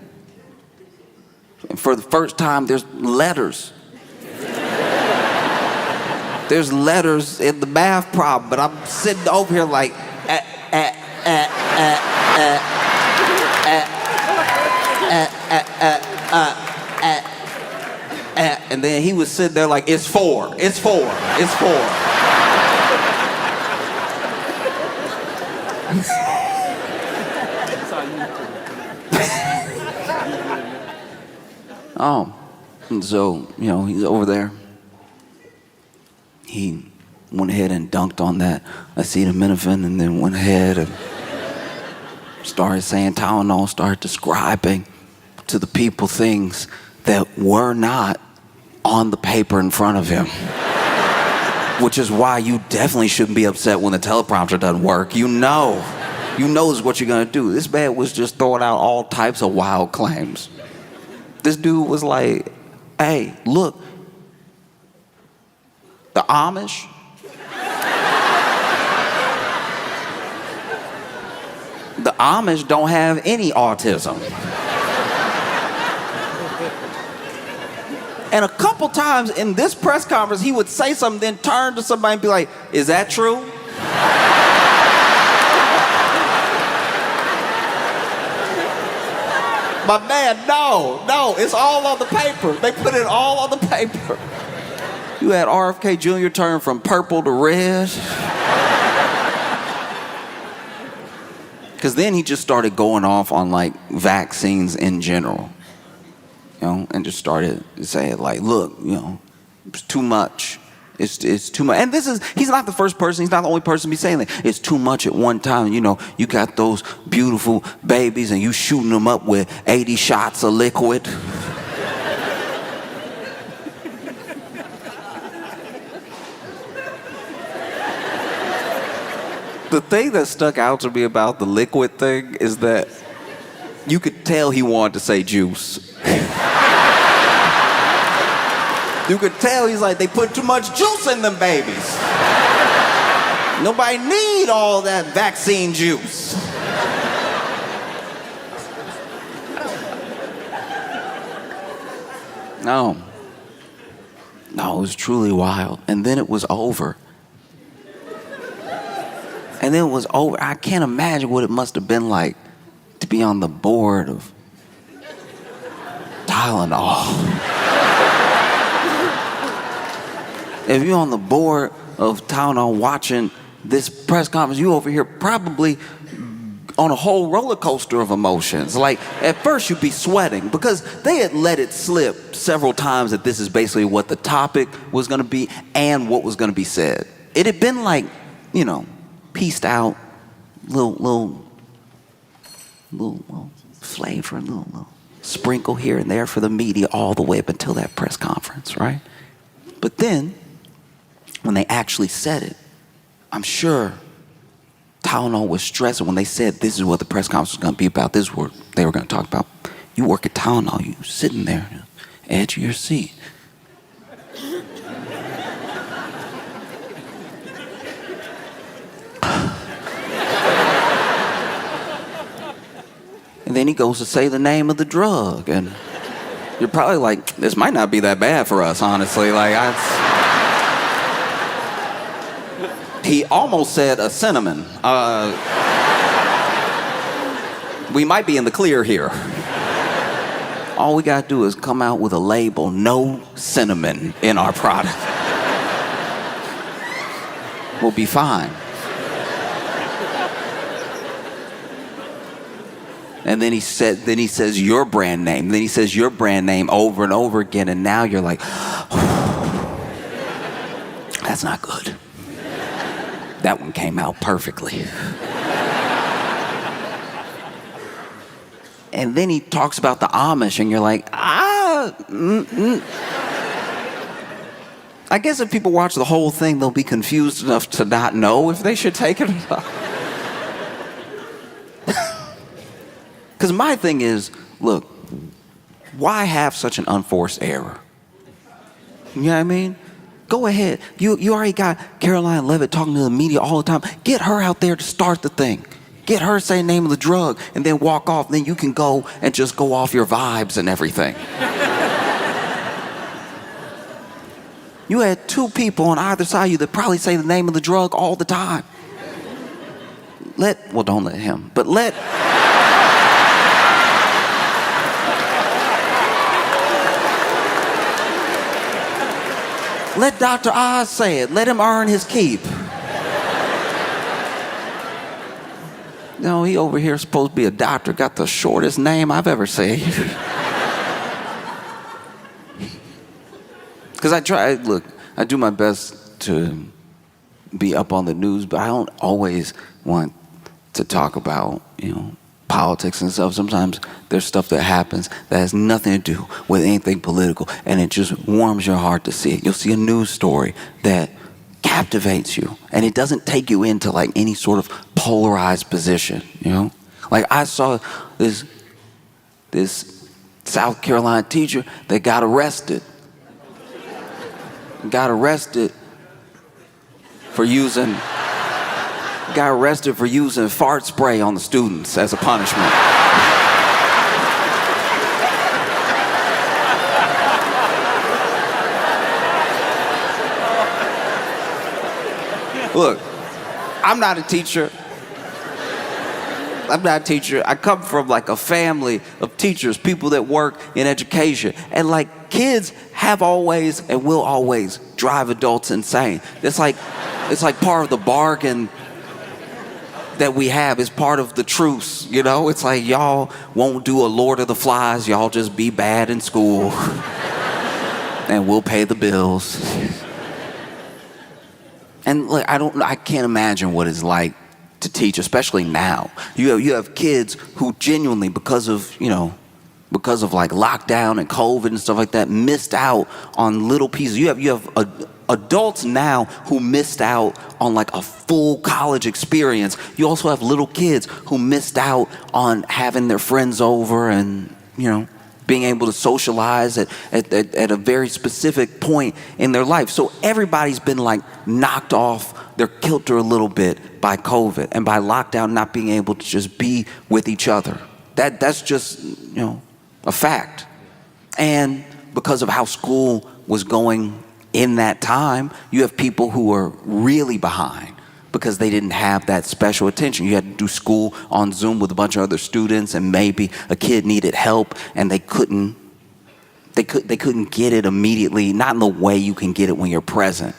And for the first time, there's letters. There's letters in the math problem, but I'm sitting over here like, and then he was sitting there like, it's 4, it's 4, it's 4. And so, he's over there. He went ahead and dunked on that acetaminophen, and then went ahead and started saying Tylenol, started describing to the people things that were not on the paper in front of him. Which is why you definitely shouldn't be upset when the teleprompter doesn't work. You know this is what you're gonna do. This man was just throwing out all types of wild claims. This dude was like, hey, look, The Amish? The Amish don't have any autism. And a couple times in this press conference, he would say something, then turn to somebody and be like, is that true? But man, no, it's all on the paper. They put it all on the paper. You had RFK Jr. turn from purple to red. Because then he just started going off on like vaccines in general. You know, and just started saying like, look, you know, it's too much. It's too much. And he's not the first person, he's not the only person to be saying that. It's too much at one time. You know, you got those beautiful babies and you shooting them up with 80 shots of liquid. The thing that stuck out to me about the liquid thing is that you could tell he wanted to say juice. You could tell he's like, they put too much juice in them babies. Nobody need all that vaccine juice. No, it was truly wild. And then it was over. And then it was over. I can't imagine what it must have been like to be on the board of Tylenol. If you're on the board of Tylenol watching this press conference, you over here probably on a whole roller coaster of emotions. Like, at first you'd be sweating because they had let it slip several times that this is basically what the topic was going to be and what was going to be said. It had been like, you know, pieced out, little flavor, little sprinkle here and there for the media all the way up until that press conference, right? But then, when they actually said it, I'm sure Tylenol was stressing when they said this is what the press conference was going to be about. This is what they were going to talk about. You work at Tylenol, you sitting there, edge of your seat. And then he goes to say the name of the drug, and you're probably like, this might not be that bad for us, honestly. Like, he almost said a cinnamon. We might be in the clear here. All we gotta do is come out with a label, no cinnamon in our product. We'll be fine. And then he says your brand name. Then he says your brand name over and over again, and now you're like, that's not good. That one came out perfectly. And then he talks about the Amish, and you're like, I guess if people watch the whole thing, they'll be confused enough to not know if they should take it or not. Because my thing is, look, why have such an unforced error? You know what I mean? Go ahead. You already got Caroline Levitt talking to the media all the time. Get her out there to start the thing. Get her to say the name of the drug and then walk off. Then you can go and just go off your vibes and everything. You had two people on either side of you that probably say the name of the drug all the time. Don't let him, but let Dr. Oz say it. Let him earn his keep. No, he over here supposed to be a doctor, got the shortest name I've ever seen. Because I do my best to be up on the news, but I don't always want to talk about, politics and stuff. Sometimes there's stuff that happens that has nothing to do with anything political, and it just warms your heart to see it. You'll see a news story that captivates you, and it doesn't take you into like any sort of polarized position, Like I saw this South Carolina teacher that got arrested for using fart spray on the students as a punishment. Look, I'm not a teacher. I come from like a family of teachers, people that work in education. And like kids have always and will always drive adults insane. It's like part of the bargain that we have. Is part of the truce, you know? It's like y'all won't do a Lord of the Flies. Y'all just be bad in school and we'll pay the bills. And like, I can't imagine what it's like to teach, especially now. You have kids who genuinely, because of like lockdown and COVID and stuff like that, missed out on little pieces. You have adults now who missed out on like a full college experience. You also have little kids who missed out on having their friends over and, being able to socialize at a very specific point in their life. So everybody's been like knocked off their kilter a little bit by COVID and by lockdown, not being able to just be with each other. That's just, a fact. And because of how school was going in that time, you have people who are really behind because they didn't have that special attention. You had to do school on Zoom with a bunch of other students, and maybe a kid needed help and they couldn't get it immediately, not in the way you can get it when you're present,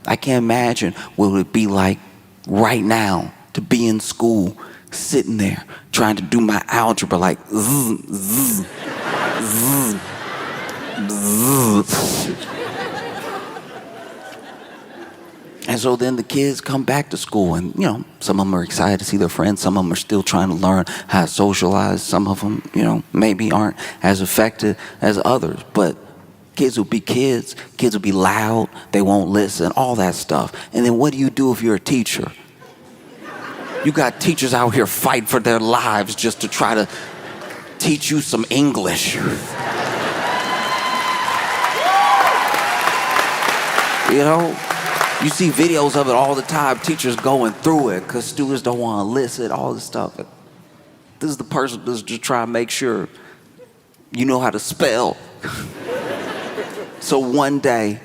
I can't imagine what it would be like right now to be in school, sitting there, trying to do my algebra like zzz, zzz, zzz, zzz. And so then the kids come back to school and, some of them are excited to see their friends. Some of them are still trying to learn how to socialize. Some of them, maybe aren't as effective as others. But kids will be kids. Kids will be loud. They won't listen, all that stuff. And then what do you do if you're a teacher? You got teachers out here fighting for their lives just to try to teach you some English. You see videos of it all the time, teachers going through it because students don't want to listen, all this stuff. This is the person that's just trying to make sure you know how to spell. So one day,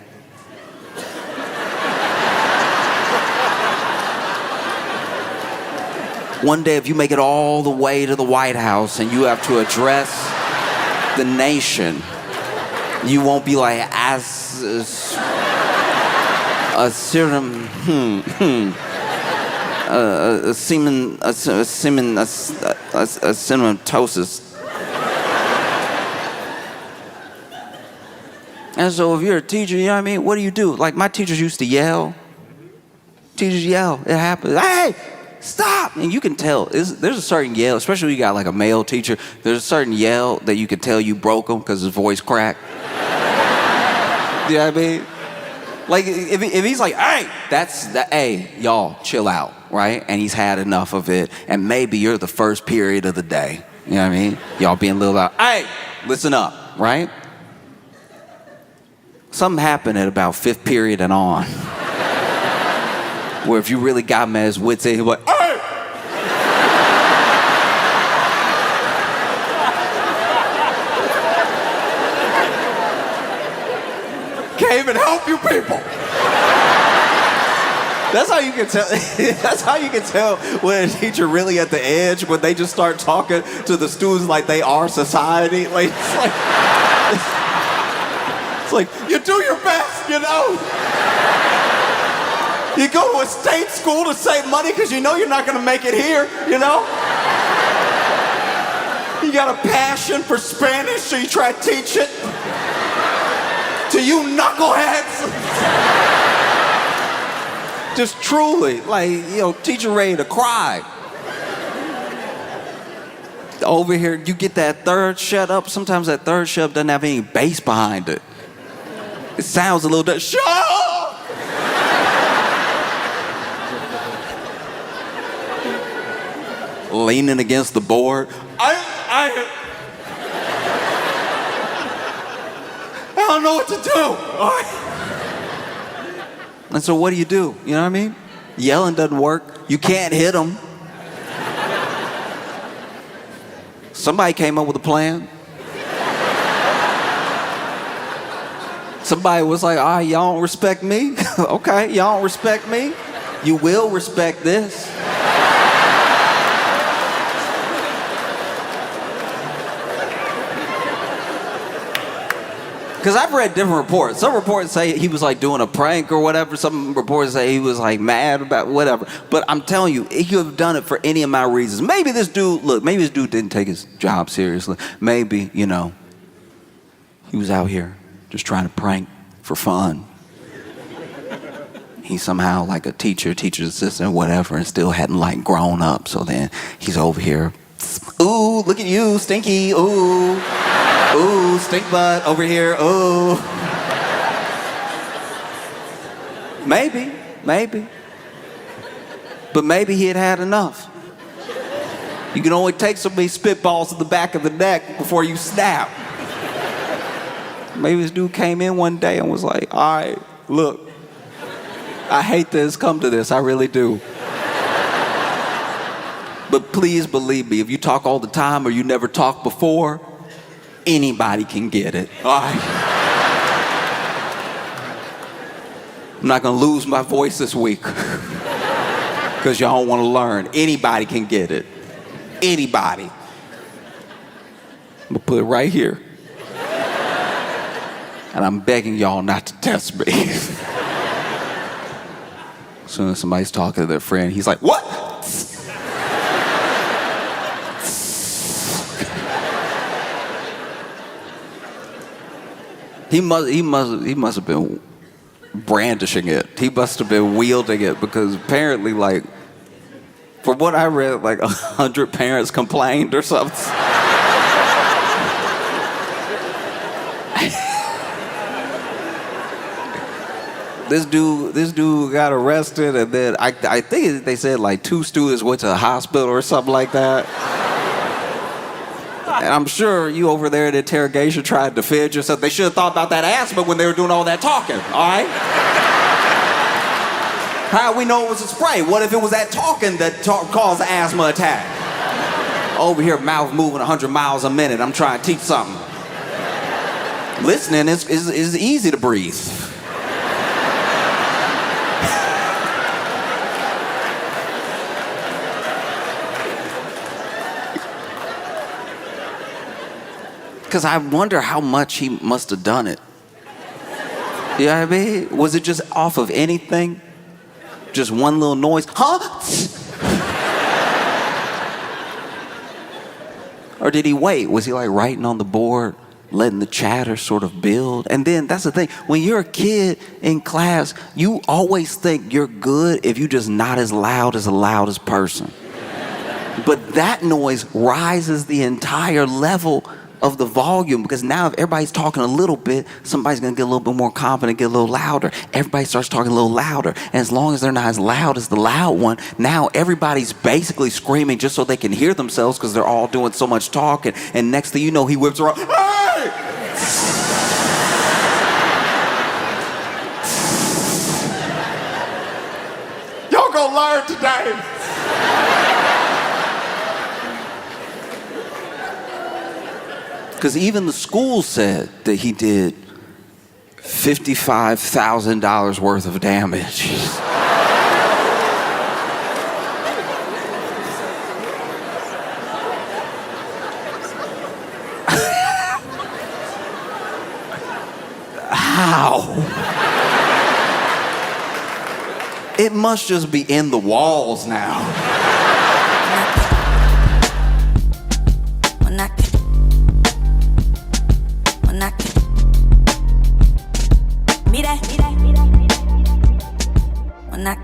if you make it all the way to the White House and you have to address the nation, you won't be like, cinematosis. And so if you're a teacher, you know what I mean? What do? Like my teachers used to yell. Teachers yell. It happens. Hey, stop! And you can tell. There's a certain yell, especially when you got like a male teacher. There's a certain yell that you can tell you broke him because his voice cracked. You know what I mean? Like if he's like, hey, hey, y'all, chill out, right? And he's had enough of it, and maybe you're the first period of the day. You know what I mean? Y'all being a little loud. Hey, listen up, right? Something happened at about 5th period and on, where if you really got him at his wits' end, he'd be like, hey! Can't even help you people. That's how you can tell. That's how you can tell when a teacher really at the edge, when they just start talking to the students like they are society. Like it's like you do your best, You go to a state school to save money because you know you're not going to make it here. You got a passion for Spanish, so you try to teach it to you knuckleheads. Just truly, teacher ready to cry. Over here, you get that third shut up. Sometimes that third shut up doesn't have any bass behind it. It sounds a little bit, shut up! Leaning against the board. I don't know what to do. And so what do? You know what I mean? Yelling doesn't work. You can't hit them. Somebody came up with a plan. Somebody was like, all right, y'all don't respect me? Okay, y'all don't respect me? You will respect this. Because I've read different reports. Some reports say he was like doing a prank or whatever. Some reports say he was like mad about whatever. But I'm telling you, he could have done it for any amount of reasons. Maybe this dude didn't take his job seriously. Maybe, he was out here just trying to prank for fun. He's somehow like a teacher's assistant, whatever, and still hadn't like grown up. So then he's over here. Ooh, look at you, stinky. Ooh. Ooh, stink butt over here. Ooh. Maybe. But maybe he had had enough. You can only take so many spitballs to the back of the neck before you snap. Maybe this dude came in one day and was like, all right, look, I hate this, come to this, I really do. But please believe me, if you talk all the time or you never talked before, anybody can get it, all right? I'm not gonna lose my voice this week because y'all don't wanna learn. Anybody can get it, anybody. I'm gonna put it right here. And I'm begging y'all not to test me. As soon as somebody's talking to their friend, he's like, what? He must have been brandishing it. He must have been wielding it because apparently, like, from what I read, like 100 parents complained or something. This dude got arrested, and then I think they said like 2 students went to the hospital or something like that. And I'm sure you over there in interrogation tried to defend yourself. They should have thought about that asthma when they were doing all that talking, all right? How do we know it was a spray? What if it was that talking that caused the asthma attack? Over here, mouth moving 100 miles a minute. I'm trying to teach something. Listening is easy to breathe. Because I wonder how much he must have done it. You know what I mean? Was it just off of anything? Just one little noise? Huh? Or did he wait? Was he like writing on the board, letting the chatter sort of build? And then that's the thing. When you're a kid in class, you always think you're good if you're just not as loud as the loudest person. But that noise rises the entire level of the volume, because now if everybody's talking a little bit, somebody's gonna get a little bit more confident, get a little louder. Everybody starts talking a little louder, and as long as they're not as loud as the loud one, now everybody's basically screaming just so they can hear themselves because they're all doing so much talking. And next thing you know, he whips around, hey! Y'all gonna learn today. Because even the school said that he did $55,000 worth of damage. How? It must just be in the walls now. When I